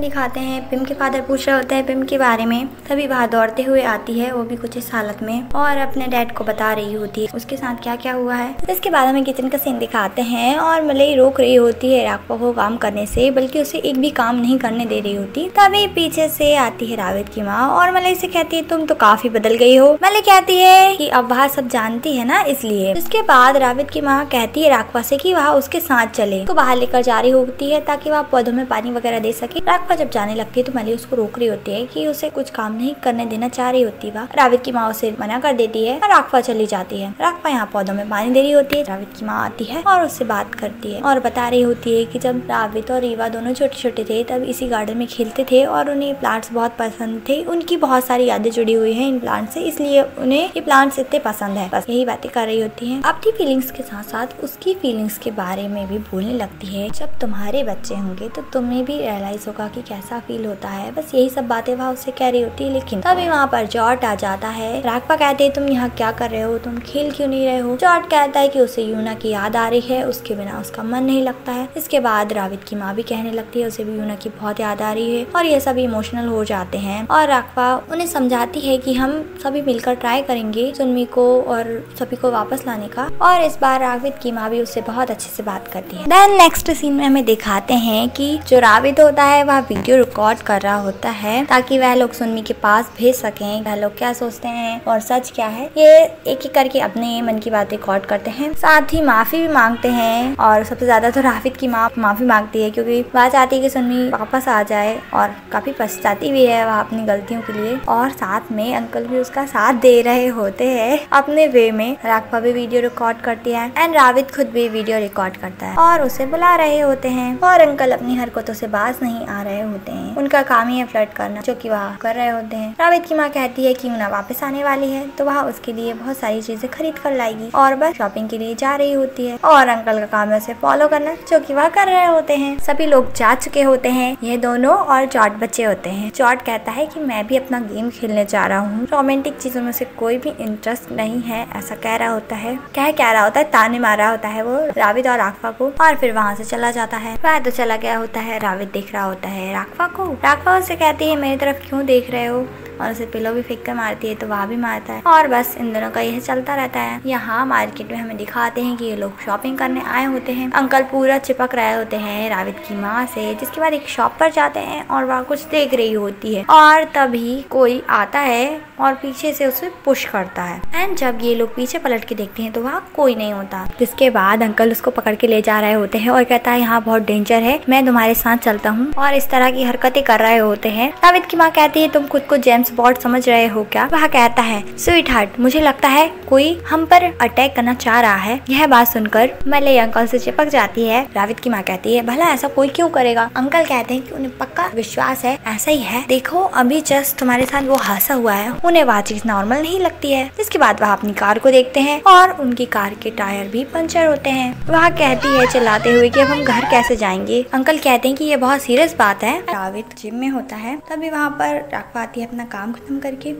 दिखाते हैं। पिम के फादर पूछ रहे होते हैं पिम के बारे में। तभी वह दौड़ते हुए आती है, वो भी कुछ इस हालत में, और अपने डैड को बता रही होती है उसके साथ क्या क्या हुआ है। इसके बाद हमें किचन का सीन दिखाते हैं और मलई रोक रही होती है राघवा को काम करने से, बल्कि उसे एक भी काम नहीं करने दे रही होती। तभी पीछे से आती है राविद की माँ और मलई से कहती है तुम तो काफी बदल गई हो। मलई कहती है कि अब वह सब जानती है ना इसलिए। इसके बाद राविद की माँ कहती है राघवा से कि वह उसके साथ चले, तो बाहर लेकर जा रही होती है ताकि वह पौधों में पानी वगैरह दे सके। राघवा जब जाने लगती है तो मलई उसको रोक रही होती है कि उसे कुछ काम नहीं करने देना चाह रही होती। वह राविद की माँ उसे मना कर देती है और राघवा चली जाती है। राघवा यहाँ पौधों में पानी दे रही होती है। राविद की माँ आती है और उससे बात करती है और बता रही होती है कि जब राविद और रीवा दोनों छोटे छोटे थे तब इसी गार्डन में खेलते थे और उन्हें प्लांट्स बहुत पसंद थे। उनकी बहुत सारी यादें जुड़ी हुई हैं इन प्लांट से, इसलिए उन्हें ये प्लांट्स इतने पसंद है। बस यही बातें कर रही होती है। अपनी फीलिंग्स के साथ साथ उसकी फीलिंग्स के बारे में भी बोलने लगती है। जब तुम्हारे बच्चे होंगे तो तुम्हें भी रियलाइज होगा कि कैसा फील होता है। बस यही सब बातें वह उससे कह रही होती है। लेकिन तभी वहाँ पर जॉर्ज आ जाता है। राघवा कहते हैं तुम यहाँ क्या कर रहे हो, तुम खेल क्यों नहीं रहे हो। जॉर्ज कहता है कि उसे यूना की याद आ रही है, उसके बिना उसका मन नहीं लगता है। इसके बाद राविद की माँ भी कहने लगती है उसे भी यूना की बहुत याद आ रही है और ये सभी इमोशनल हो जाते हैं। और राघवा उन्हें समझाती है कि हम सभी मिलकर ट्राई करेंगे सुनमी को और सभी को वापस लाने का। और इस बार राविद की माँ भी उससे बहुत अच्छे से बात करती है। देन नेक्स्ट सीन में हमें दिखाते हैं कि जो राविद होता है वह वीडियो रिकॉर्ड कर रहा होता है ताकि वह लोग सुनमी के पास भेज सकें वह लोग क्या सोचते हैं और सच क्या है। ये एक एक करके अपने मन की बात रिकॉर्ड करते हैं, साथ ही माफी भी मांगते हैं। और सबसे ज्यादा तो राविद की माँ माफी मांगती है क्योंकि वह चाहती है कि सुनमी वापस आ जाए और काफी पछताती भी है वह अपनी गलतियों के लिए। और साथ में अंकल भी उसका साथ दे रहे होते हैं अपने वे में। राघवा भी वीडियो रिकॉर्ड करती है एंड राविद खुद भी वीडियो रिकॉर्ड करता है और उसे बुला रहे होते हैं। और अंकल अपनी हरकतों से बाज नहीं आ रहे होते हैं, उनका काम ही है फ्लर्ट करना, जो कि वह कर रहे होते हैं। राविद की माँ कहती है कि यूना वापस आने वाली है तो वह उसके लिए बहुत सारी चीजें खरीद कर लाएगी और और बस शॉपिंग के लिए जा रही होती है और अंकल का काम है उसे फॉलो करना, जो कि वह कर रहे होते हैं। सभी लोग जा चुके होते हैं, ये दोनों और जॉर्ज बच्चे होते हैं। जॉर्ज कहता है कि मैं भी अपना गेम खेलने जा रहा हूँ, रोमांटिक चीजों में से कोई भी इंटरेस्ट नहीं है, ऐसा कह रहा होता है। कह रहा होता है, ताने मार रहा होता है वो राविद और राघवा को, और फिर वहाँ से चला जाता है। वह तो चला गया होता है। राविद देख रहा होता है राघवा को। राघवा उससे कहती है मेरी तरफ क्यों देख रहे हो, और उसे पिलो भी फेंक कर मारती है तो वह भी मारता है, और बस इन दोनों का यह चलता रहता है। यहाँ मार्केट में हमें दिखाते हैं कि ये लोग शॉपिंग करने आए होते हैं। अंकल पूरा चिपक रहे होते हैं राविद की माँ से, जिसके बाद एक शॉप पर जाते हैं और वह कुछ देख रही होती है, और तभी कोई आता है और पीछे से उसे पुश करता है। एंड जब ये लोग पीछे पलट के देखते हैं तो वहाँ कोई नहीं होता, जिसके बाद अंकल उसको पकड़ के ले जा रहे होते हैं और कहता है यहाँ बहुत डेंजर है, मैं तुम्हारे साथ चलता हूँ, और इस तरह की हरकतें कर रहे होते हैं। राविद की माँ कहती है तुम खुद को जेम्स बॉन्ड समझ रहे हो क्या? वह कहता है स्वीट हार्ट, मुझे लगता है कोई हम पर अटैक करना चाह रहा है। यह बात सुनकर मले अंकल से चिपक जाती है। राविद की माँ कहती है भला ऐसा कोई क्यों करेगा? अंकल कहते हैं कि उन्हें पक्का विश्वास है, ऐसा ही है, देखो अभी जस्ट तुम्हारे साथ वो हादसा हुआ है, उन्हें वह चीज नॉर्मल नहीं लगती है। इसके बाद वह अपनी कार को देखते हैं और उनकी कार के टायर भी पंचर होते हैं। वह कहती है चिल्लाते हुए कि अब हम घर कैसे जाएंगे? अंकल कहते हैं कि ये बहुत सीरियस बात है। राविद जिम में होता है, तभी वहाँ पर राघवा आती है अपना काम खत्म करके,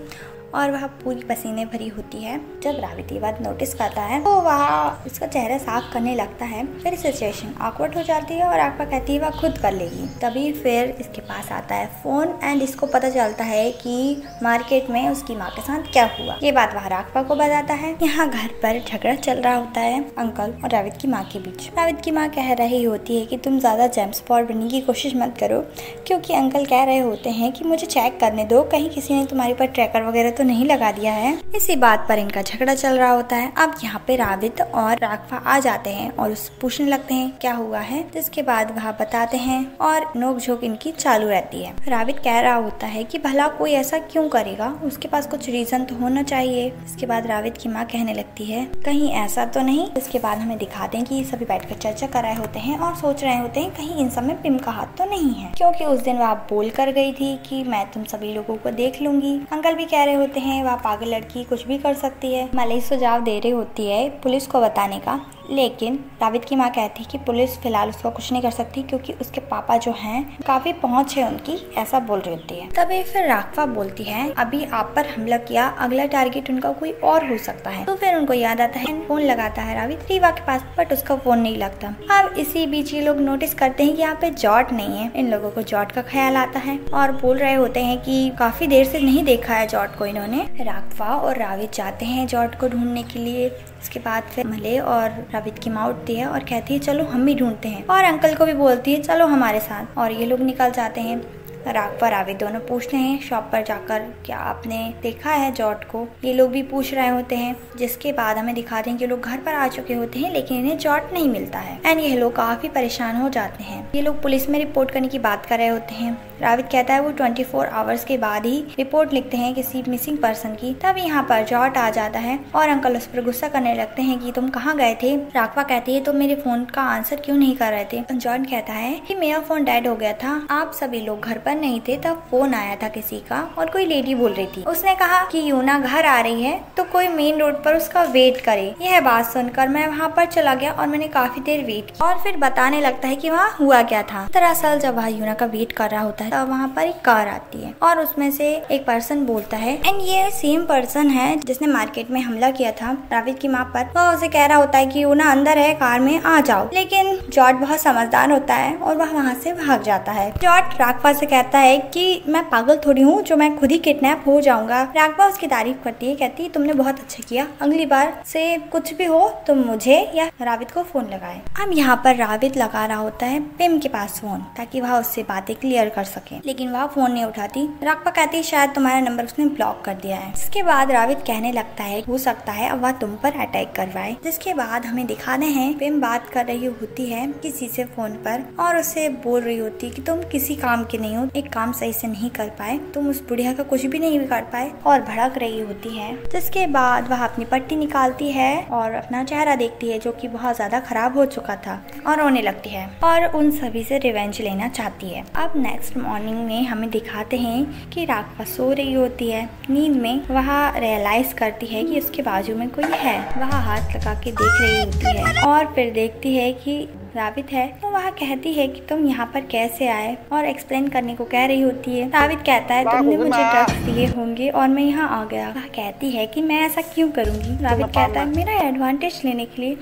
और वह पूरी पसीने भरी होती है। जब राविद ये बात नोटिस करता है तो वह उसका चेहरा साफ करने लगता है। फिर सिचुएशन ऑकवर्ड हो जाती है और राघवा कहती है वह खुद कर लेगी। तभी फिर इसके पास आता है फोन एंड इसको पता चलता है कि मार्केट में उसकी माँ के साथ क्या हुआ। ये बात वह राघवा को बताता है। यहाँ घर पर झगड़ा चल रहा होता है अंकल और राविद की माँ के बीच। राविद की माँ कह रही होती है कि तुम ज्यादा जेम्स बॉन्ड बनने की कोशिश मत करो, क्योंकि अंकल कह रहे होते हैं कि मुझे चेक करने दो, कहीं किसी ने तुम्हारे ऊपर ट्रैकर वगैरह तो नहीं लगा दिया है। इसी बात पर इनका झगड़ा चल रहा होता है। अब यहाँ पे राविद और राघवा आ जाते हैं और उससे पूछने लगते हैं क्या हुआ है, जिसके बाद वह बताते हैं और नोकझोंक इनकी चालू रहती है। राविद कह रहा होता है कि भला कोई ऐसा क्यों करेगा, उसके पास कुछ रीजन तो होना चाहिए। इसके बाद राविद की माँ कहने लगती है कहीं ऐसा तो नहीं। इसके बाद हमें दिखाते हैं कि सभी बैठकर चर्चा कर रहे होते हैं और सोच रहे होते हैं कहीं इन सब में पिम का हाथ तो नहीं है, क्योंकि उस दिन वह बोल कर गई थी कि मैं तुम सभी लोगों को देख लूंगी। अंकल भी कह रहे होते हैं वह पागल लड़की कुछ भी कर सकती है। मलई सुझाव दे रही होती है पुलिस को बताने का, लेकिन राविद की माँ कहती है कि पुलिस फिलहाल उसको कुछ नहीं कर सकती क्योंकि उसके पापा जो हैं काफी पहुंच है उनकी, ऐसा बोल रही होती है। तभी फिर राघवा बोलती है अभी आप पर हमला किया, अगला टारगेट उनका कोई और हो सकता है। तो फिर उनको याद आता है, फोन लगाता है राविद रीवा के पास, बट उसका फोन नहीं लगता। अब इसी बीच ये लोग नोटिस करते हैं कि यहाँ पे जॉर्ज नहीं है। इन लोगों को जॉर्ज का ख्याल आता है और बोल रहे होते हैं कि काफी देर से नहीं देखा है जॉर्ज को इन्होंने। राघवा और राविद जाते हैं जॉर्ज को ढूंढने के लिए। इसके बाद फिर मले और राविद की माँ उठती है और कहती है चलो हम भी ढूंढते हैं, और अंकल को भी बोलती है चलो हमारे साथ, और ये लोग निकल जाते हैं। राघवा राविद दोनों पूछते हैं शॉप पर जाकर क्या आपने देखा है जॉर्ज को। ये लोग भी पूछ रहे होते हैं, जिसके बाद हमें दिखाते हैं कि लोग घर पर आ चुके होते हैं लेकिन इन्हें जॉर्ज नहीं मिलता है एंड ये लोग काफी परेशान हो जाते हैं। ये लोग पुलिस में रिपोर्ट करने की बात कर रहे होते हैं। राविद कहता है वो 24 आवर्स के बाद ही रिपोर्ट लिखते हैं किसी मिसिंग पर्सन की। तब यहाँ पर जॉर्ज आ जाता है और अंकल उस पर गुस्सा करने लगते हैं कि तुम कहाँ गए थे। राघवा कहती है तुम मेरे फोन का आंसर क्यों नहीं कर रहे थे। जॉर्ज कहता है कि मेरा फोन डेड हो गया था, आप सभी लोग घर पर नहीं थे, तब फोन आया था किसी का और कोई लेडी बोल रही थी, उसने कहा कि यूना घर आ रही है तो कोई मेन रोड पर उसका वेट करे। यह बात सुनकर मैं वहाँ पर चला गया और मैंने काफी देर वेट किया, और फिर बताने लगता है कि वहाँ हुआ क्या था। दरअसल जब वह यूना का वेट कर रहा होता है तब वहाँ पर एक कार आती है और उसमें से एक पर्सन बोलता है एंड ये सेम पर्सन है जिसने मार्केट में हमला किया था राविद की माँ पर। वह उसे कह रहा होता है कि यूना अंदर है, कार में आ जाओ, लेकिन जॉर्ज बहुत समझदार होता है और वह वहाँ से भाग जाता है। जॉर्ज राघवा से कहता है कि मैं पागल थोड़ी हूँ जो मैं खुद ही किडनैप हो जाऊंगा। राघवा उसकी तारीफ करती है, कहती है तुमने बहुत अच्छा किया, अगली बार से कुछ भी हो तुम मुझे या राविद को फोन लगाए। अब यहाँ पर राविद लगा रहा होता है पिम के पास फोन ताकि वह उससे बातें क्लियर कर सके, लेकिन वह फोन नहीं उठाती। राघवा कहती है शायद तुम्हारा नंबर उसने ब्लॉक कर दिया है। इसके बाद राविद कहने लगता है हो सकता है अब वह तुम पर अटैक करवाए। जिसके बाद हमें दिखाने हैं पिम बात कर रही होती है किसी से फोन पर और उसे बोल रही होती है कि तुम किसी काम के नहीं हो, एक काम सही से नहीं कर पाए, तुम उस बुढ़िया का कुछ भी नहीं बिगाड़ पाए, और भड़क रही होती है। जिसके बाद वह अपनी पट्टी निकालती है और अपना चेहरा देखती है जो कि बहुत ज्यादा खराब हो चुका था, और रोने लगती है और उन सभी से रिवेंज लेना चाहती है। अब नेक्स्ट मॉर्निंग में हमें दिखाते हैं कि राघवा सो रही होती है। नींद में वह रियलाइज करती है कि उसके बाजू में कोई है। वह हाथ लगा के देख रही होती है और फिर देखती है कि रावित है। तो वह कहती है कि तुम यहाँ पर कैसे आए, और एक्सप्लेन करने को कह रही होती है। रावित कहता है तुमने मुझे ड्रग्स दिए होंगे और मैं यहाँ आ गया। वह कहती है कि मैं ऐसा क्यों करूँगी। रावित कहता है मेरा एडवांटेज लेने के लिए।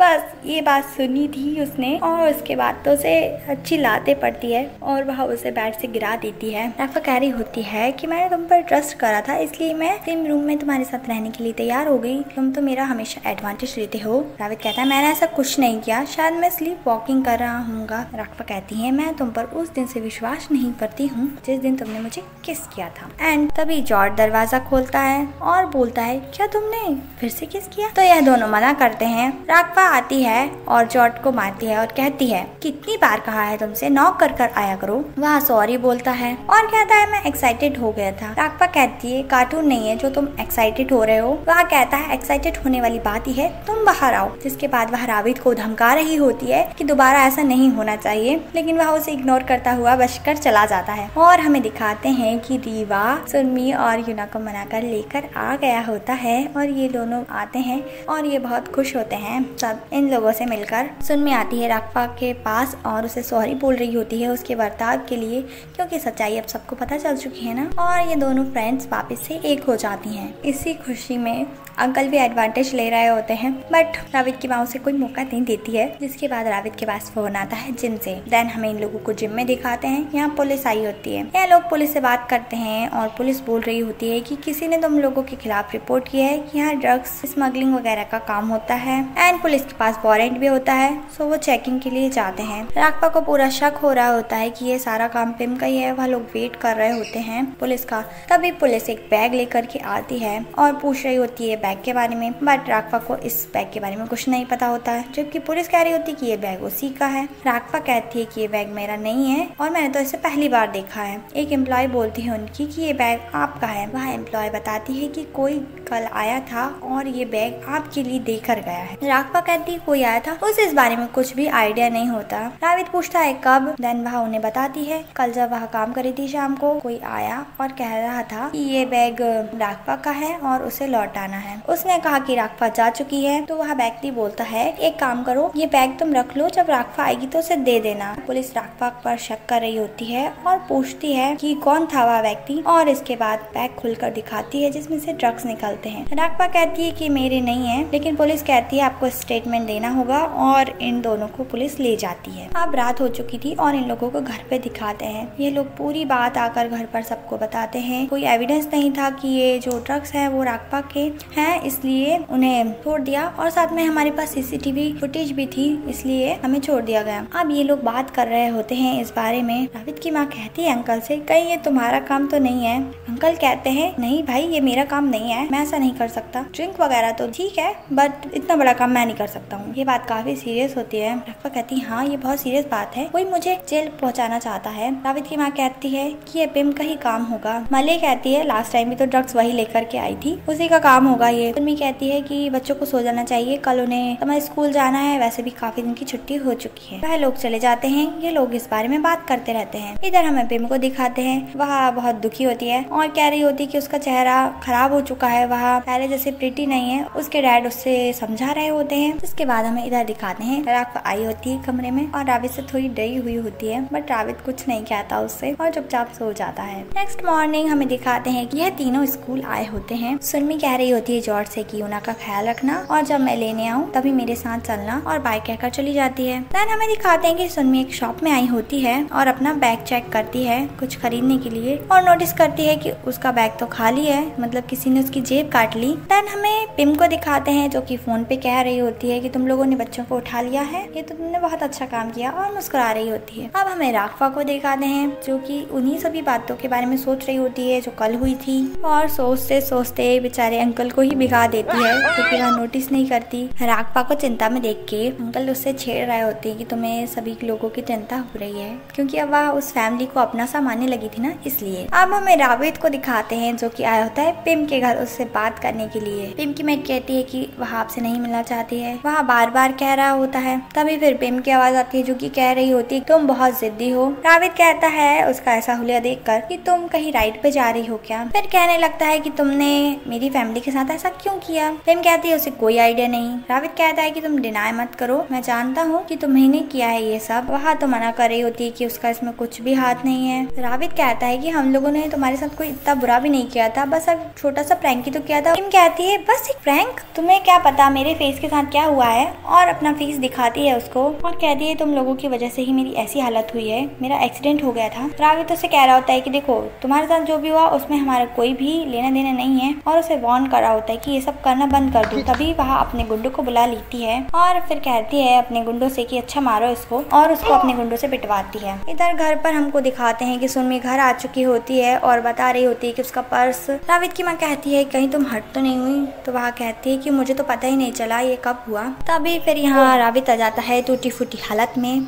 बस ये बात सुनी थी उसने, और उसके बाद तो उसे अच्छी लाते पड़ती है और वह उसे बेड से गिरा देती है। राघवा कह रही होती है कि मैंने तुम पर ट्रस्ट करा था, इसलिए मैं सेम रूम में तुम्हारे साथ रहने के लिए तैयार हो गई। तुम तो मेरा हमेशा एडवांटेज लेते हो। रावित कहता है मैंने ऐसा कुछ नहीं किया, शायद मैं स्लीप वॉकिंग कर रहा हूँगा। राघवा कहती है मैं तुम पर उस दिन से विश्वास नहीं करती हूँ जिस दिन तुमने मुझे किस किया था। एंड तभी जॉर्ज दरवाजा खोलता है और बोलता है क्या तुमने फिर से किस किया। तो यह दोनों मना करते हैं। राघवा आती है और जॉर्ज को मारती है और कहती है कितनी बार कहा है तुमसे नॉक कर कर आया करो। वह सॉरी बोलता है और कहता है मैं एक्साइटेड हो गया था। राघवा कहती है कार्टून नहीं है जो तुम एक्साइटेड हो रहे हो। वह कहता है एक्साइटेड होने वाली बात ही है, तुम बाहर आओ। जिसके बाद वह रावित को धमका रही होती है कि दोबारा ऐसा नहीं होना चाहिए, लेकिन वह उसे इग्नोर करता हुआ बचकर चला जाता है। और हमें दिखाते हैं कि रीवा सुनमी और युना को मनाकर लेकर आ गया होता है और ये दोनों आते हैं और ये बहुत खुश होते हैं सब इन लोगों से मिलकर। सुनमी आती है राघवा के पास और उसे सॉरी बोल रही होती है उसके बर्ताव के लिए, क्योंकि सच्चाई अब सबको पता चल चुकी है ना। और ये दोनों फ्रेंड्स वापस से एक हो जाती हैं। इसी खुशी में अंकल भी एडवांटेज ले रहे होते हैं, बट रावित की माँ उसे कोई मौका नहीं देती है। जिसके बाद रावित के पास फोन आता है जिम से। देन हमें इन लोगों को जिम में दिखाते हैं। यहाँ पुलिस आई होती है। यह लोग पुलिस से बात करते हैं और पुलिस बोल रही होती है कि किसी ने तुम लोगों के खिलाफ रिपोर्ट किया है कि यहाँ ड्रग्स स्मगलिंग वगैरह का काम होता है। एंड पुलिस के पास वारंट भी होता है, सो वो चेकिंग के लिए जाते हैं। राघवा को पूरा शक हो रहा होता है कि ये सारा काम पिम का ही है। वह लोग वेट कर रहे होते हैं पुलिस का। तभी पुलिस एक बैग लेकर के आती है और पूछ रही होती है बैग के बारे में, बट राघवा को इस बैग के बारे में कुछ नहीं पता होता है, जबकि पुलिस कह रही होती है कि ये बैग उसी का है। राघवा कहती है कि ये बैग मेरा नहीं है और मैंने तो इसे पहली बार देखा है। एक एम्प्लॉय बोलती है उनकी कि ये बैग आपका है। वह एम्प्लॉय बताती है कि कोई कल आया था और ये बैग आपके लिए देकर गया है। राघवा कहती है कोई आया था, उसे इस बारे में कुछ भी आइडिया नहीं होता। रावित पूछता है कब। देन वह उन्हें बताती है कल जब वह काम कर रही थी शाम को कोई आया और कह रहा था कि ये बैग राघवा का है और उसे लौटाना है। उसने कहा कि राघवा जा चुकी है, तो वह व्यक्ति बोलता है एक काम करो ये बैग तुम रख लो, जब राघवा आएगी तो उसे दे देना। पुलिस राघवा पर शक कर रही होती है और पूछती है कि कौन था वह व्यक्ति, और इसके बाद बैग खुलकर दिखाती है जिसमें से ड्रग्स निकलते हैं। राघवा कहती है कि मेरे नहीं है, लेकिन पुलिस कहती है आपको स्टेटमेंट देना होगा और इन दोनों को पुलिस ले जाती है। अब रात हो चुकी थी और इन लोगों को घर पे दिखाते हैं। ये लोग पूरी बात आकर घर पर सबको बताते हैं। कोई एविडेंस नहीं था कि ये जो ड्रग्स है वो राघवा के हैं, इसलिए उन्हें छोड़ दिया, और साथ में हमारे पास सीसीटीवी फुटेज भी थी, इसलिए हमें छोड़ दिया गया। अब ये लोग बात कर रहे होते हैं इस बारे में। रावित की माँ कहती है अंकल से कहीं ये तुम्हारा काम तो नहीं है। अंकल कहते हैं नहीं भाई ये मेरा काम नहीं है, मैं ऐसा नहीं कर सकता। ड्रिंक वगैरह तो ठीक है बट इतना बड़ा काम मैं नहीं कर सकता हूँ। ये बात काफी सीरियस होती है। राघवा कहती है हाँ ये बहुत सीरियस बात है, कोई मुझे जेल पहुँचाना चाहता है। रावित की माँ कहती है कि ये पिम का ही काम होगा। मले कहती है लास्ट टाइम भी तो ड्रग्स वही लेकर के आई थी, उसी का काम होगा ये। उर्मी कहती है कि बच्चों को सो जाना चाहिए, कल उन्हें हमारे स्कूल जाना है, वैसे भी काफी दिन की छुट्टी हो चुकी है। वह लोग चले जाते हैं। ये लोग इस बारे में बात करते रहते हैं। इधर हमें पिम को दिखाते हैं। वह बहुत दुखी होती है और कह रही होती है कि उसका चेहरा खराब हो चुका है, वह पहले जैसे प्रिटी नहीं है। उसके डैड उससे समझा रहे होते हैं। जिसके बाद हमें इधर दिखाते हैं राघवा आई होती है कमरे में और रावित से थोड़ी डरी हुई होती है, बट रावित कुछ नहीं कहता उससे और चुपचाप सो जाता है। नेक्स्ट मॉर्निंग हमें दिखाते हैं कि यह तीनों स्कूल आए होते हैं। सुनमी कह रही होती है जॉर्ज से कि यूना का ख्याल रखना और जब मैं लेने आऊँ तभी मेरे साथ चलना, और बाय कहकर चली जाती है। देन हमें दिखाते हैं कि सुनमी एक शॉप में आई होती है और अपना बैग चेक करती है कुछ खरीदने के लिए, और नोटिस करती है कि उसका बैग तो खाली है, मतलब किसी ने उसकी जेब काट ली। देन हमें पिम को दिखाते हैं जो कि फोन पे कह रही होती है कि तुम लोगों ने बच्चों को उठा लिया है, ये तो तुमने बहुत अच्छा काम किया, और मुस्कुरा रही होती है। अब हमें राघवा को दिखाते हैं जो कि उन्हीं सभी बातों के बारे में सोच रही होती है जो कल हुई थी, और सोचते सोचते बेचारे अंकल को ही की भिगा देती है क्योंकि वह नोटिस नहीं करती। रागपा को चिंता में देख के अंकल उससे छेड़ रहे होते हैं कि तुम्हें सभी लोगों की चिंता हो रही है, क्योंकि अब वह उस फैमिली को अपना सा मानने लगी थी ना, इसलिए। अब हमें रावित को दिखाते हैं जो कि आया होता है पिम के घर उससे बात करने के लिए। पिम की मेट कहती है कि वह आपसे नहीं मिलना चाहती है, वह बार बार कह रहा होता है। तभी फिर पिम की आवाज आती है जो कि कह रही होती है तुम बहुत जिद्दी हो। रावित कहता है उसका ऐसा हुलिया देखकर कि तुम कहीं राइड पे जा रही हो क्या। फिर कहने लगता है कि तुमने मेरी फैमिली के साथ ऐसा क्यों किया। पिम कहती है उसे कोई आइडिया नहीं। रावित कहता है कि तुम डिनाई मत करो, मैं जानता हूँ कि तुमने किया है ये सब। वह तो मना कर रही होती है कि उसका इसमें कुछ भी हाथ नहीं है। रावित कहता है कि हम लोगों ने तुम्हारे साथ कोई इतना बुरा भी नहीं किया था, बस अब छोटा सा प्रैंक ही तो किया था। पिम कहती है बस एक प्रैंक, तुम्हें क्या पता मेरे फेस के साथ क्या हुआ है, और अपना फेस दिखाती है उसको और कहती है तुम लोगों की वजह से ही मेरी ऐसी हालत हुई है, मेरा एक्सीडेंट हो गया था। रावित उससे कह रहा होता है कि देखो तुम्हारे साथ जो भी हुआ उसमें हमारा कोई भी लेना देना नहीं है, और उसे वार्न कर रहा होता है कि ये सब करना बंद कर दो। तभी वह अपने गुंडों को बुला लेती है और फिर कहती है अपने गुंडों से कि अच्छा मारो इसको, और उसको अपने गुंडों से पिटवाती है। इधर घर पर हमको दिखाते हैं कि सुनमी घर आ चुकी होती है और बता रही होती है कि उसका पर्स। रावित की माँ कहती है कहीं तुम हट तो नहीं हुई, तो वह कहती है कि मुझे तो पता ही नहीं चला ये कब हुआ। तभी फिर यहाँ रावित आ जाता है टूटी फूटी हालत में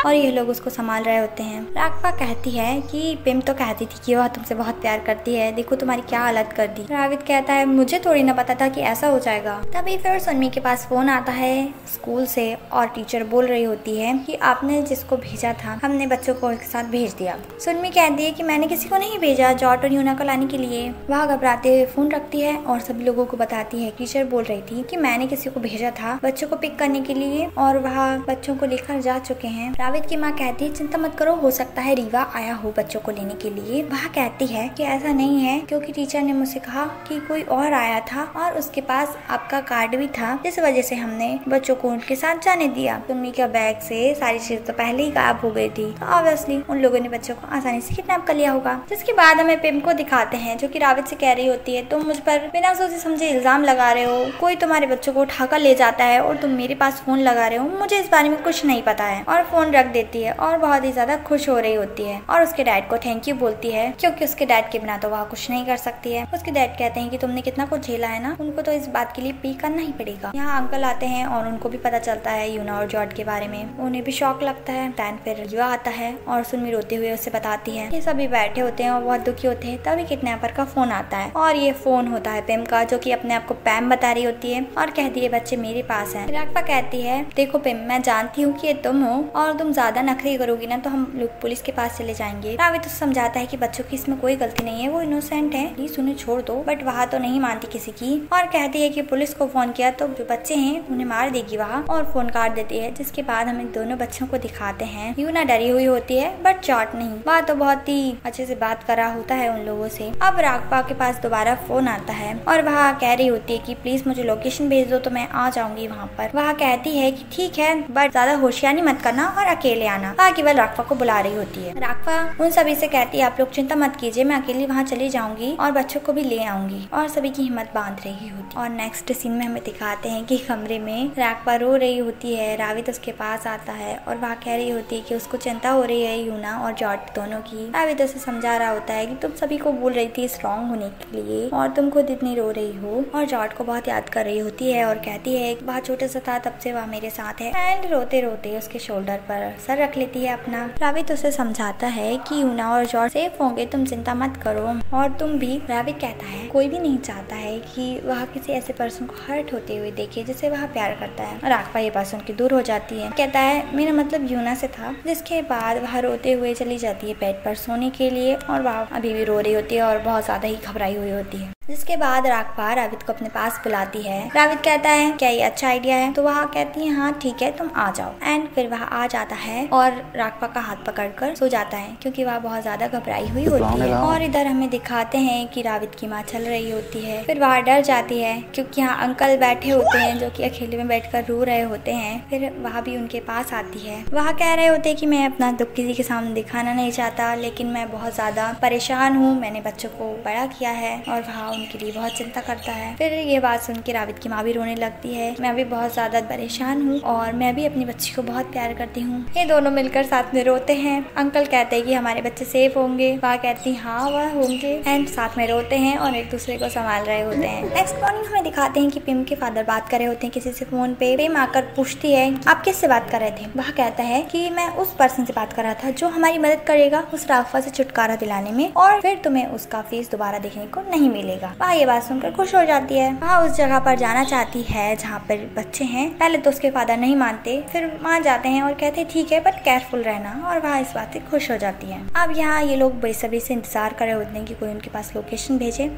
और ये लोग उसको संभाल रहे होते हैं। रागपा कहती है कि पिम तो कहती थी कि वह तुमसे बहुत प्यार करती है, देखो तुम्हारी क्या हालत कर दी। रावित कहता है मुझे थोड़ी ना पता था कि ऐसा हो जाएगा। तभी फिर सुनमी के पास फोन आता है स्कूल से और टीचर बोल रही होती है कि आपने जिसको भेजा था हमने बच्चों को एक साथ भेज दिया। सुनमी कहती है कि मैंने किसी को नहीं भेजा जॉर्ज और यूना को लाने के लिए। वह घबराते हुए फोन रखती है और सभी लोगों को बताती है टीचर बोल रही थी कि मैंने किसी को भेजा था बच्चों को पिक करने के लिए और वह बच्चों को लेकर जा चुके हैं। रावित की माँ कहती है चिंता मत करो, हो सकता है रीवा आया हो बच्चों को लेने के लिए। वह कहती है कि ऐसा नहीं है क्योंकि टीचर ने मुझसे कहा कि कोई और आया था और उसके पास आपका कार्ड भी था, जिस वजह से हमने बच्चों को उनके साथ जाने दिया। सुन्नी के बैग से सारी चीज तो पहले ही गायब हो गई थी, तो ऑब्वियसली उन लोगों ने बच्चों को आसानी से किडनैप कर लिया होगा। जिसके बाद हमें पिम को दिखाते हैं जो कि रावित से कह रही होती है तुम मुझ पर बिना सोचे समझे इल्जाम लगा रहे हो, कोई तुम्हारे बच्चों को उठाकर ले जाता है और तुम मेरे पास फोन लगा रहे हो, मुझे इस बारे में कुछ नहीं पता है। और फोन रख देती है और बहुत ही ज्यादा खुश हो रही होती है और उसके डैड को थैंक यू बोलती है क्योंकि उसके डैड के बिना तो वह कुछ नहीं कर सकती है। उसके डैड कहते हैं कि तुमने कितना कुछ झेला है ना, उनको तो इस बात के लिए पे करना ही पड़ेगा। यहाँ अंकल आते हैं और उनको भी पता चलता है यूना और जॉर्ज के बारे में, उन्हें भी शौक लगता है। दैन फिर युवा आता है और सुनमी रोते हुए उससे बताती है। ये सभी बैठे होते हैं और बहुत दुखी होते हैं। तभी किडनैपर का फोन आता है और ये फोन होता है पिम का, जो कि अपने आप को पैम बता रही होती है और कहती है बच्चे मेरे पास हैं। रागपा कहती है देखो पिम मैं जानती हूँ कि ये तुम हो और तुम ज्यादा नखरे करोगी ना तो हम लोग पुलिस के पास चले जाएंगे। रावित तो समझाता है कि बच्चों की इसमें कोई गलती नहीं है, वो इनोसेंट है, प्लीज उन्हें छोड़ दो। बट वहाँ तो नहीं मानती किसी की और कहती है कि पुलिस को फोन किया तो जो बच्चे हैं उन्हें मार देगी वहाँ, और फोन काट देती है। जिसके बाद हमें दोनों बच्चों को दिखाते हैं। यूना डरी हुई होती है बट जॉर्ज नहीं, वह तो बहुत ही अच्छे से बात कर रहा होता है उन लोगों से। अब रागपा के पास दोबारा फोन आता है और वह कह रही होती है कि प्लीज मुझे लोकेशन भेज दो तो मैं आ जाऊंगी वहाँ पर। वह कहती है कि ठीक है बट ज्यादा होशियारी मत करना और अकेले आना। वह केवल रागपा को बुला रही होती है। रागपा उन सभी से कहती है आप लोग चिंता मत कीजिए, मैं अकेली वहाँ चली जाऊंगी और बच्चों को भी ले आऊंगी, और सभी की हिम्मत बांध रही होती। और नेक्स्ट सीन में हमें दिखाते हैं कि कमरे में रागपा रो रही होती है। रावित उसके पास आता है और वह कह रही होती है कि उसको चिंता हो रही है यूना और जॉर्ज दोनों की। रावित उसे समझा रहा होता है कि तुम सभी को बोल रही थी स्ट्रॉन्ग होने के लिए और तुम खुद इतनी रो रही हो, और जॉर्ज को बहुत याद कर रही होती है और कहती है बहुत छोटा सा था तब से वह मेरे साथ है। एंड रोते रोते उसके शोल्डर पर सर रख लेती है अपना। रावित उसे समझाता है कि यूना और जॉर्ज सेफ होंगे, तुम चिंता मत करो, और तुम भी। रावित कहता है कोई भी नहीं चाहता है कि वह किसी ऐसे पर्सन को हर्ट होते हुए देखे जिसे वह प्यार करता है। और रागपा ये पर्सन की दूर हो जाती है। कहता है मेरा मतलब यूना से था। जिसके बाद वह रोते हुए चली जाती है बेड पर सोने के लिए और वह अभी भी रो रही होती है और बहुत ज्यादा ही घबराई हुई होती है। जिसके बाद रागपा रावित को अपने पास बुलाती है। रावित कहता है क्या ये अच्छा आइडिया है, तो वह कहती है हाँ ठीक है तुम आ जाओ। एंड फिर वह आ जाता है और रागपा का हाथ पकड़कर सो जाता है क्योंकि वह बहुत ज्यादा घबराई हुई होती है। और इधर हमें दिखाते हैं कि रावित की माँ चल रही होती है। फिर वह डर जाती है क्योंकि यहाँ अंकल बैठे होते हैं जो कि अकेले में बैठकर रो रहे होते हैं। फिर वह भी उनके पास आती है। वह कह रहे होते हैं कि मैं अपना दुख किसी के सामने दिखाना नहीं चाहता, लेकिन मैं बहुत ज्यादा परेशान हूँ, मैंने बच्चों को बड़ा किया है। और वह उनके लिए बहुत चिंता करता है। फिर ये बात सुन के राविद की माँ भी रोने लगती है। मैं भी बहुत ज्यादा परेशान हूँ और मैं भी अपनी बच्ची को बहुत प्यार करती हूँ। ये दोनों मिलकर साथ में रोते हैं। अंकल कहते हैं कि हमारे बच्चे सेफ होंगे। वह कहती हाँ वह होंगे एंड साथ में रोते हैं और एक दूसरे को संभाल रहे होते हैं। नेक्स्ट मॉर्निंग हमें दिखाते हैं कि पिम के फादर बात कर रहे होते हैं किसी से फोन पे। पिम आकर पूछती है आप किससे बात कर रहे थे? वह कहता है कि मैं उस पर्सन से बात कर रहा था जो हमारी मदद करेगा उस राफा से छुटकारा दिलाने में और फिर तुम्हें उसका फेस दोबारा देखने को नहीं मिलेगा। वह ये बात सुनकर खुश हो जाती है। वह उस जगह पर जाना चाहती है जहाँ पर बच्चे हैं। पहले तो उसके फादर नहीं मानते, फिर मान जाते हैं और कहते हैं ठीक है बट केयरफुल रहना, और वह इस बात से खुश हो जाती है। अब यहाँ ये लोग बेसब्री से इंतजार कर रहे होते हैं कि कोई उनके पास लोकेशन भेजे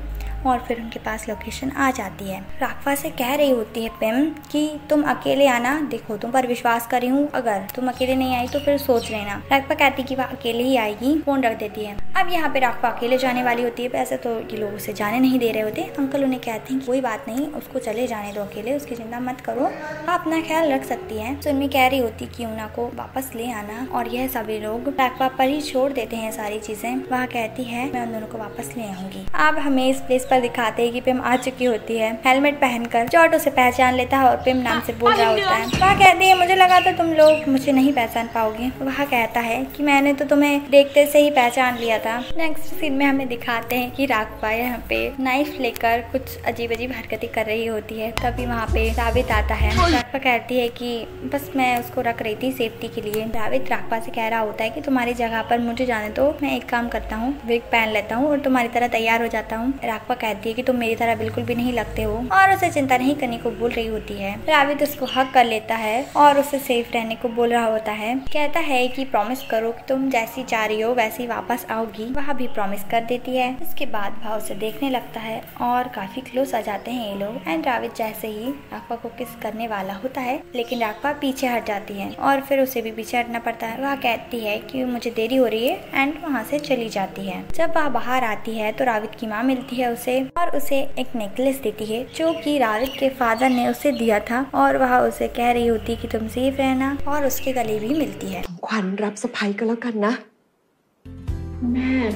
और फिर उनके पास लोकेशन आ जाती है। राघवा से कह रही होती है पिम कि तुम अकेले आना, देखो तुम पर विश्वास कर रही हूँ, अगर तुम अकेले नहीं आई तो फिर सोच लेना। राघवा कहती कि वह अकेले ही आएगी, फोन रख देती है। अब यहाँ पे राघवा अकेले जाने वाली होती है। वैसे तो ये लोग उसे जाने नहीं दे रहे होते। अंकल उन्हें कहते हैं कोई बात नहीं, उसको चले जाने दो अकेले, उसकी चिंता मत करो, आप अपना ख्याल रख सकती है। सुनमी कह रही होती कि यूना को वापस ले आना और यह सभी लोग राघवा पर ही छोड़ देते हैं सारी चीजें। वह कहती है मैं उन दोनों को वापस ले आऊंगी। अब हमें इस प्लेस पर दिखाते हैं कि पिम आ चुकी होती है। हेलमेट पहनकर जॉर्ज उसे पहचान लेता है और पिम नाम से बोल रहा होता है। वह कहती है मुझे लगा था तुम लोग मुझे नहीं पहचान पाओगे। वह कहता है कि मैंने तो तुम्हें देखते से ही पहचान लिया था। नेक्स्ट सीन में हमें दिखाते हैं कि राघवा यहाँ पे नाइफ लेकर कुछ अजीब अजीब हरकतें कर रही होती है। तभी वहाँ पे राविद आता है। राघवा कहती है कि बस मैं उसको रख रही थी सेफ्टी के लिए। राविद राघवा से कह रहा होता है कि तुम्हारी जगह पर मुझे जाने दो, मैं एक काम करता हूँ, विग पहन लेता हूँ और तुम्हारी तरह तैयार हो जाता हूँ। राघवा कहती है कि तुम मेरी तरह बिल्कुल भी नहीं लगते हो और उसे चिंता नहीं करने को बोल रही होती है। राविद उसको हक कर लेता है और उसे सेफ रहने को बोल रहा होता है। कहता है कि प्रॉमिस करो कि तुम जैसी चाह रही हो वैसी वापस आओगी। वह भी प्रॉमिस कर देती है। इसके बाद वह उसे देखने लगता है और काफी क्लोज आ जाते हैं ये लोग। एंड राविद जैसे ही राघवा को किस करने वाला होता है लेकिन राघवा पीछे हट जाती है और फिर उसे भी पीछे हटना पड़ता है। वह कहती है कि मुझे देरी हो रही है एंड वहाँ से चली जाती है। जब वह बाहर आती है तो राविद की माँ मिलती है उसे और उसे एक नेकलेस देती है जो कि राविद के फादर ने उसे दिया था और वह उसे कह रही होती कि तुम सेफ रहना और उसके गले भी मिलती है। ขวัญรับสะใภ้ก็แล้วกันนะ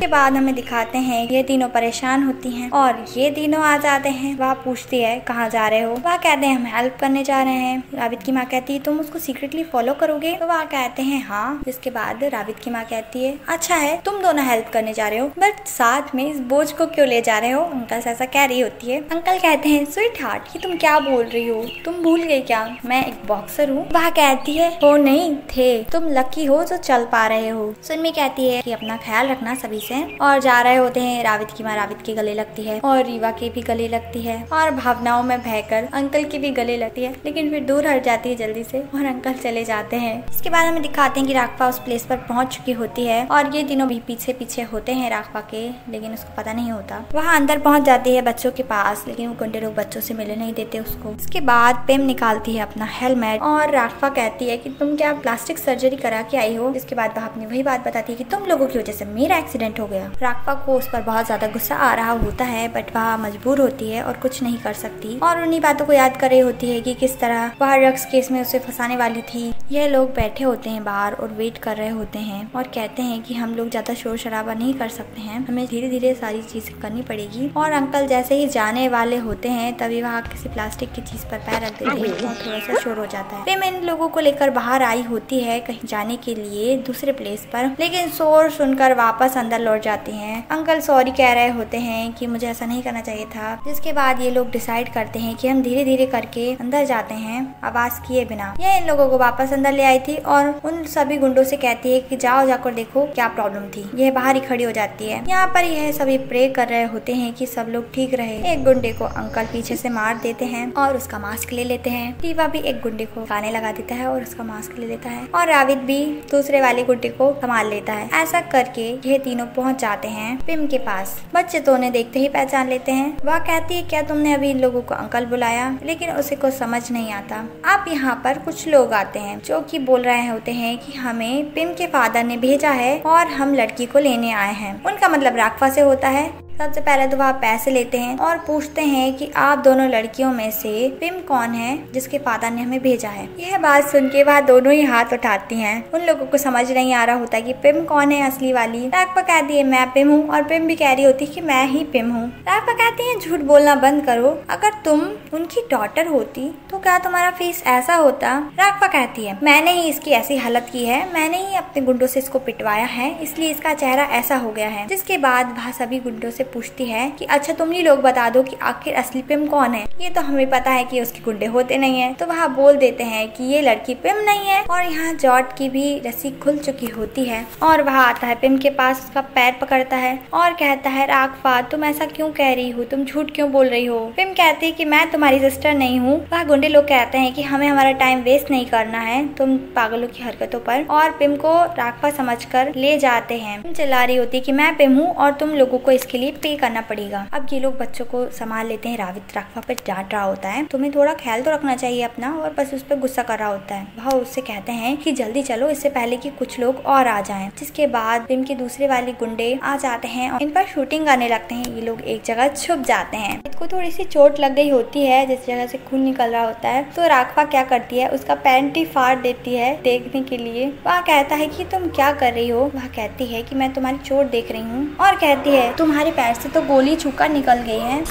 के बाद हमें दिखाते हैं ये तीनों परेशान होती हैं और ये तीनों आ जाते हैं। वह पूछती है कहाँ जा रहे हो? वह कहते हैं हम हेल्प करने जा रहे हैं। राविद की माँ कहती है तुम उसको सीक्रेटली फॉलो करोगे? तो वह कहते हैं हाँ। जिसके बाद राविद की माँ कहती है अच्छा है तुम दोनों हेल्प करने जा रहे हो बट साथ में इस बोझ को क्यों ले जा रहे हो? अंकल ऐसा कह रही होती है। अंकल कहते हैं स्वीट हार्ट ये तुम क्या बोल रही हो, तुम भूल गई क्या मैं एक बॉक्सर हूँ? वह कहती है हो नहीं थे, तुम लकी हो जो चल पा रहे हो। सुनमी कहती है कि अपना ख्याल रखना सभी से और जा रहे होते हैं। राविद की माँ राविद के गले लगती है और रीवा के भी गले लगती है और भावनाओं में बहकर अंकल के भी गले लगती है लेकिन फिर दूर हट जाती है जल्दी से और अंकल चले जाते हैं। इसके बाद हमें दिखाते हैं कि राघवा उस प्लेस पर पहुंच चुकी होती है और ये तीनों भी पीछे पीछे होते हैं राघवा के लेकिन उसको पता नहीं होता। वह अंदर पहुंच जाती है बच्चों के पास लेकिन वो गुंडे लोग बच्चों से मिलने नहीं देते उसको। इसके बाद पिम निकालती है अपना हेलमेट और राघवा कहती है कि तुम क्या प्लास्टिक सर्जरी करा के आई हो? इसके बाद वह अपनी वही बात बताती है कि तुम लोगों की वजह से मेरा एक्सीडेंट हो गया। राघवा को उस पर बहुत ज्यादा गुस्सा आ रहा होता है बट वह मजबूर होती है और कुछ नहीं कर सकती और उन्हीं बातों को याद कर रही होती है कि किस तरह वह ड्रग्स केस में उसे फंसाने वाली थी। यह लोग बैठे होते हैं बाहर और वेट कर रहे होते हैं और कहते हैं कि हम लोग ज्यादा शोर शराबा नहीं कर सकते हैं, हमें धीरे धीरे सारी चीजें करनी पड़ेगी। और अंकल जैसे ही जाने वाले होते हैं तभी वह किसी प्लास्टिक की चीज पर पैर रख देते हैं और थोड़ा सा शोर हो जाता है। फिर इन लोगों को लेकर बाहर आई होती है कहीं जाने के लिए दूसरे प्लेस पर लेकिन शोर सुनकर वापस अंदर लौट जाती है। अंकल सॉरी कह रहे होते हैं कि मुझे ऐसा नहीं करना चाहिए था। जिसके बाद ये लोग डिसाइड करते हैं कि हम धीरे धीरे करके अंदर जाते हैं आवाज किए बिना। यह इन लोगों को वापस अंदर ले आई थी और उन सभी गुंडों से कहती है कि जाओ जाकर देखो क्या प्रॉब्लम थी। यह बाहर ही खड़ी हो जाती है। यहाँ पर यह सभी प्रे कर रहे होते हैं कि सब लोग ठीक रहे। एक गुंडे को अंकल पीछे से मार देते हैं और उसका मास्क ले लेते हैं। टीवा भी एक गुंडे को गाने लगा देता है और उसका मास्क ले लेता है और राविद भी दूसरे वाले गुंडे को संभाल लेता है। ऐसा करके ये तीनों पहुँच जाते हैं पिम के पास। बच्चे तो उन्हें देखते ही पहचान लेते हैं। वह कहती है क्या तुमने अभी इन लोगों को अंकल बुलाया? लेकिन उसे कुछ समझ नहीं आता। अब यहाँ पर कुछ लोग आते हैं जो कि बोल रहे होते हैं कि हमें पिम के फादर ने भेजा है और हम लड़की को लेने आए हैं। उनका मतलब राघवा से होता है। सबसे पहले तो वहाँ पैसे लेते हैं और पूछते हैं कि आप दोनों लड़कियों में से पिम कौन है जिसके फादर ने हमें भेजा है। यह बात सुन के वह दोनों ही हाथ उठाती हैं। उन लोगों को समझ नहीं आ रहा होता कि पिम कौन है असली वाली। राघवा कहती है मैं पिम हूँ और पिम भी कह रही होती है कि मैं ही पिम हूँ। राघवा कहती है झूठ बोलना बंद करो, अगर तुम उनकी डॉटर होती तो क्या तुम्हारा फेस ऐसा होता। राघवा कहती है मैंने ही इसकी ऐसी हालत की है, मैंने ही अपने गुंडों से इसको पिटवाया है, इसलिए इसका चेहरा ऐसा हो गया है। जिसके बाद वह सभी गुंडों से पूछती है कि अच्छा तुम ही लोग बता दो कि आखिर असली पिम कौन है। ये तो हमें पता है कि उसके गुंडे होते नहीं है। तो वह बोल देते हैं कि ये लड़की पिम नहीं है। और यहाँ जॉर्ज की भी रस्सी खुल चुकी होती है और वह आता है पिम के पास, उसका पैर पकड़ता है और कहता है राघवा तुम ऐसा क्यों कह रही हो, तुम झूठ क्यों बोल रही हो। पिम कहती है कि मैं तुम्हारी सिस्टर नहीं हूँ। वह गुंडे लोग कहते हैं कि हमें हमारा टाइम वेस्ट नहीं करना है तुम पागलों की हरकतों पर, और पिम को राघवा समझकर ले जाते हैं। पिम चिल्ला रही होती है कि मैं पिम हूँ और तुम लोगों को इसके लिए पे करना पड़ेगा। अब ये लोग बच्चों को संभाल लेते हैं। रावित राघवा पर डांट रहा होता है तुम्हें थोड़ा ख्याल तो रखना चाहिए अपना, और बस उस पर गुस्सा कर रहा होता है। वह उससे कहते हैं कि जल्दी चलो इससे पहले कि कुछ लोग और आ जाएं। जिसके बाद पिम के दूसरे वाले गुंडे आ जाते हैं और इन पर शूटिंग करने लगते हैं। ये लोग एक जगह छुप जाते हैं। इसको थोड़ी सी चोट लग गई होती है जिस जगह से खून निकल रहा होता है। तो राघवा क्या करती है उसका पैंट ही फाड़ देती है देखने के लिए। वह कहता है कि तुम क्या कर रही हो। वह कहती है कि मैं तुम्हारी चोट देख रही हूँ और कहती है तुम्हारे पैर से तो गोली छूकर निकल गई है।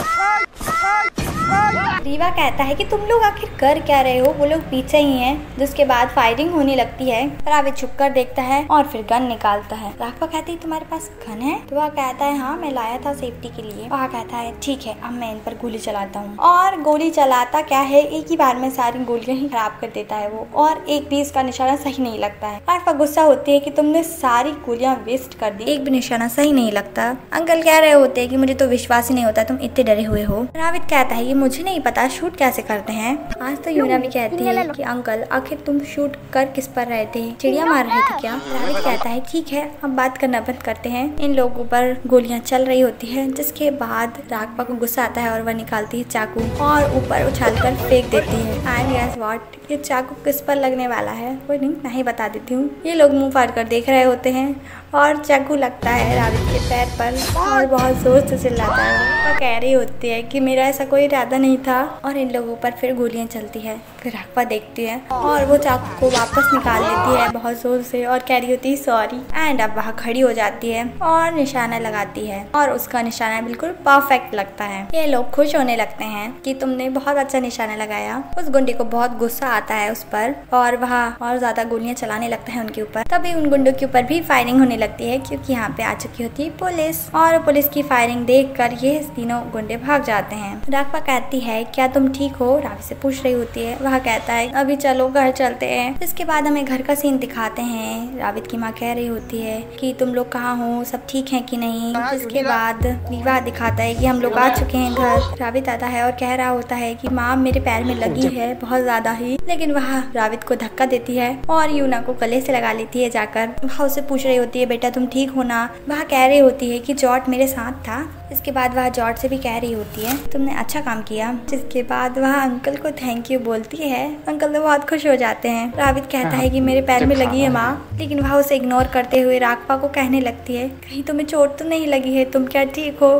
रीवा कहता है कि तुम लोग आखिर कर क्या रहे हो, वो लोग पीछे ही हैं। जिसके बाद फायरिंग होने लगती है। रावित छुप कर देखता है और फिर गन निकालता है। राघवा कहती है तुम्हारे पास गन है। तो वह कहता है हाँ मैं लाया था सेफ्टी के लिए। वह कहता है ठीक है अब मैं इन पर गोली चलाता हूँ। और गोली चलाता क्या है एक ही बार में सारी गोलियां ही खराब कर देता है वो, और एक भी इसका निशाना सही नहीं लगता है। राघवा गुस्सा होती है कि तुमने सारी गोलियां वेस्ट कर दी, एक भी निशाना सही नहीं लगता। अंकल कह रहे होते हैं कि मुझे तो विश्वास ही नहीं होता तुम इतने डरे हुए हो। रावित कहता है कि मुझे नहीं पता शूट कैसे करते हैं। आज तो यूना भी कहती है कि अंकल आखिर तुम शूट कर किस पर रहे थे, चिड़िया मार रहे थे क्या। रावित कहता है ठीक है हम बात करना बंद करते हैं। इन लोगों पर गोलियां चल रही होती है। जिसके बाद राघवा को गुस्सा आता है और वह निकालती है चाकू और ऊपर उछालकर फेंक देती है। एंड गेस व्हाट, ये चाकू किस पर लगने वाला है वो नहीं बता देती हूँ। ये लोग मुंह फाड़ कर देख रहे होते हैं और चाकू लगता है रावित के पैर पर और बहुत जोर से चिल्लाता है। वो कह रही होती है कि मेरा ऐसा कोई इरादा नहीं था। और इन लोगों पर फिर गोलियां चलती है। फिर राघवा देखती है और वो चाकू को वापस निकाल लेती है बहुत जोर से और कह रही होती है सॉरी। एंड अब वहाँ खड़ी हो जाती है और निशाना लगाती है और उसका निशाना बिल्कुल परफेक्ट लगता है। ये लोग खुश होने लगते हैं कि तुमने बहुत अच्छा निशाना लगाया। उस गुंडे को बहुत गुस्सा आता है उस पर और वह और ज्यादा गोलियां चलाने लगता है उनके ऊपर। तभी उन गुंडों के ऊपर भी फायरिंग होने लगती है क्योंकि यहाँ पे आ चुकी होती है पुलिस। और पुलिस की फायरिंग देखकर ये तीनों गुंडे भाग जाते हैं। राघवा कहती है क्या तुम ठीक हो, रावित से पूछ रही होती है। वह कहता है अभी चलो घर चलते हैं। इसके बाद हमें घर का सीन दिखाते हैं। रावित की माँ कह रही होती है कि तुम लोग कहाँ हो, सब ठीक है कि नहीं। इसके बाद रीवा दिखाता है कि हम लोग आ चुके हैं घर। रावित आता है और कह रहा होता है कि माँ मेरे पैर में लगी है बहुत ज्यादा ही, लेकिन वह रावित को धक्का देती है और यूना को गले से लगा लेती है जाकर। वह उससे पूछ रही होती है बेटा तुम ठीक हो ना। वह कह रही होती है कि जॉर्ज मेरे साथ था। इसके बाद वह जॉर्ज से भी कह रही होती है तुमने अच्छा काम किया। जिसके बाद वह अंकल को थैंक यू बोलती है। अंकल तो बहुत खुश हो जाते हैं। रावित कहता है कि मेरे पैर में लगी है माँ, लेकिन वह उसे इग्नोर करते हुए राघवा को कहने लगती है कहीं तुम्हें चोट तो नहीं लगी है, तुम क्या ठीक हो।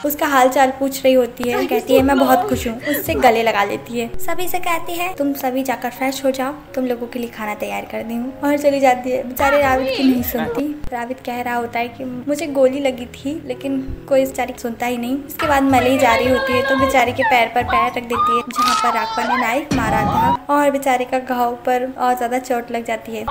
उसका हाल चाल पूछ रही होती है। कहती है मैं बहुत खुश हूँ। उससे गले लगा लेती है। सभी से कहती है तुम सभी जाकर फ्रेश हो जाओ, तुम लोगों के लिए खाना तैयार कर दी हूँ, और चली जाती है। बेचारे रावित की नहीं सुनती। रावित कह रहा होता है कि मुझे गोली लगी थी लेकिन कोई बेचारी सुनता ही नहीं। इसके बाद मली जा रही होती है तो बेचारी के पैर पर पैर रख देती है जहाँ पर राघवा ने नाइफ मारा था, और बेचारे का घाव पर और ज्यादा चोट लग जाती है।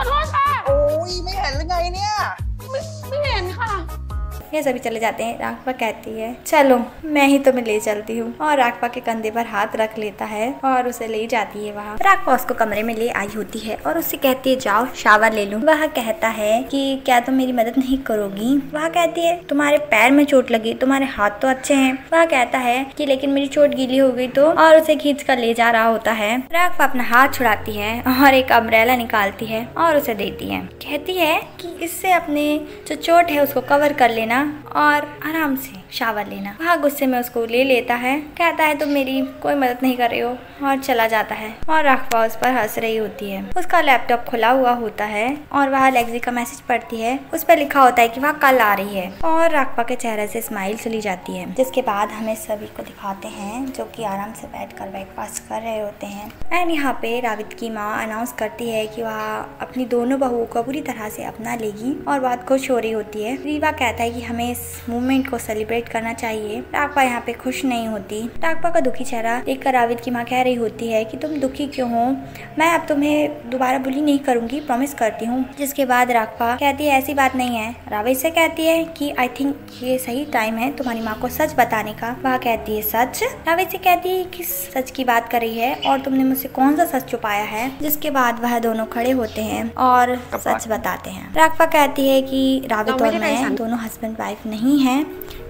ये सभी चले जाते हैं। राघवा कहती है चलो मैं ही तुम्हें ले चलती हूँ, और राघवा के कंधे पर हाथ रख लेता है और उसे ले जाती है वहाँ। राघवा उसको कमरे में ले आई होती है और उससे कहती है जाओ शावर ले लूँ। वह कहता है कि क्या तुम मेरी मदद नहीं करोगी। वह कहती है तुम्हारे पैर में चोट लगी, तुम्हारे हाथ तो अच्छे हैं। वह कहता है कि लेकिन मेरी चोट गीली हो गई तो, और उसे खींच कर ले जा रहा होता है। राघवा अपना हाथ छुड़ाती है और एक अम्ब्रेला निकालती है और उसे देती है। कहती है कि इससे अपने जो चोट है उसको कवर कर लेना और आराम से शावर लेना। वहाँ गुस्से में उसको ले लेता है, कहता है तुम मेरी कोई मदद नहीं कर रहे हो और चला जाता है। और राघवा उस पर हंस रही होती है। उसका लैपटॉप खुला हुआ होता है और वह लेक्सी का मैसेज पढ़ती है। उस पर लिखा होता है कि वह कल आ रही है और राघवा के चेहरे से स्माइल चली जाती है। जिसके बाद हमें सभी को दिखाते हैं जो कि आराम से बैठकर ब्रेकफास्ट कर रहे होते हैं। एंड यहाँ पे रावित की माँ अनाउंस करती है कि वह अपनी दोनों बहुओं को पूरी तरह से अपना लेगी और बहुत खुश हो रही होती है। रीवा कहता है कि हमें इस मूवमेंट को सेलिब्रेट करना चाहिए। राघवा यहाँ पे खुश नहीं होती। राघवा का दुखी चेहरा देखकर रावित की माँ कह रही होती है कि तुम दुखी क्यों हो, मैं अब तुम्हें दोबारा बुली नहीं करूंगी, प्रॉमिस करती हूँ। जिसके बाद राघवा कहती है ऐसी बात नहीं है। रावित से कहती है कि आई थिंक ये सही टाइम है तुम्हारी माँ को सच बताने का। वह कहती है सच। रावित से कहती है कि सच की बात कर रही है और तुमने मुझसे कौन सा सच छुपाया है। जिसके बाद वह दोनों खड़े होते हैं और सच बताते हैं। राघवा कहती है कि रावित और मैं दोनों हस्बैंड वाइफ नहीं हैं।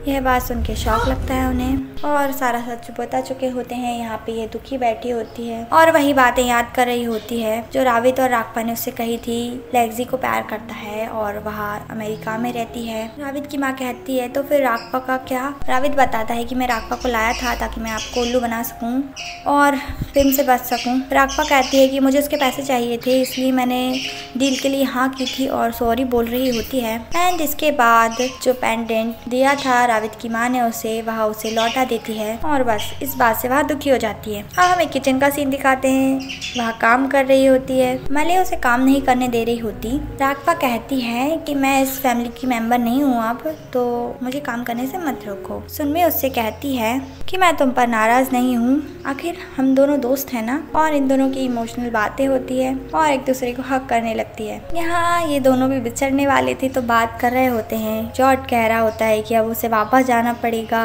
यह बात सुन के शौक लगता है उन्हें और सारा सच बता चुके होते हैं। यहाँ पे ये दुखी बैठी होती है और वही बातें याद कर रही होती है जो रावित और राघवा ने उससे कही थी। लेक्सी को प्यार करता है और वह अमेरिका में रहती है। रावित की माँ कहती है तो फिर राघवा का क्या। रावित बताता है कि मैं राघवा को लाया था ताकि मैं आपको उल्लू बना सकूं और फिल्म से बच सकूं। राघवा कहती है कि मुझे उसके पैसे चाहिए थे इसलिए मैंने डील के लिए हाँ की थी और सॉरी बोल रही होती है। एंड इसके बाद जो पेंडेंट दिया था रावित की माँ ने उसे लौटा देती है और बस इस बात से वह दुखी हो जाती है। अब हमें किचन का सीन दिखाते हैं। वह काम कर रही होती है। मले उसे काम नहीं करने दे रही होती। राघवा कहती है कि मैं इस फैमिली की मेंबर नहीं हूँ अब, तो मुझे काम करने से मत रोको। सुनमी उससे कहती है कि मैं तुम पर नाराज नहीं हूँ, आखिर हम दोनों दोस्त हैं ना। और इन दोनों की इमोशनल बातें होती है और एक दूसरे को हक करने लगती है। यहाँ ये दोनों भी बिछड़ने वाले थे तो बात कर रहे होते हैं। जॉर्ज कह रहा होता है कि अब उसे वापस जाना पड़ेगा।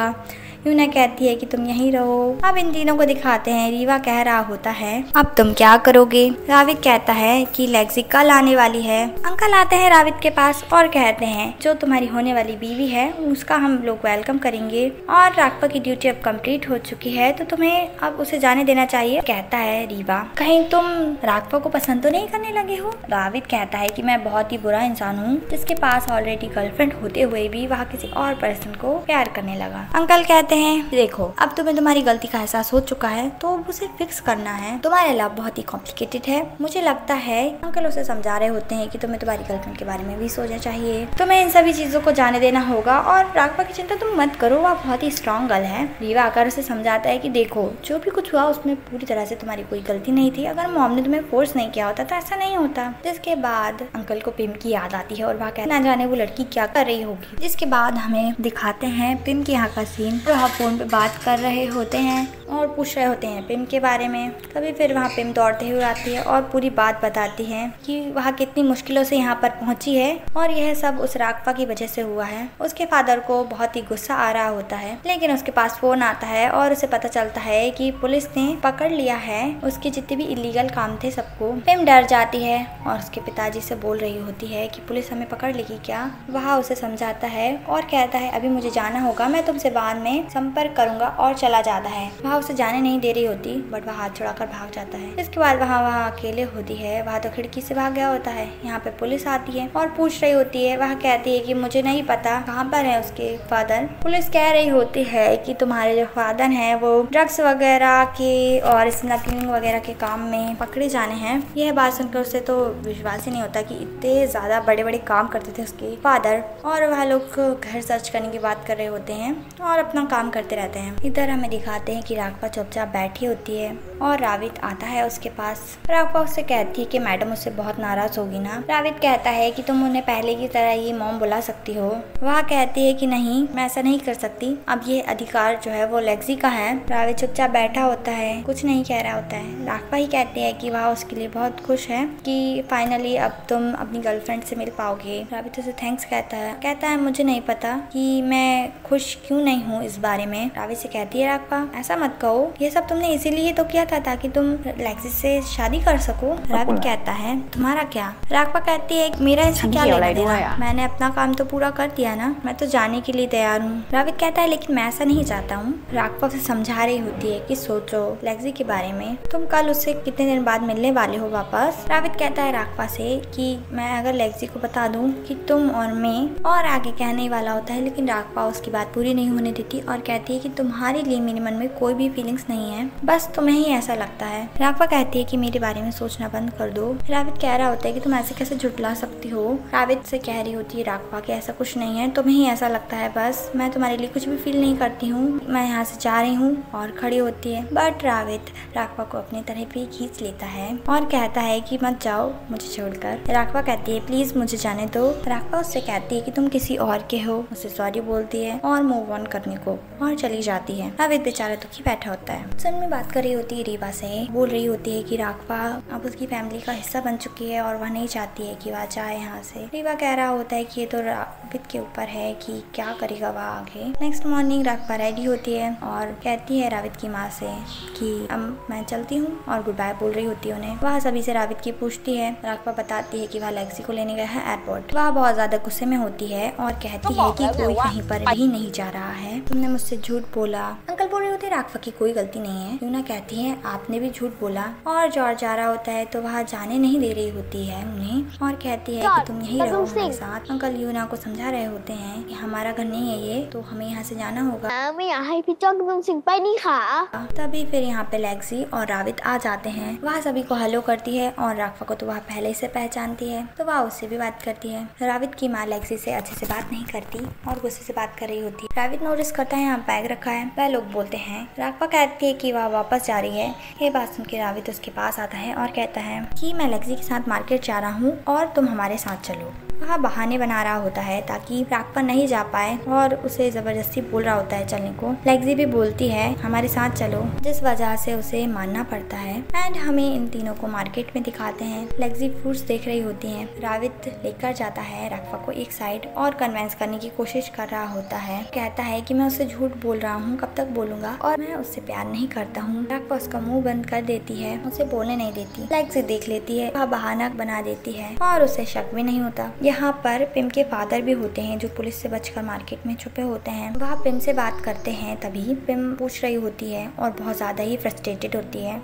यूना कहती है कि तुम यहीं रहो। अब इन तीनों को दिखाते हैं। रीवा कह रहा होता है अब तुम क्या करोगे। रावित कहता है कि लेक्सी कल आने वाली है। अंकल आते हैं रावित के पास और कहते हैं जो तुम्हारी होने वाली बीवी है उसका हम लोग वेलकम करेंगे और राघवा की ड्यूटी अब कंप्लीट हो चुकी है तो तुम्हें अब उसे जाने देना चाहिए। कहता है रीवा कहीं तुम राघवा को पसंद तो नहीं करने लगे हो। रावित कहता है कि मैं बहुत ही बुरा इंसान हूँ जिसके पास ऑलरेडी गर्लफ्रेंड होते हुए भी वह किसी और पर्सन को प्यार करने लगा। अंकल कहते हैं देखो अब तुम्हें तुम्हारी गलती का एहसास हो चुका है तो उसे फिक्स करना है। तुम्हारा लव बहुत ही कॉम्प्लिकेटेड है मुझे लगता है। अंकल उसे समझा रहे होते हैं कि तुम्हें तुम्हारी गर्लफ्रेंड के बारे में भी सोचना चाहिए। तुम्हें इन सभी चीजों को जाने देना होगा और राघवा की चिंता तुम मत करो, वह बहुत ही स्ट्रॉन्ग गर्ल है। रीवा आकर उसे समझाता है कि देखो जो भी कुछ हुआ उसमें पूरी तरह से तुम्हारी कोई गलती नहीं थी। अगर मॉम ने तुम्हें फोर्स नहीं किया होता तो ऐसा नहीं होता। जिसके बाद अंकल को पिम की याद आती है और वह कहना जाने वो लड़की क्या कर रही होगी। जिसके बाद हमें दिखाते हैं पिम के यहाँ का सीन। फोन पे बात कर रहे होते हैं और पूछ रहे होते हैं पिम के बारे में। तभी फिर वहाँ पिम दौड़ते हुए आती है और पूरी बात बताती है कि वह कितनी मुश्किलों से यहाँ पर पहुँची है और यह सब उस राघवा की वजह से हुआ है। उसके फादर को बहुत ही गुस्सा आ रहा होता है लेकिन उसके पास फोन आता है और उसे पता चलता है कि पुलिस ने पकड़ लिया है उसके जितने भी इलीगल काम थे सबको। पिम डर जाती है और उसके पिताजी से बोल रही होती है कि पुलिस हमें पकड़ लेगी क्या। वह उसे समझाता है और कहता है अभी मुझे जाना होगा, मैं तुमसे बाद में संपर्क करूंगा और चला जाता है। वह उसे जाने नहीं दे रही होती बट वह हाथ छुड़ाकर भाग जाता है। इसके बाद वहाँ अकेले होती है। वह तो खिड़की से भाग गया होता है। यहाँ पे पुलिस आती है और पूछ रही होती है। वह कहती है कि मुझे नहीं पता कहाँ पर है उसके फादर। पुलिस कह रही होती है कि तुम्हारे जो फादर हैं वो ड्रग्स वगैरह के और स्मगलिंग वगैरह के काम में पकड़े जाने हैं। यह बात सुनकर उसे तो विश्वास ही नहीं होता कि इतने ज्यादा बड़े बड़े काम करते थे उसके फादर। और वह लोग घर सर्च करने की बात कर रहे होते हैं और अपना काम करते रहते हैं। इधर हमें दिखाते हैं कि राघवा चुपचाप बैठी होती है और रावित आता है उसके पास। राघवा उससे कहती है कि मैडम उससे बहुत नाराज होगी ना। रावित कहता है कि तुम उन्हें पहले की तरह ये मॉम बुला सकती हो। वह कहती है कि नहीं मैं ऐसा नहीं कर सकती, अब ये अधिकार जो है वो लेक्सी का है। रावित चुपचाप बैठा होता है, कुछ नहीं कह रहा होता है। राघवा ही कहती है कि वह उसके लिए बहुत खुश है कि फाइनली अब तुम अपनी गर्लफ्रेंड से मिल पाओगे। रावित उसे थैंक्स कहता है मुझे नहीं पता कि मैं खुश क्यों नहीं हूँ इस बारे में। रावित से कहती है राघवा ऐसा मत कहो, ये सब तुमने इसीलिए तो किया था ताकि तुम लेक्सी से शादी कर सको। रावित कहता है तुम्हारा क्या? राघवा कहती है मेरा इससे क्या लेना देना, मैंने अपना काम तो पूरा कर दिया ना, मैं तो जाने के लिए तैयार हूँ। रावित कहता है लेकिन मैं ऐसा नहीं चाहता हूँ। राघवा उसे समझा रही होती है कि सोचो लेक्सी के बारे में, तुम कल उससे कितने दिन बाद मिलने वाले हो वापस। रावित कहता है राघवा से कि मैं अगर लेक्सी को बता दूं कि तुम और मैं, और आगे कहने वाला होता है लेकिन राघवा उसकी बात पूरी नहीं होने देती और कहती है कि तुम्हारे लिए मेरे मन में कोई भी फीलिंग्स नहीं है, बस तुम्हें ही ऐसा लगता है। राघवा कहती है कि मेरे बारे में सोचना बंद कर दो। रावित कह रहा होता है कि तुम ऐसे कैसे झुठला सकती हो। रावित से कह रही होती है राघवा कि ऐसा कुछ नहीं है, तुम्हें ही ऐसा लगता है, बस मैं तुम्हारे लिए कुछ भी फील नहीं करती हूँ, मैं यहाँ से जा रही हूँ। और खड़ी होती है बट रावित राघवा को अपनी तरफ ही खींच लेता है और कहता है कि मत जाओ मुझे छोड़कर। राघवा कहती है प्लीज मुझे जाने दो। राघवा उससे कहती है कि तुम किसी और के हो, उसे सॉरी बोलती है और मूव ऑन करने को और चली जाती है। रावित बेचारा दुखी बैठा होता है। सनमी बात कर रही होती है रीवा से, बोल रही होती है कि राघवा अब उसकी फैमिली का हिस्सा बन चुकी है और वह नहीं चाहती है कि वह जाए यहाँ से। रीवा कह रहा होता है कि ये तो रावित के ऊपर है कि क्या करेगा वह आगे। नेक्स्ट मॉर्निंग राघवा रेडी होती है और कहती है रावित की माँ से कि अब मैं चलती हूँ और गुड बाय बोल रही होती है उन्हें। वह सभी से रावित की पूछती है। राघवा बताती है कि वह लेक्सी को लेने गया है एयरपोर्ट। वह बहुत ज्यादा गुस्से में होती है और कहती है कि कोई कहीं पर भी नहीं जा रहा है, तुमने मुझसे झूठ बोला। अंकल बोल रहे होते हैं राघवा की कोई गलती नहीं है। यूना कहती है आपने भी झूठ बोला। और जॉर्ज जा रहा होता है तो वह जाने नहीं दे रही होती है उन्हें और कहती है कि तुम यही रहो हमारे साथ। अंकल यूना को समझा रहे होते हैं कि हमारा घर नहीं है ये, तो हमें यहाँ से जाना होगा। तभी फिर यहाँ पे लेक्सी और रावित आ जाते हैं। वह सभी को हेलो करती है और राघवा को तो वह पहले से पहचानती है तो वह उससे भी बात करती है। रावित की माँ लेक्सी से अच्छे से बात नहीं करती और गुस्से से बात कर रही होती है। रावित नोटिस करता है यहाँ बैग रखा है। वह लोग बोलते हैं। राघवा कहती है कि वह वापस जा रही है। ये बात सुन के रावित उसके पास आता है और कहता है कि मैं लेक्सी के साथ मार्केट जा रहा हूँ और तुम हमारे साथ चलो। वह बहाने बना रहा होता है ताकि राघवा नहीं जा पाए और उसे जबरदस्ती बोल रहा होता है चलने को। लेक्सी भी बोलती है हमारे साथ चलो, जिस वजह से उसे मानना पड़ता है। एंड हमें इन तीनों को मार्केट में दिखाते हैं। लेक्सी फ्रूट्स देख रही होती है। रावित लेकर जाता है राघवा को एक साइड और कन्विंस करने की कोशिश कर रहा होता है। कहता है कि मैं उससे झूठ बोल रहा हूँ, कब तक बोलूंगा, और मैं उससे प्यार नहीं करता हूँ। राघवा उसका मुंह बंद कर देती है, उसे बोलने नहीं देती। लेक्सी देख लेती है, वह बहाना बना देती है और उसे शक भी नहीं होता। यहाँ पर पिम के फादर भी होते हैं जो पुलिस से बचकर मार्केट में छुपे होते हैं। वह पिम से बात करते हैं। तभी पिम पूछ रही होती है और बहुत ज्यादा ही फ्रस्ट्रेटेड होती है।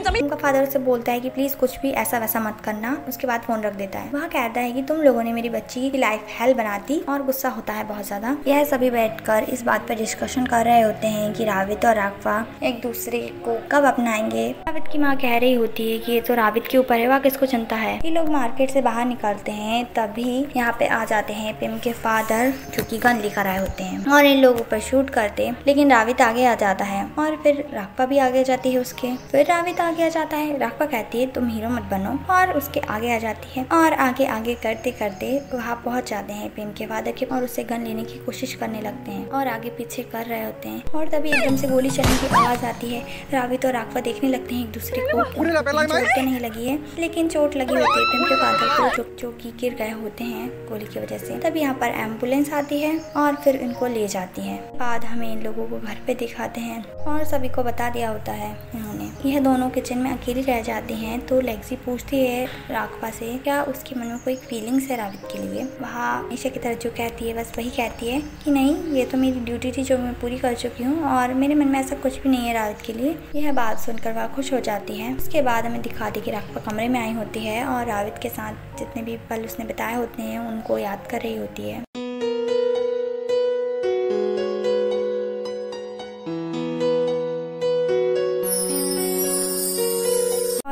पिम का फादर से बोलता है कि प्लीज कुछ भी ऐसा वैसा मत करना। उसके बाद फोन रख देता है। वह कहता है कि तुम लोगों ने मेरी बच्ची की लाइफ हेल बना दी और गुस्सा होता है बहुत ज्यादा। यह सभी बैठकर इस बात पर डिस्कशन कर रहे होते हैं कि रावित और राघवा एक दूसरे को कब अपनाएंगे। रावित की माँ कह रही होती है कि ये तो रावित के ऊपर है, वह किसको चिंता है। ये लोग मार्केट से बाहर निकलते हैं। तभी यहाँ पे आ जाते हैं पिम के फादर जो की गन लेकर आए होते हैं और इन लोगों पर शूट करते, लेकिन रावित आगे आ जाता है और फिर राघवा भी आगे जाती है उसके। फिर रावित आगे आ जाता है। राघवा कहती है तुम हीरो मत बनो और उसके आगे आ जाती है और आगे आगे करते करते वहाँ पहुँच जाते हैं पिम के फादर के और उससे गन लेने की कोशिश करने लगते हैं और आगे पीछे कर रहे होते हैं। और तभी एकदम से गोली चलने की आवाज आती है। रावित और राघवा देखने लगते हैं एक दूसरे को। चोट नहीं लगी है लेकिन चोट लगी होती है पिम के फादर को जो कि गिर गए होते हैं गोली की वजह से। तभी यहाँ पर एम्बुलेंस आती है और फिर इनको ले जाती है। बाद हमें इन लोगों को घर पे दिखाते हैं और सभी को बता दिया होता है उन्होंने। यह दोनों किचन में अकेली रह जाती हैं तो लेक्सी पूछती है राघवा से क्या उसके मन में कोई फीलिंग्स है रावित के लिए। वह हमेशा की तरह जो कहती है बस वही कहती है कि नहीं ये तो मेरी ड्यूटी थी जो मैं पूरी कर चुकी हूँ और मेरे मन में ऐसा कुछ भी नहीं है रावित के लिए। यह बात सुनकर वह खुश हो जाती है। उसके बाद हमें दिखाती कि राघवा कमरे में आई होती है और रावित के साथ जितने भी पल उसने बताए होते हैं उनको याद कर रही होती है।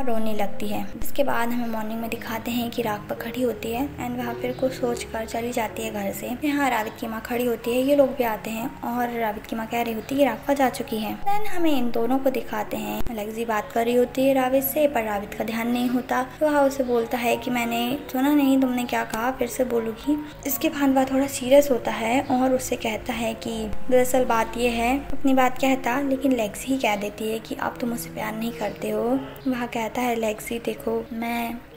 रोने लगती है। इसके बाद हमें मॉर्निंग में दिखाते हैं कि राघवा खड़ी होती है एंड वहाँ फिर कुछ सोच कर चली जाती है घर से। यहाँ रावित की माँ खड़ी होती है। ये लोग भी आते हैं और रावित की माँ कह रही होती है कि राघवा जा चुकी है। देन हमें इन दोनों को दिखाते हैं। लेक्सी बात कर रही होती है रावित से पर रावित का ध्यान नहीं होता। तो वह उसे बोलता है कि मैंने सुना नहीं तुमने क्या कहा, फिर से बोलूंगी। इसके बाद वह थोड़ा सीरियस होता है और उससे कहता है कि दरअसल बात यह है, अपनी बात कहता लेकिन लेक्सी ही कह देती है कि अब तुम मुझसे प्यार नहीं करते हो। वह कहता कहता है लेक्सी देखो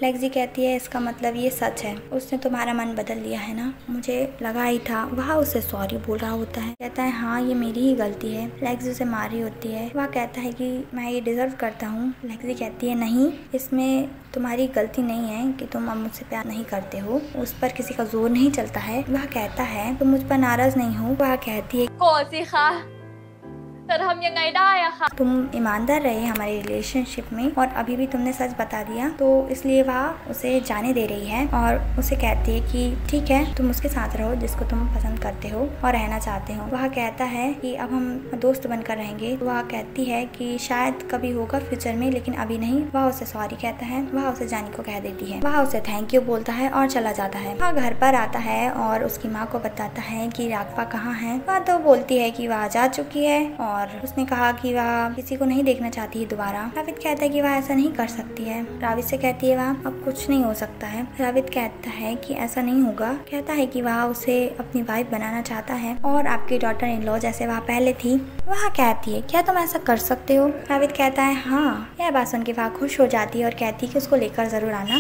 लेक्सी कहती है इसका मतलब ये सच है, उसने तुम्हारा मन बदल लिया है ना, मुझे लगा ही था। वह उससे सॉरी बोल रहा होता है, कहता है हाँ ये मेरी ही गलती है। लेक्सी उसे मारी होती है। वह कहता है कि मैं ये डिजर्व करता हूँ। लेक्सी कहती है नहीं, इसमें तुम्हारी गलती नहीं है कि तुम अब मुझसे प्यार नहीं करते हो, उस पर किसी का जोर नहीं चलता है। वह कहता है तुम मुझ पर नाराज नहीं हो। वह कहती है तुम ईमानदार रहे हमारे रिलेशनशिप में और अभी भी तुमने सच बता दिया, तो इसलिए वह उसे जाने दे रही है और उसे कहती है कि ठीक है तुम उसके साथ रहो जिसको तुम पसंद करते हो और रहना चाहते हो। वह कहता है कि अब हम दोस्त बनकर रहेंगे। वह कहती है कि शायद कभी होगा फ्यूचर में, लेकिन अभी नहीं। वह उसे सॉरी कहता है। वह उसे जाने को कह देती है। वह उसे थैंक यू बोलता है और चला जाता है। वह घर पर आता है और उसकी माँ को बताता है कि राघवा कहाँ है। वह तो बोलती है कि वह जा चुकी है और उसने कहा कि वह किसी को नहीं देखना चाहती है दोबारा। राविद कहता है कि वह ऐसा नहीं कर सकती है। राविद से कहती है वह अब कुछ नहीं हो सकता है। राविद कहता है कि ऐसा नहीं होगा। कहता है कि वह उसे अपनी वाइफ बनाना चाहता है और आपकी डॉटर इन लॉ जैसे वह पहले थी। वह कहती है क्या तुम ऐसा कर सकते हो? राविद कहता है हाँ। यह बात सुन के वह खुश हो जाती है और कहती है कि उसको लेकर जरूर आना,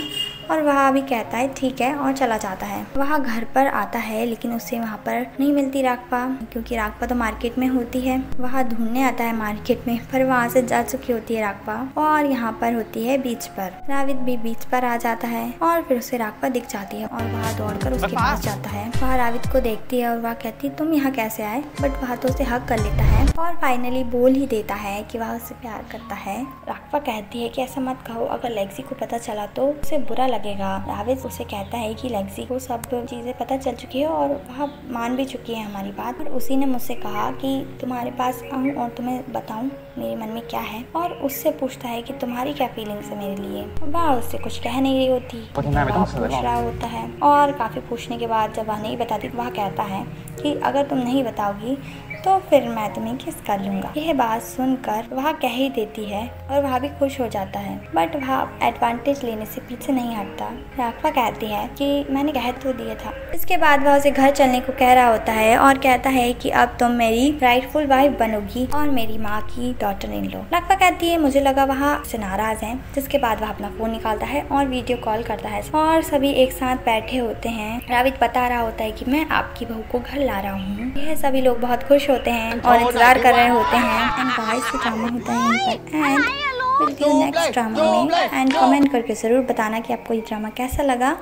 और वह भी कहता है ठीक है और चला जाता है। वह घर पर आता है लेकिन उसे वहाँ पर नहीं मिलती राघवा, क्योंकि राघवा तो मार्केट में होती है। वह ढूंढने आता है मार्केट में, पर वहाँ से जा चुकी होती है राघवा और यहाँ पर होती है बीच पर। राविद भी बीच पर आ जाता है और फिर उसे राघवा दिख जाती है और वह दौड़कर उसके पास जाता है। वह राविद को देखती है और वह कहती है तुम यहाँ कैसे आए, बट वह तो उसे हक कर लेता है और फाइनली बोल ही देता है कि वह उसे प्यार करता है। राघवा कहती है कि ऐसा मत कहो, अगर लेक्सी को पता चला तो उसे बुरा लगेगा। राविद उसे कहता है कि लेक्सी को सब चीजें पता चल चुकी है और वह मान भी चुकी है हमारी बात, और उसी ने मुझसे कहा कि तुम्हारे पास आऊं और तुम्हें बताऊं मेरे मन में क्या है, और उससे पूछता है कि तुम्हारी क्या फीलिंग्स है मेरे लिए। वह उससे कुछ कह नहीं रही होती, वह पूछ रहा होता है और काफी पूछने के बाद जब वह नहीं बताती वह कहता है कि अगर तुम नहीं बताओगी तो फिर मैं तुम्हें किस कर लूँगा। यह बात सुनकर वह कह ही देती है और वह भी खुश हो जाता है, बट वह एडवांटेज लेने से पीछे नहीं हटता। राघवा कहती है कि मैंने कह तो दिया था। इसके बाद वह उसे घर चलने को कह रहा होता है और कहता है कि अब तुम मेरी राइटफुल वाइफ बनोगी और मेरी माँ की डॉटर इन लो। राघवा कहती है मुझे लगा वह से नाराज है, जिसके बाद वह अपना फोन निकालता है और वीडियो कॉल करता है और सभी एक साथ बैठे होते हैं। राविद बता रहा होता है कि मैं आपकी बहू को घर ला रहा हूँ। यह सभी लोग बहुत खुश होते हैं और इंतजार कर रहे होते हैं। एंड गाइस ये ड्रामा होता है यहीं पर, एंड मिलती हूँ नेक्स्ट ड्रामा में। एंड कमेंट करके जरूर बताना कि आपको ये ड्रामा कैसा लगा।